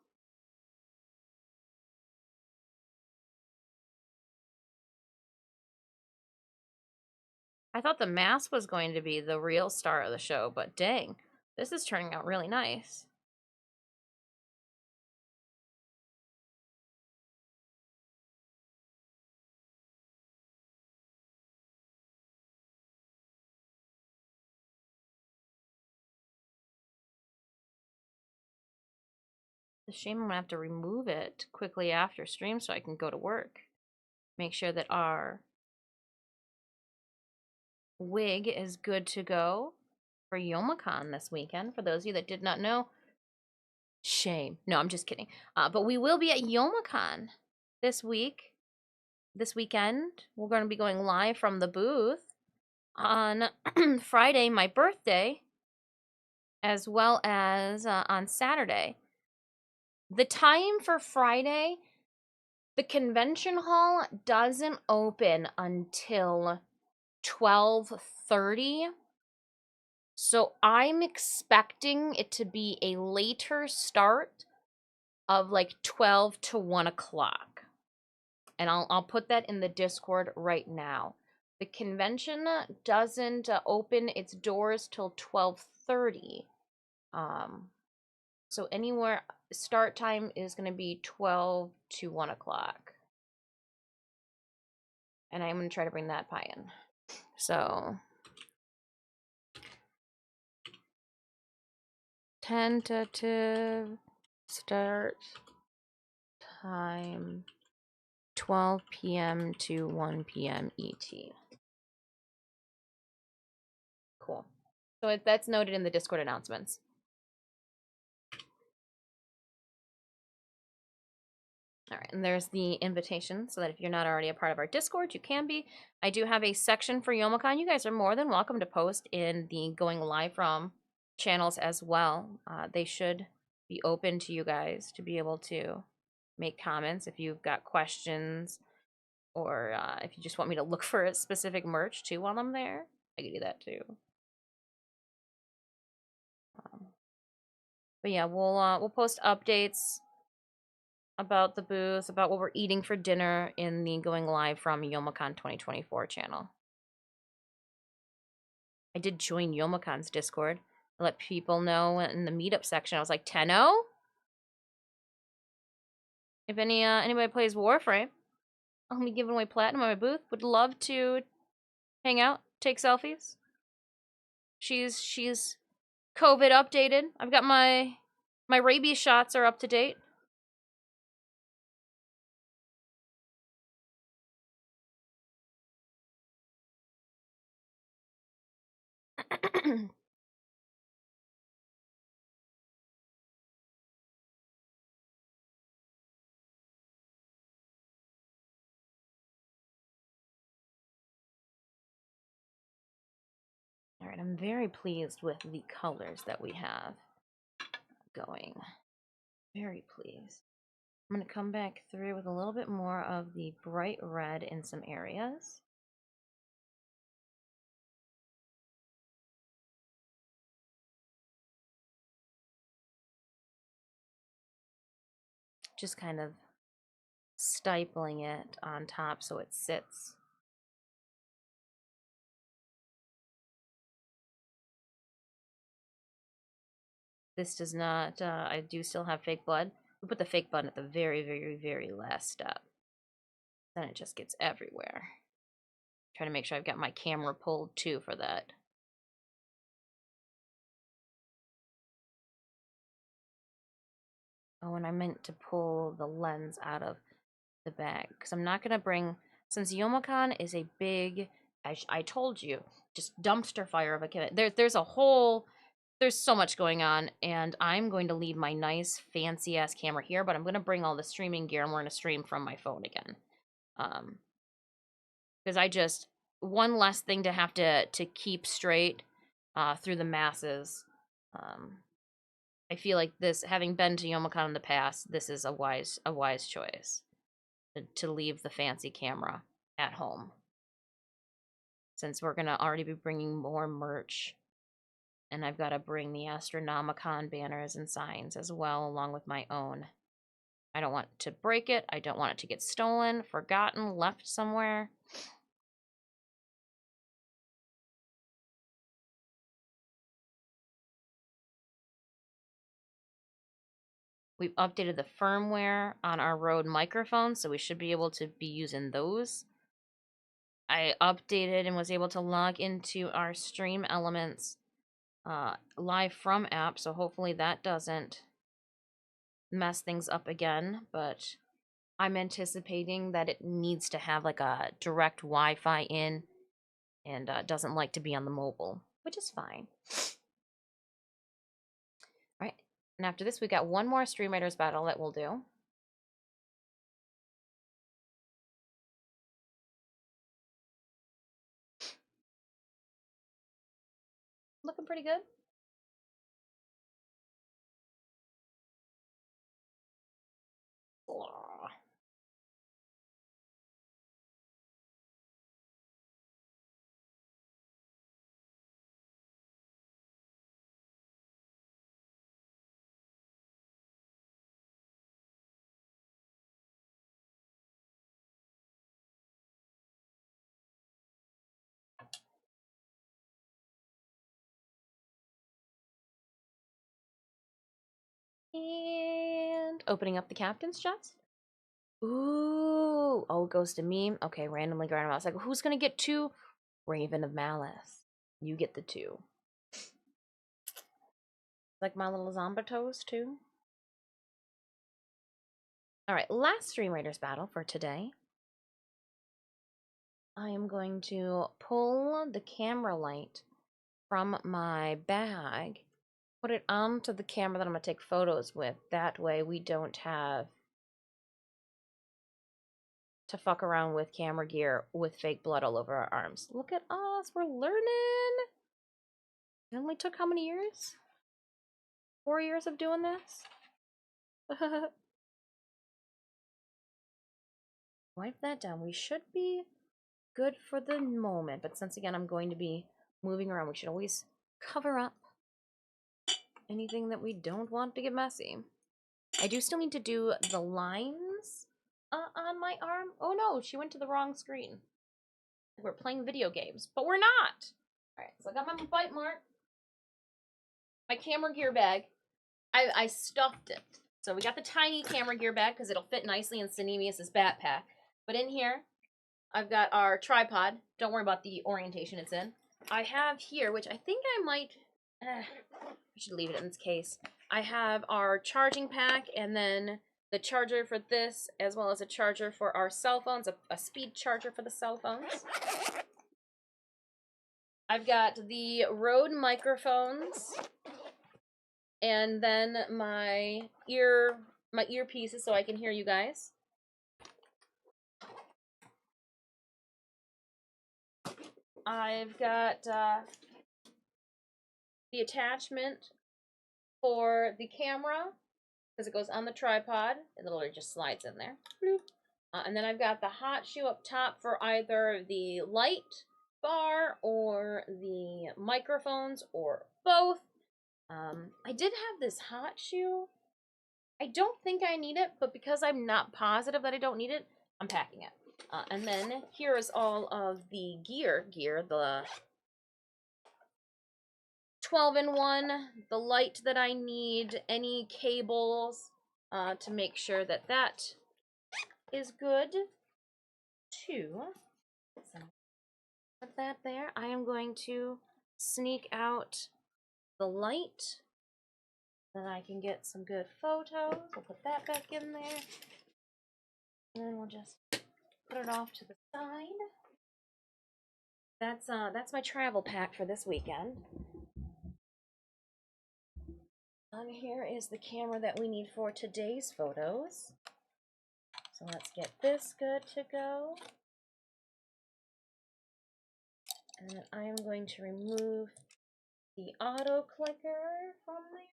Speaker 1: I thought the mask was going to be the real star of the show, but dang, this is turning out really nice. It's a shame I'm gonna have to remove it quickly after stream so I can go to work. Make sure that our wig is good to go for YomaCon this weekend. For those of you that did not know, shame. No, I'm just kidding. But we will be at YomaCon this weekend. We're going to be going live from the booth on Friday, my birthday, as well as on Saturday. The time for Friday, the convention hall doesn't open until 12:30. So I'm expecting it to be a later start of like 12 to 1 o'clock. And I'll put that in the Discord right now. The convention doesn't open its doors till 12:30. So anywhere start time is going to be 12 to 1 o'clock. And I'm going to try to bring that pie in. So tentative start time 12 p.m. to 1 p.m. ET. Cool. So that's noted in the Discord announcements. All right, and there's the invitation so that if you're not already a part of our Discord, you can be. I do have a section for YomaCon. You guys are more than welcome to post in the going live from channels as well. They should be open to you guys to be able to make comments if you've got questions or if you just want me to look for a specific merch too while I'm there. I can do that too. But yeah, we'll post updates about the booth, about what we're eating for dinner in the going live from YomaCon 2024 channel. I did join YomaCon's Discord. I let people know in the meetup section. I was like, 10-0? If anybody plays Warframe, I'll be giving away platinum on my booth. Would love to hang out, take selfies. She's COVID updated. I've got my rabies shots are up to date. All right, I'm very pleased with the colors that we have going. Very pleased. I'm going to come back through with a little bit more of the bright red in some areas. Just kind of stipling it on top so it sits. This does not, I do still have fake blood. We put the fake blood at the very, very, very last step. Then it just gets everywhere. Trying to make sure I've got my camera pulled too for that. Oh, and I meant to pull the lens out of the bag because I'm not going to bring, since YomaCon is a big, I told you, just dumpster fire of a kid. There's so much going on, and I'm going to leave my nice fancy ass camera here, but I'm going to bring all the streaming gear and we're going to stream from my phone again. Because one less thing to have to keep straight through the masses. I feel like this, having been to YomaCon in the past, this is a wise choice to leave the fancy camera at home. since we're gonna already be bringing more merch. And I've got to bring the Astronomicon banners and signs as well, along with my own. I don't want to break it. I don't want it to get stolen, forgotten, left somewhere. We've updated the firmware on our Rode microphones, so we should be able to be using those. I updated and was able to log into our Stream Elements live from app, so hopefully that doesn't mess things up again, but I'm anticipating that it needs to have like a direct Wi-Fi in and doesn't like to be on the mobile, which is fine. All right, and after this we got one more Stream Raiders battle that we'll do. Looking pretty good. And opening up the captain's chest. Ooh, oh, it goes to me. Okay, randomly grab him. I was like, who's gonna get 2? Raven of Malice. You get the 2. Like my little Zombatos too. Alright, last Stream Raiders battle for today. I am going to pull the camera light from my bag, put it onto the camera that I'm going to take photos with. That way we don't have to fuck around with camera gear with fake blood all over our arms. Look at us, we're learning. It only took how many years? 4 years of doing this? Wipe that down. We should be good for the moment, but since again I'm going to be moving around, we should always cover up anything that we don't want to get messy. I do still need to do the lines on my arm. Oh no, she went to the wrong screen. We're playing video games, but we're not. Alright, so I got my bite mark. My camera gear bag. I stuffed it. So we got the tiny camera gear bag because it'll fit nicely in Cinemius's backpack. But in here, I've got our tripod. Don't worry about the orientation it's in. I have here, which I think I might... I should leave it in its case. I have our charging pack and then the charger for this, as well as a charger for our cell phones, a speed charger for the cell phones. I've got the Rode microphones, and then my earpieces so I can hear you guys. I've got the attachment for the camera, because it goes on the tripod. It literally just slides in there. And then I've got the hot shoe up top for either the light bar or the microphones or both. I did have this hot shoe. I don't think I need it, but because I'm not positive that I don't need it, I'm packing it. And then here is all of the gear, the 12-in-1, the light that I need, any cables, to make sure that that is good too. So put that there. I am going to sneak out the light so that I can get some good photos. We'll put that back in there. And then we'll just put it off to the side. That's my travel pack for this weekend. And here is the camera that we need for today's photos. So let's get this good to go. And then I am going to remove the auto clicker from there.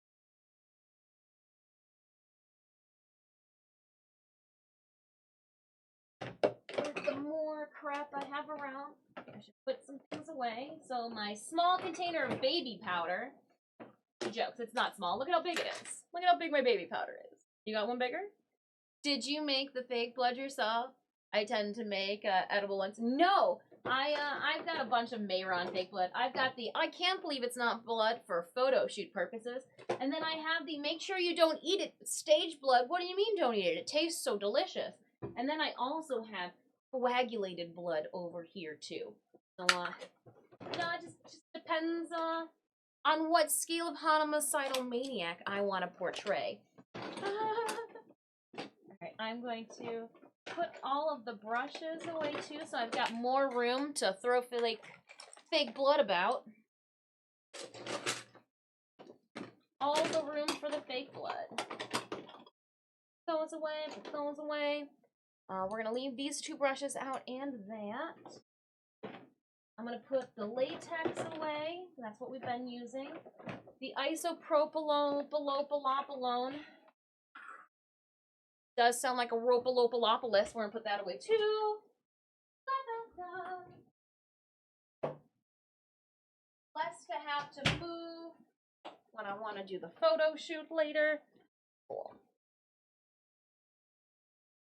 Speaker 1: With the more crap I have around. I should put some things away. So my small container of baby powder. Jokes, it's not small. Look at how big it is. Look at how big my baby powder is. You got one bigger? Did you make the fake blood yourself? I tend to make edible ones. No, I've got a bunch of Mayron fake blood. I've got the I can't believe it's not blood for photo shoot purposes. And then I have the make sure you don't eat it stage blood. What do you mean don't eat it? It tastes so delicious. And then I also have coagulated blood over here too. So it just depends on what scale of homicidal maniac I want to portray. Alright, I'm going to put all of the brushes away too, so I've got more room to throw fake blood about. All the room for the fake blood. Those away, put those away. We're gonna leave these two brushes out and that. I'm gonna put the latex away. That's what we've been using. The isopropylone, does sound like a ropalopalopolis. We're gonna put that away too. Less to have to move when I want to do the photo shoot later. Cool.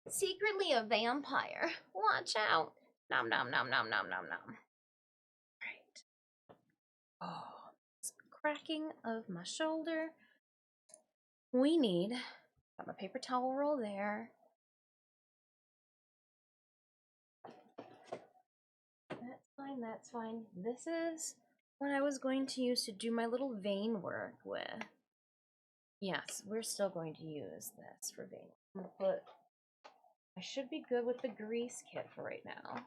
Speaker 1: Secretly a vampire. Watch out. Nom nom nom nom nom nom nom. Right. Oh, cracking of my shoulder. We need, got my paper towel roll there. That's fine, that's fine. This is what I was going to use to do my little vein work with. Yes, we're still going to use this for vein. I'm gonna put, I should be good with the grease kit for right now.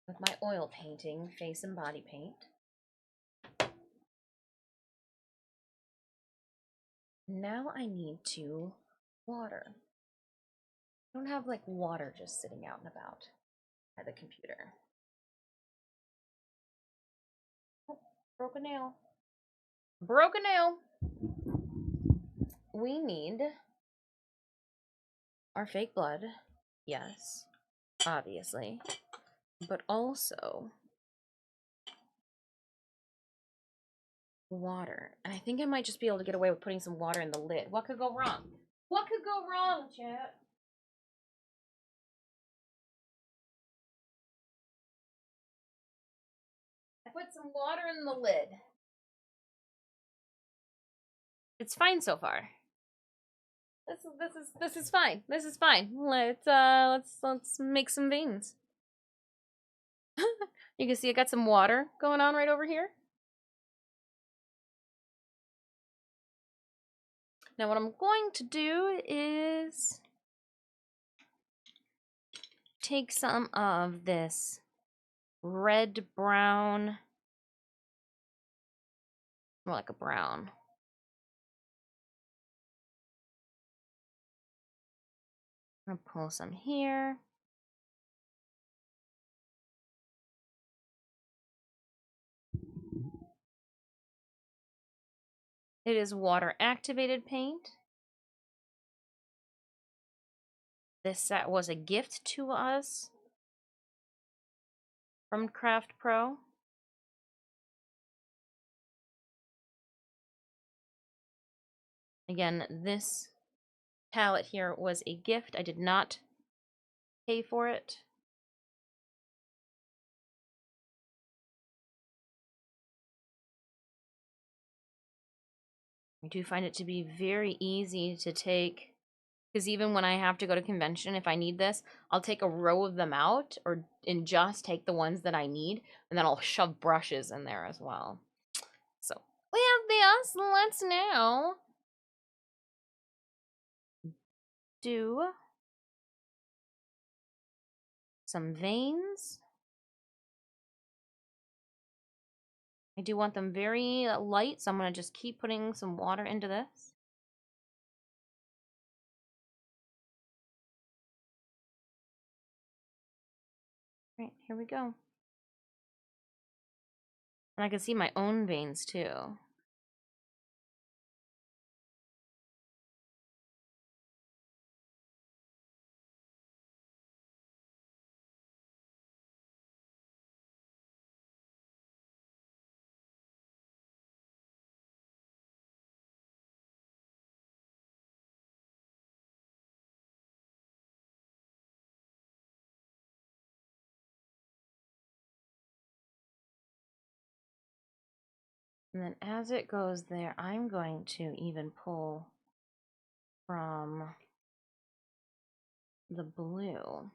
Speaker 1: With my oil painting, face and body paint. Now I need to water. I don't have like water just sitting out and about by the computer. Oh, broke a nail. Broke a nail. We need our fake blood. Yes, obviously. But also water. And I think I might just be able to get away with putting some water in the lid. What could go wrong? What could go wrong, chat? I put some water in the lid. It's fine so far. This is fine. This is fine. Let's make some veins. You can see I got some water going on right over here. Now what I'm going to do is take some of this red brown, more like a brown. I'm gonna pull some here. It is water activated paint. This set was a gift to us from Craft Pro. Again, this palette here was a gift. I did not pay for it. I do find it to be very easy to take, because even when I have to go to convention, if I need this, I'll take a row of them out and just take the ones that I need, and then I'll shove brushes in there as well. So we have this. Let's now do some veins. I do want them very light, so I'm going to just keep putting some water into this. Right, here we go. And I can see my own veins too. And then as it goes there, I'm going to even pull from the blue.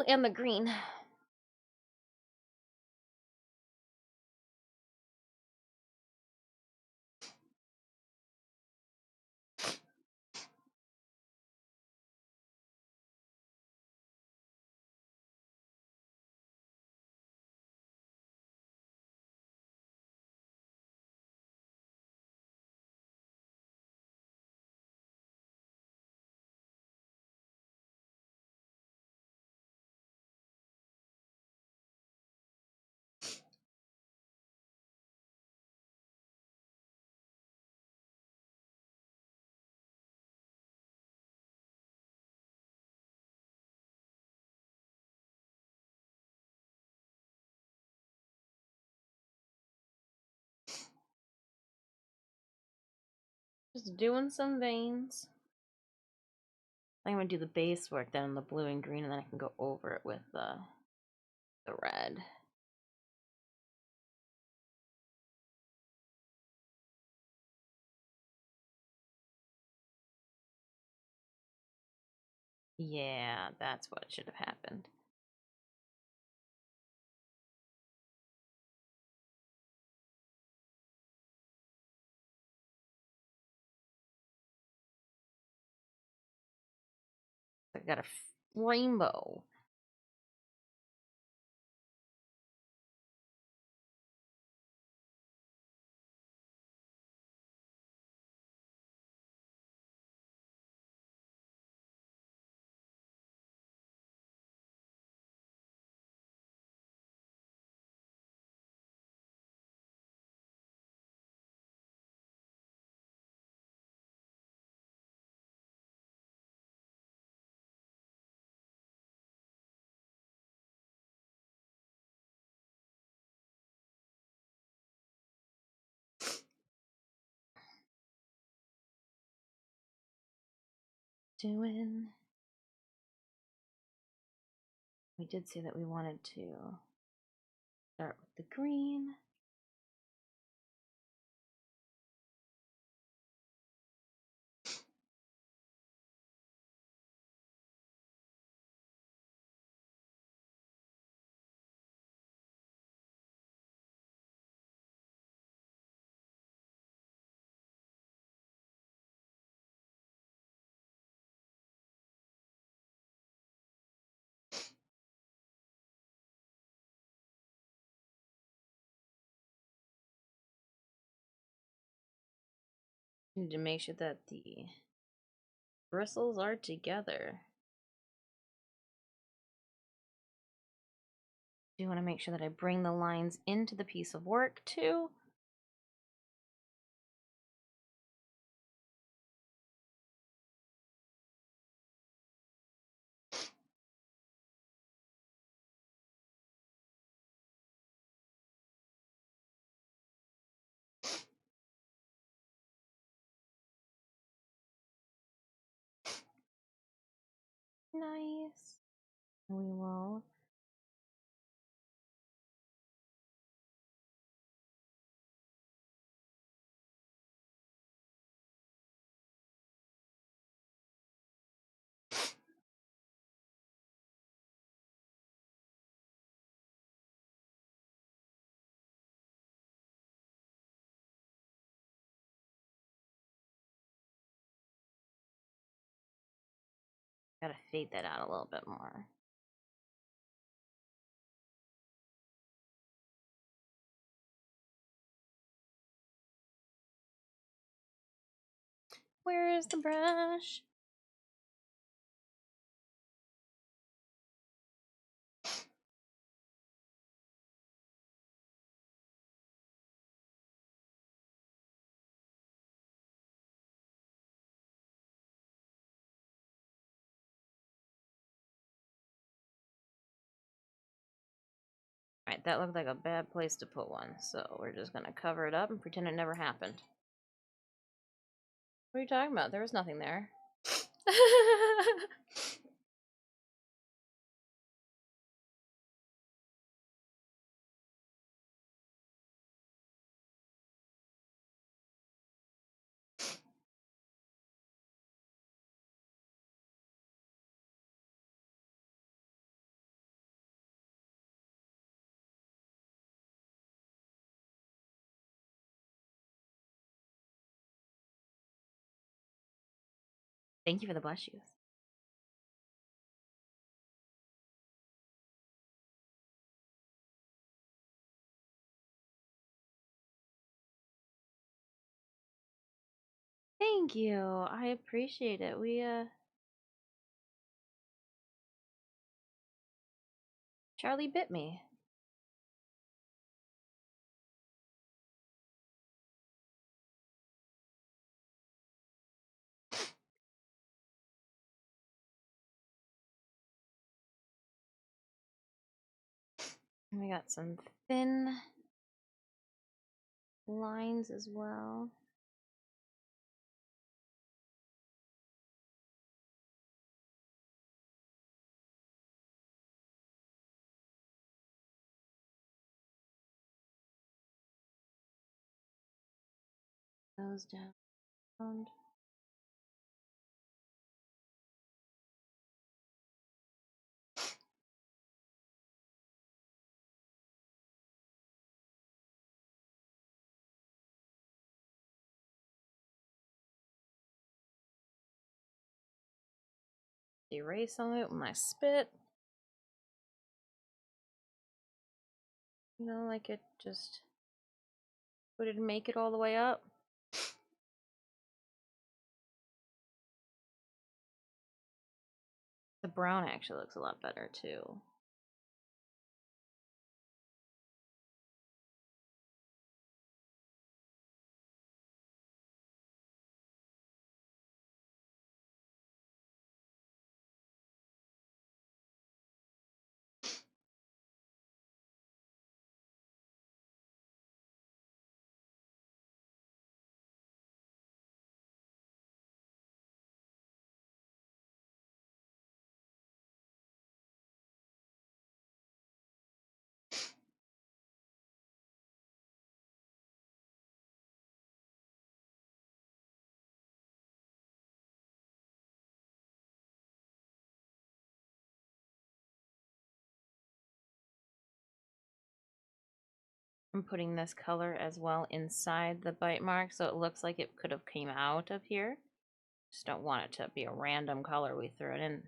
Speaker 1: And the green. Just doing some veins. I'm gonna do the base work then on the blue and green, and then I can go over it with the red. Yeah, that's what should have happened. I got a rainbow. We did say that we wanted to start with the green. Need to make sure that the bristles are together. Do want to make sure that I bring the lines into the piece of work too. Nice. We will gotta fade that out a little bit more. Where is the brush? Alright, that looked like a bad place to put one, so we're just gonna cover it up and pretend it never happened. What are you talking about? There was nothing there. Thank you for the bless yous. Thank you. I appreciate it. Charlie bit me. We got some thin lines as well. Those down. Erase some of it with my spit. You know, like it just would it make it all the way up? The brown actually looks a lot better too. I'm putting this color as well inside the bite mark so it looks like it could have came out of here. Just don't want it to be a random color we threw it in.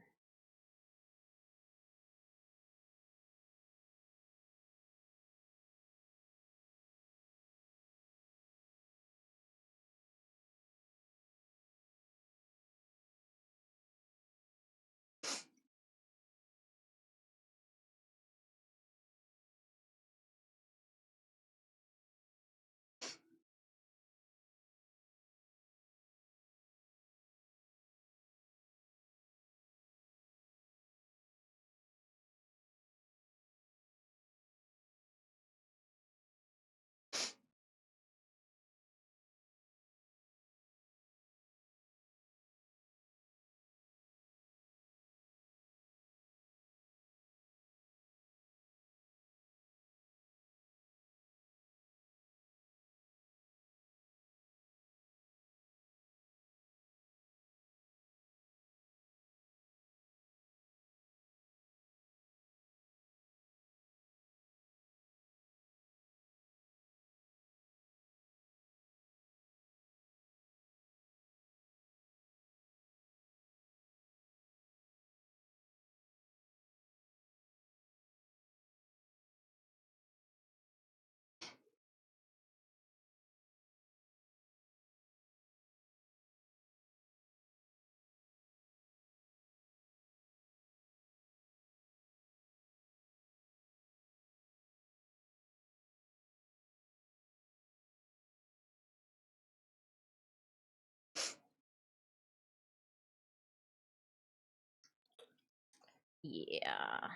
Speaker 1: Yeah.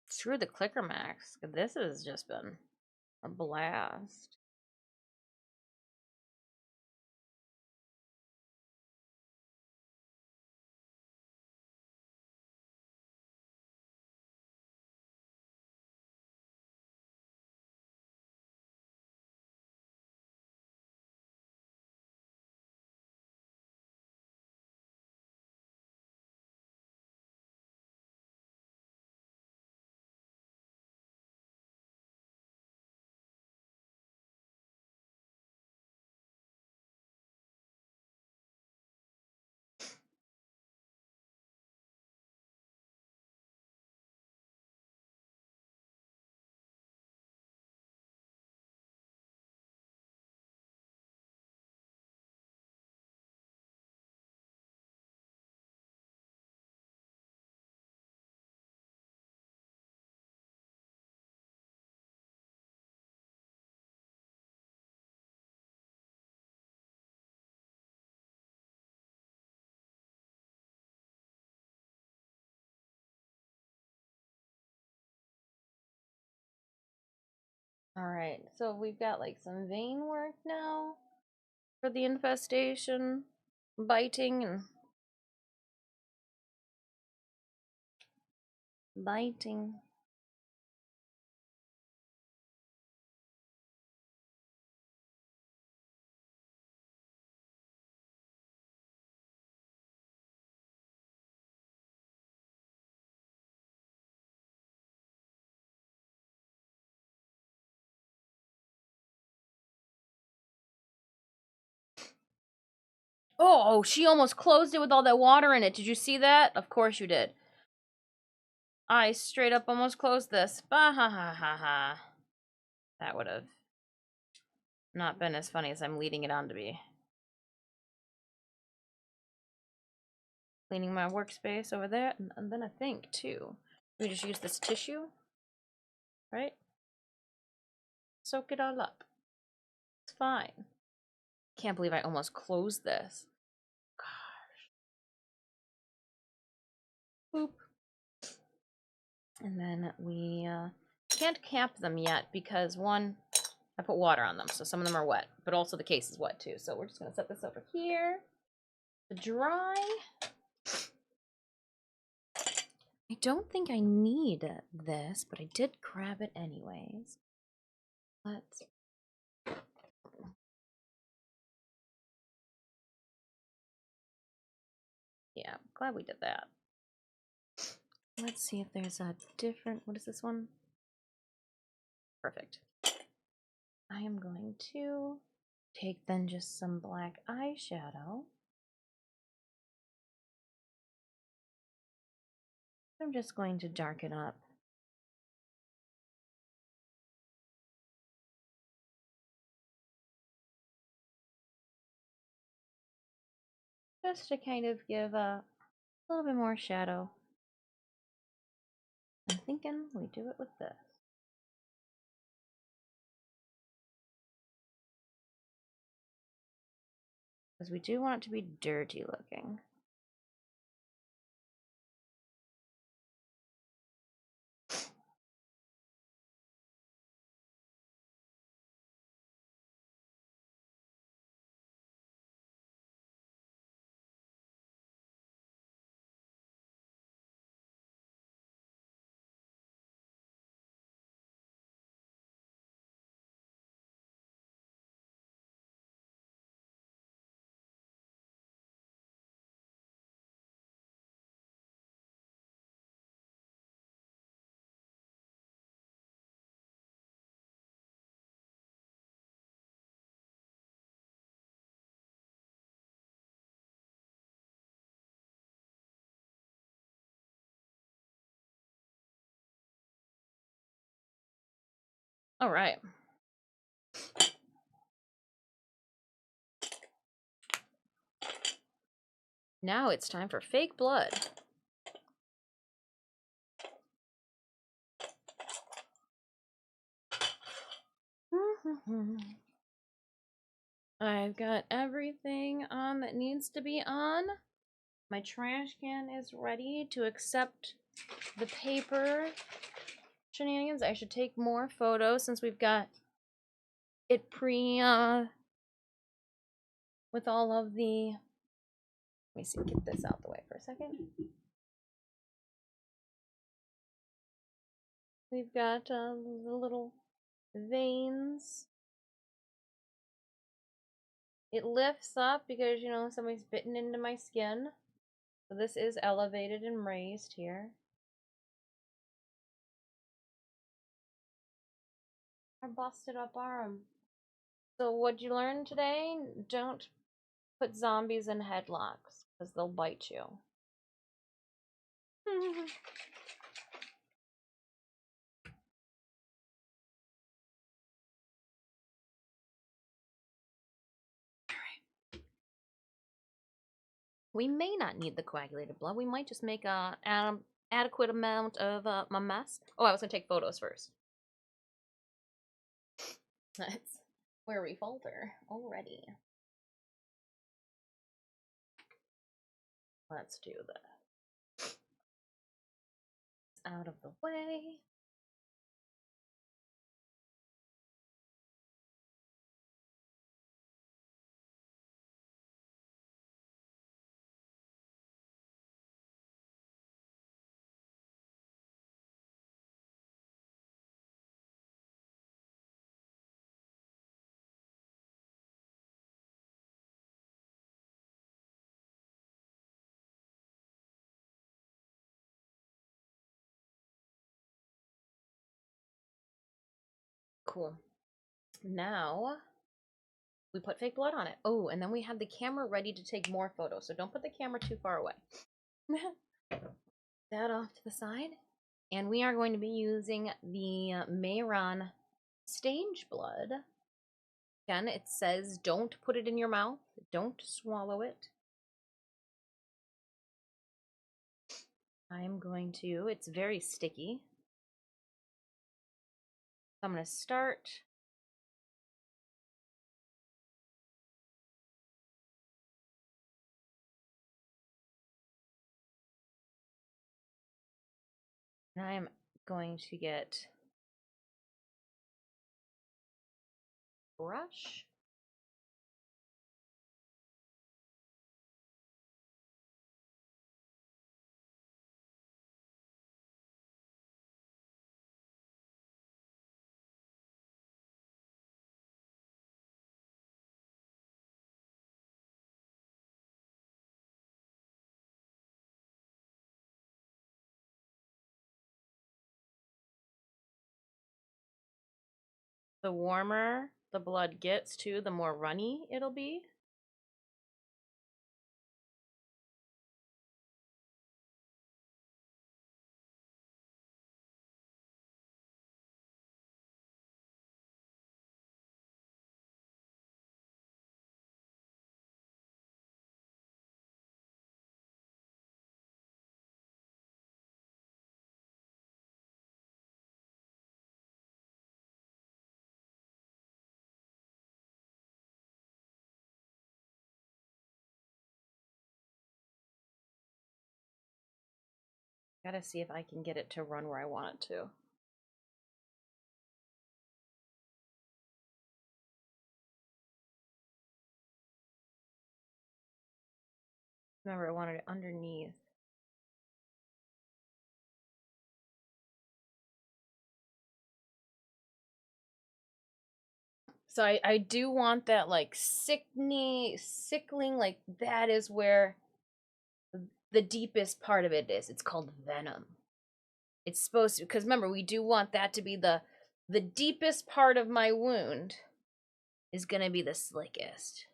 Speaker 1: Screw the clicker max. This has just been a blast. Alright, so we've got like some vein work now for the infestation, biting and biting. Oh, she almost closed it with all that water in it. Did you see that? Of course you did. I straight up almost closed this. Bah ha ha ha ha. That would have not been as funny as I'm leading it on to be. Cleaning my workspace over there, and then I think too, we just use this tissue, right? Soak it all up. It's fine. Can't believe I almost closed this. Gosh. Boop. And then we can't cap them yet because one, I put water on them, so some of them are wet, but also the case is wet too. So we're just gonna set this over here to dry. I don't think I need this, but I did grab it anyways. Let's. Yeah, glad we did that. Let's see if there's a different. What is this one? Perfect. I am going to take then just some black eyeshadow. I'm just going to darken up. Just to kind of give a little bit more shadow. I'm thinking we do it with this. Because we do want it to be dirty looking. All right. Now it's time for fake blood. I've got everything on that needs to be on. My trash can is ready to accept the paper shenanigans. I should take more photos since we've got it with all of the. Let me see, get this out the way for a second. We've got the little veins. It lifts up because, you know, somebody's bitten into my skin. So this is elevated and raised here. Our busted up arm. So what'd you learn today? Don't put zombies in headlocks because they'll bite you. We may not need the coagulated blood. We might just make a adequate amount of my mess. Oh, I was gonna take photos first. That's where we falter already. Let's do this. Out of the way. cool. Now we put fake blood on it. Oh, and then we have the camera ready to take more photos. So don't put the camera too far away. That off to the side. And we are going to be using the Mayron stage blood. Again, it says don't put it in your mouth. Don't swallow it. I'm going to, it's very sticky. So I'm going to start. And I am going to get brush. The warmer the blood gets too, the more runny it'll be. Gotta see if I can get it to run where I want it to. Remember, I wanted it underneath. So I do want that like sickling, like that is where the deepest part of it is. It's called venom. It's supposed to, because remember, we do want that to be the deepest part of my wound is gonna be the slickest.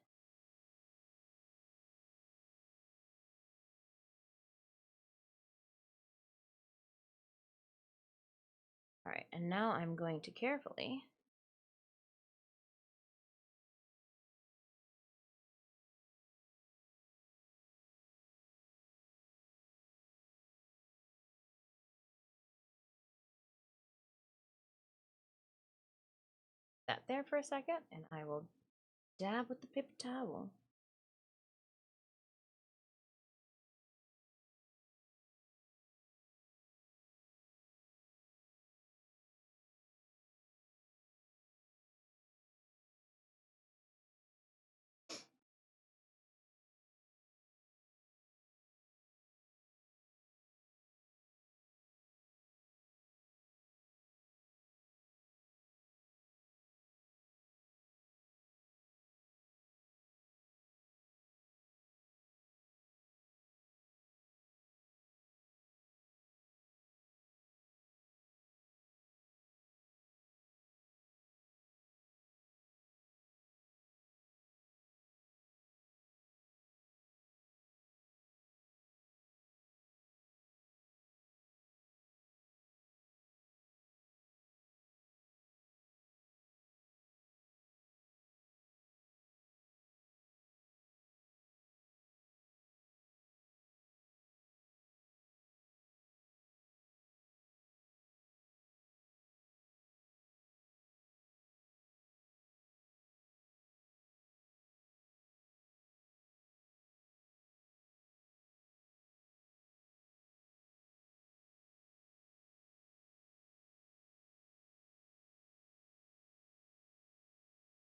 Speaker 1: All right, and now I'm going to carefully that there for a second, and I will dab with the paper towel.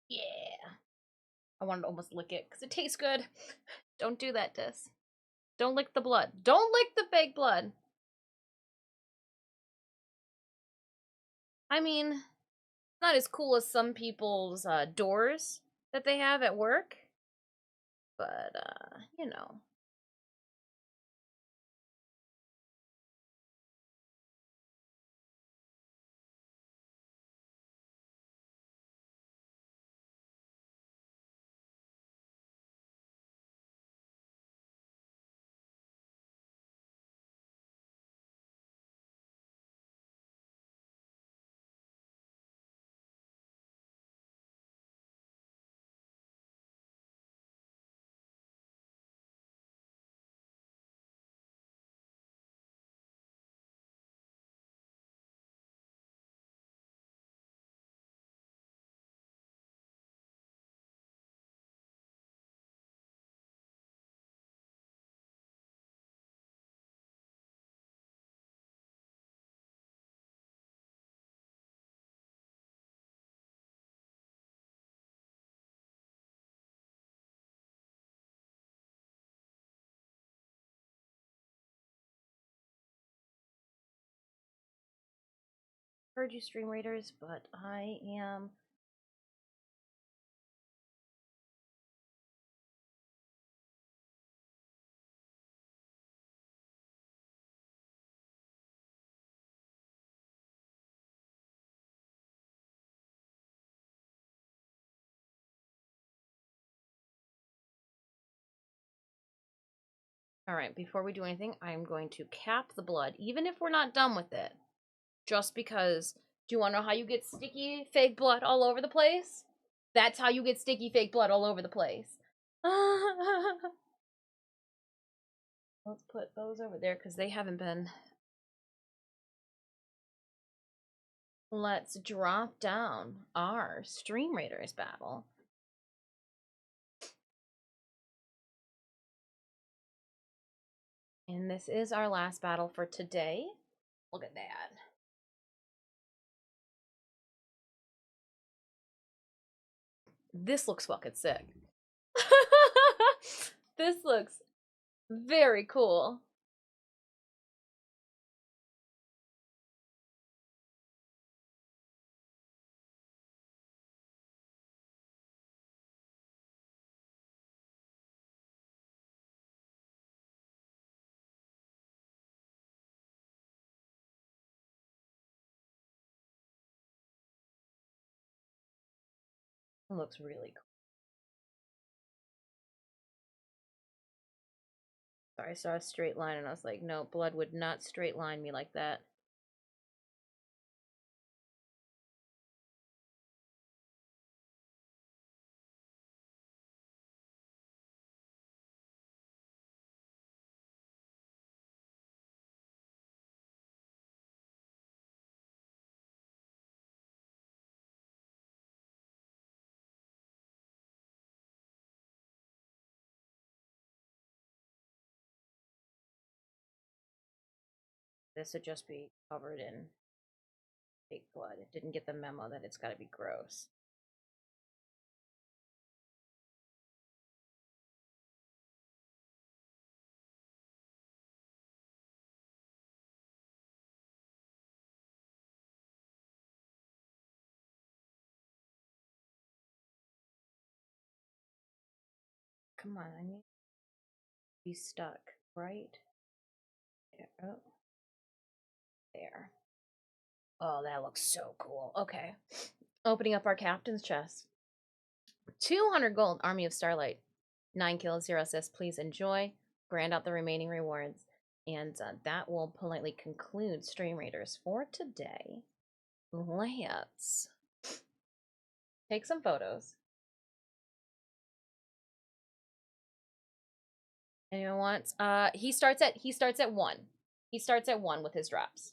Speaker 1: Yeah. I wanted to almost lick it because it tastes good. Don't do that, Dis. Don't lick the blood. Don't lick the fake blood. I mean, it's not as cool as some people's doors that they have at work. But, you know. heard you, stream raiders, but I am... Alright, before we do anything, I'm going to cap the blood, even if we're not done with it. Just because, do you want to know how you get sticky fake blood all over the place? That's how you get sticky fake blood all over the place. Let's put those over there because they haven't been. Let's drop down our Stream Raiders battle. And this is our last battle for today. Look at that. This looks fucking sick. This looks very cool. It looks really cool. Sorry, I saw a straight line and I was like, no, blood would not straight line me like that. This would just be covered in fake blood. It didn't get the memo that it's got to be gross. Come on, I need to be stuck right there. Oh, there. Oh, that looks so cool. Okay. Opening up our captain's chest. 200 gold, Army of Starlight. 9 kills, 0 assists. Please enjoy. Grand out the remaining rewards. And that will politely conclude Stream Raiders for today. Let's take some photos. Anyone wants? He starts at 1. He starts at 1 with his drops.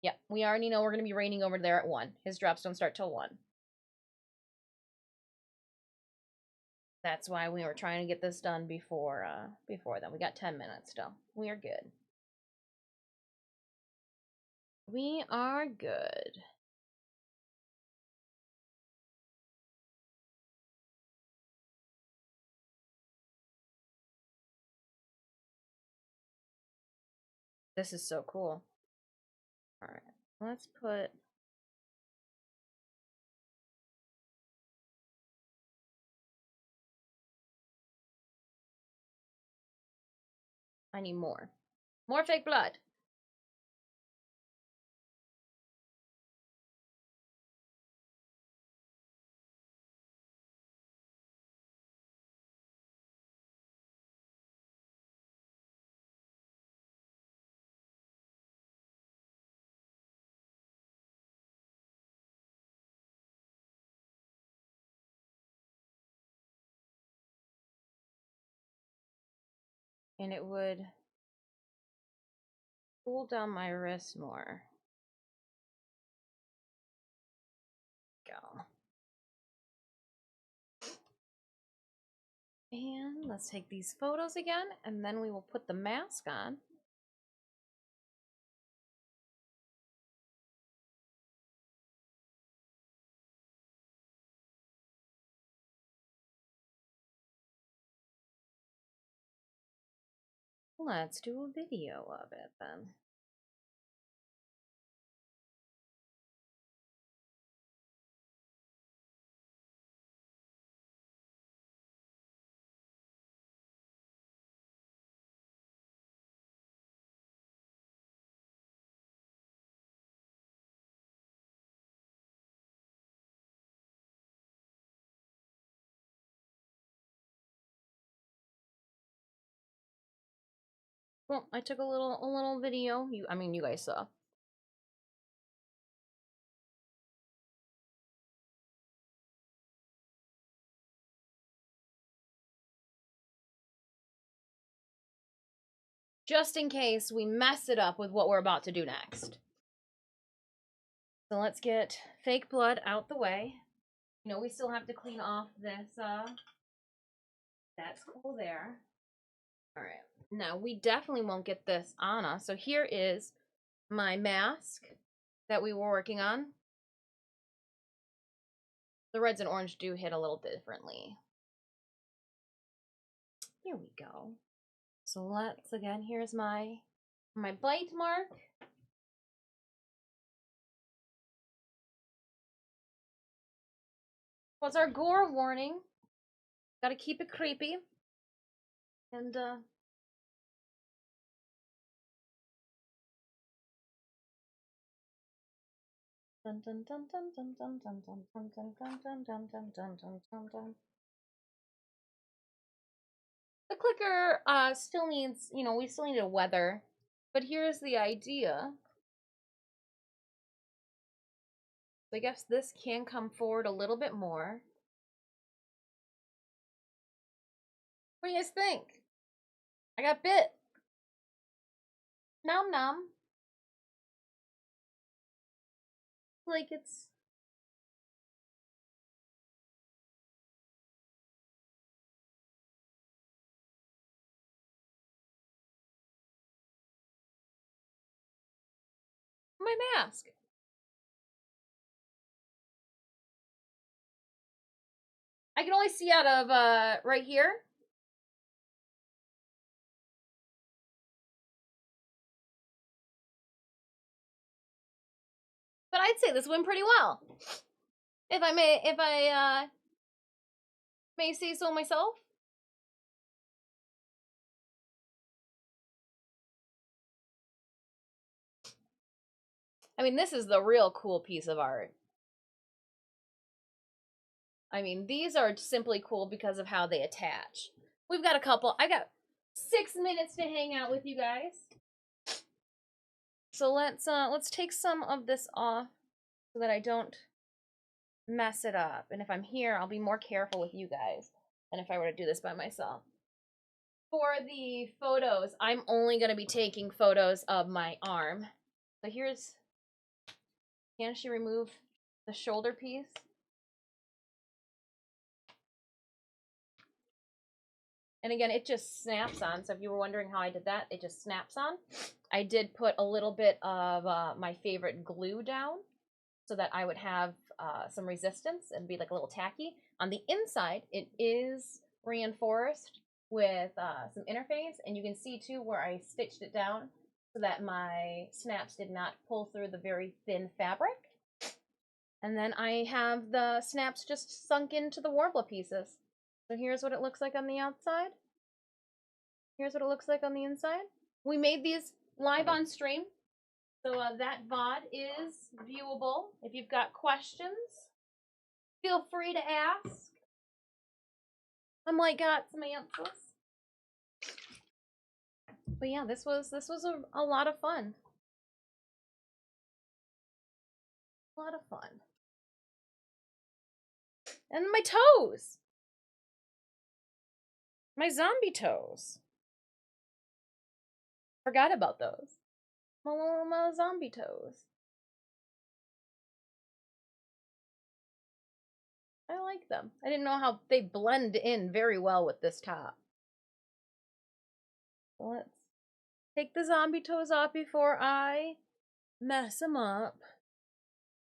Speaker 1: Yep, we already know we're gonna be raining over there at 1. His drops don't start till 1. That's why we were trying to get this done before then. We got 10 minutes still. We are good. We are good. This is so cool. All right, let's put. I need more. More fake blood. And it would cool down my wrist more. Go. And let's take these photos again, and then we will put the mask on. Let's do a video of it then. Well, I took a little video. I mean, you guys saw. Just in case we mess it up with what we're about to do next. So let's get fake blood out the way. You know, we still have to clean off this, that's cool there. All right, now we definitely won't get this on us. So here is my mask that we were working on. The reds and orange do hit a little differently. Here we go. So let's, again, here's my bite mark. What's our gore warning? Gotta keep it creepy. And, dun dun dun dun dun dun dun dun dun dun dun dun dun dun dun dun dun. The clicker still needs, you know, we still need a weather, but here's the idea. So I guess this can come forward a little bit more. What do you guys think? I got bit. Nom nom. Like it's... my mask. I can only see out of right here. But I'd say this went pretty well. If I may say so myself. I mean, this is the real cool piece of art. I mean, these are simply cool because of how they attach. We've got a couple. I got 6 minutes to hang out with you guys. So let's take some of this off so that I don't mess it up. And if I'm here, I'll be more careful with you guys than if I were to do this by myself. For the photos, I'm only going to be taking photos of my arm. So here's, can she remove the shoulder piece? And again, it just snaps on. So if you were wondering how I did that, it just snaps on. I did put a little bit of my favorite glue down so that I would have some resistance and be like a little tacky. On the inside, it is reinforced with some interface. And you can see too where I stitched it down so that my snaps did not pull through the very thin fabric. And then I have the snaps just sunk into the Warbler pieces. So here's what it looks like on the outside. Here's what it looks like on the inside. We made these live on stream. So that VOD is viewable. If you've got questions, feel free to ask. I might got some answers. But yeah, this was a lot of fun. A lot of fun. And my toes. My zombie toes. Forgot about those. My zombie toes. I like them. I didn't know how they blend in very well with this top. Let's take the zombie toes off before I mess them up.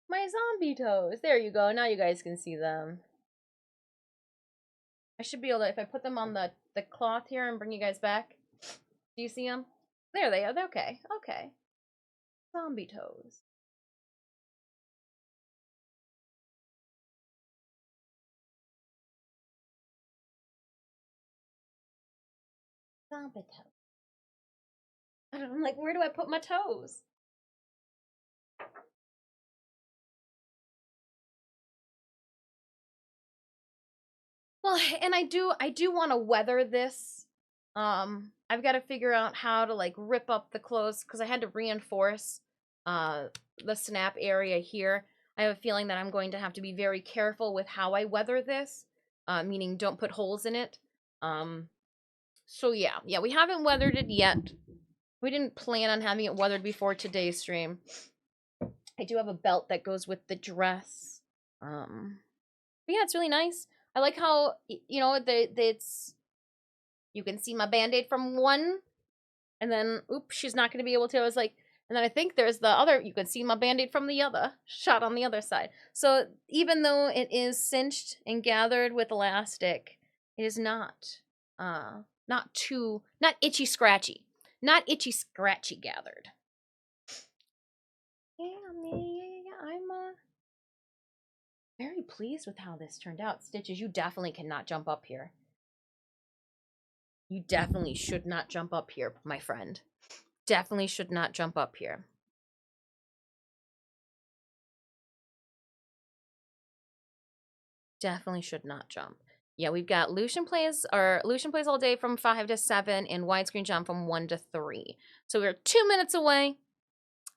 Speaker 1: My zombie toes. There you go. Now you guys can see them. I should be able to, if I put them on the cloth here and bring you guys back. Do you see them? There they are. They're okay. Okay. Zombie toes. Zombie toes. I'm like, where do I put my toes? Well, and I do want to weather this I've got to figure out how to like rip up the clothes because I had to reinforce the snap area here. I have a feeling that I'm going to have to be very careful with how I weather this, meaning don't put holes in it. So yeah, we haven't weathered it yet. We didn't plan on having it weathered before today's stream. I do have a belt that goes with the dress. But yeah, it's really nice. I like how, you know, it's, you can see my band-aid from one, and then, oops, she's not going to be able to. I was like, and then I think there's the other, you can see my band-aid from the other, shot on the other side. So even though it is cinched and gathered with elastic, it is not itchy scratchy. Not itchy scratchy gathered. Yeah, I'm very pleased with how this turned out. Stitches, you definitely cannot jump up here. You definitely should not jump up here, my friend. Definitely should not jump up here. Definitely should not jump. Yeah, we've got Lucian plays all day from 5 to 7 and widescreen jump from 1 to 3. So we're 2 minutes away.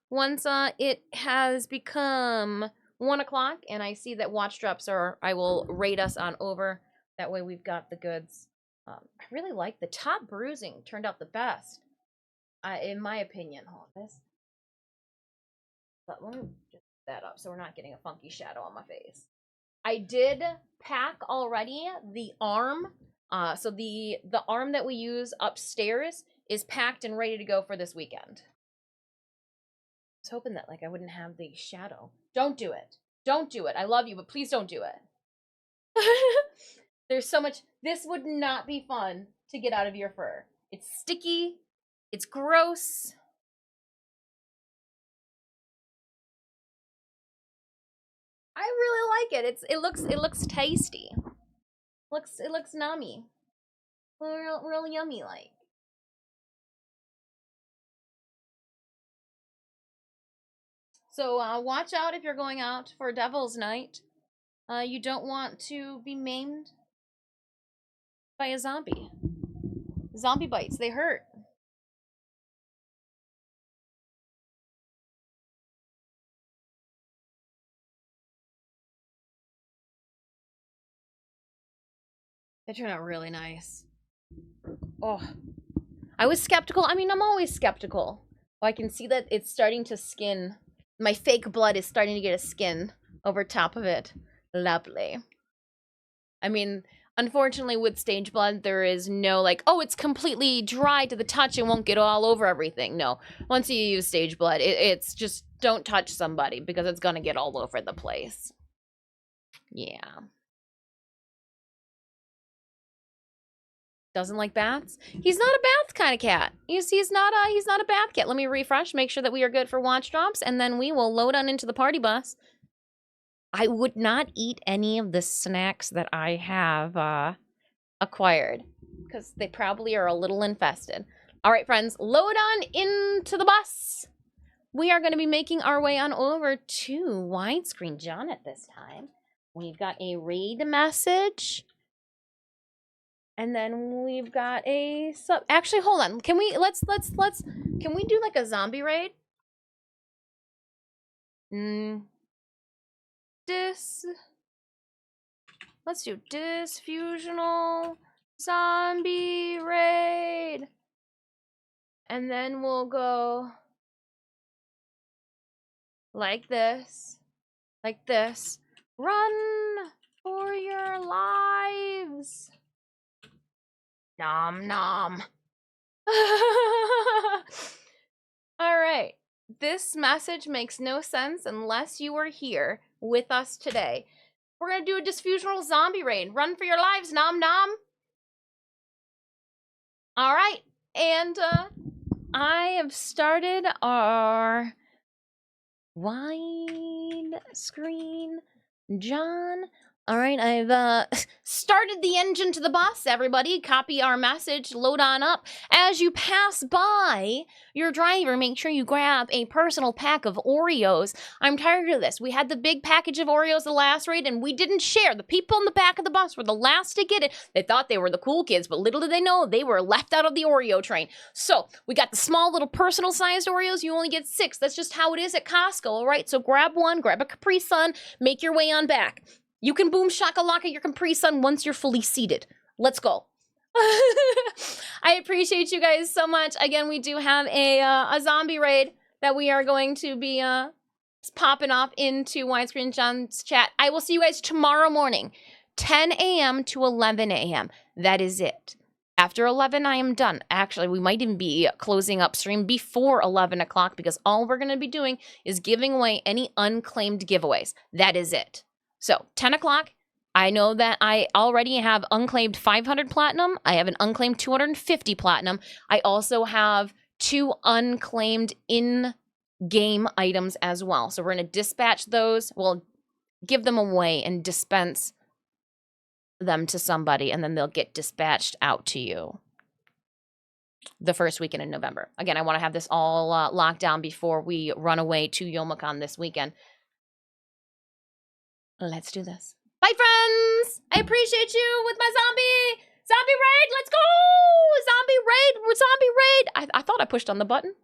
Speaker 1: Once it has become 1 o'clock and I see that watch drops are, I will rate us on over. That way we've got the goods. I really like the top bruising turned out the best, in my opinion. Hold this. But let me just put that up so we're not getting a funky shadow on my face. I did pack already the arm. So the arm that we use upstairs is packed and ready to go for this weekend. I was hoping that like I wouldn't have the shadow. Don't do it. Don't do it. I love you, but please don't do it. There's so much. This would not be fun to get out of your fur. It's sticky. It's gross. I really like it. It looks tasty. It looks nummy. Real yummy like. So watch out if you're going out for Devil's Night. You don't want to be maimed by a zombie. Zombie bites, they hurt. They turn out really nice. Oh, I was skeptical. I mean, I'm always skeptical. Oh, I can see that it's starting to skin. My fake blood is starting to get a skin over top of it. Lovely. I mean, unfortunately, with stage blood, there is no like, oh, it's completely dry to the touch and won't get all over everything. No, once you use stage blood, it's just don't touch somebody because it's gonna get all over the place. Yeah. Doesn't like baths? He's not a bath kind of cat. He's not a bath cat. Let me refresh, make sure that we are good for watch drops, and then we will load on into the party bus. I would not eat any of the snacks that I have acquired because they probably are a little infested. All right, friends, load on into the bus. We are going to be making our way on over to widescreen John at this time. We've got a raid message. And then we've got a sub. Actually, hold on. Can we can we do like a zombie raid? Let's do Disfusional zombie raid. And then we'll go like this. Like this. Run for your lives. Nom nom. All right. This message makes no sense unless you were here with us today. We're going to do a Disfusional zombie raid. Run for your lives, nom nom. All right. And I have started our wide screen John All right, I've started the engine to the bus, everybody. Copy our message, load on up. As you pass by your driver, make sure you grab a personal pack of Oreos. I'm tired of this. We had the big package of Oreos the last raid, and we didn't share. The people in the back of the bus were the last to get it. They thought they were the cool kids, but little did they know they were left out of the Oreo train. So we got the small little personal-sized Oreos. You only get 6. That's just how it is at Costco, all right? So grab one, grab a Capri Sun, make your way on back. You can boom shakalaka your Capri Sun once you're fully seated. Let's go. I appreciate you guys so much. Again, we do have a zombie raid that we are going to be popping off into Widescreen John's chat. I will see you guys tomorrow morning, 10 a.m. to 11 a.m. That is it. After 11, I am done. Actually, we might even be closing up stream before 11 o'clock because all we're going to be doing is giving away any unclaimed giveaways. That is it. So, 10 o'clock, I know that I already have unclaimed 500 platinum. I have an unclaimed 250 platinum. I also have 2 unclaimed in-game items as well. So, we're going to dispatch those. We'll give them away and dispense them to somebody, and then they'll get dispatched out to you the first weekend in November. Again, I want to have this all locked down before we run away to Youmacon this weekend. Let's do this. Bye, friends! I appreciate you with my zombie raid! Let's go! Zombie raid! I thought I pushed on the button.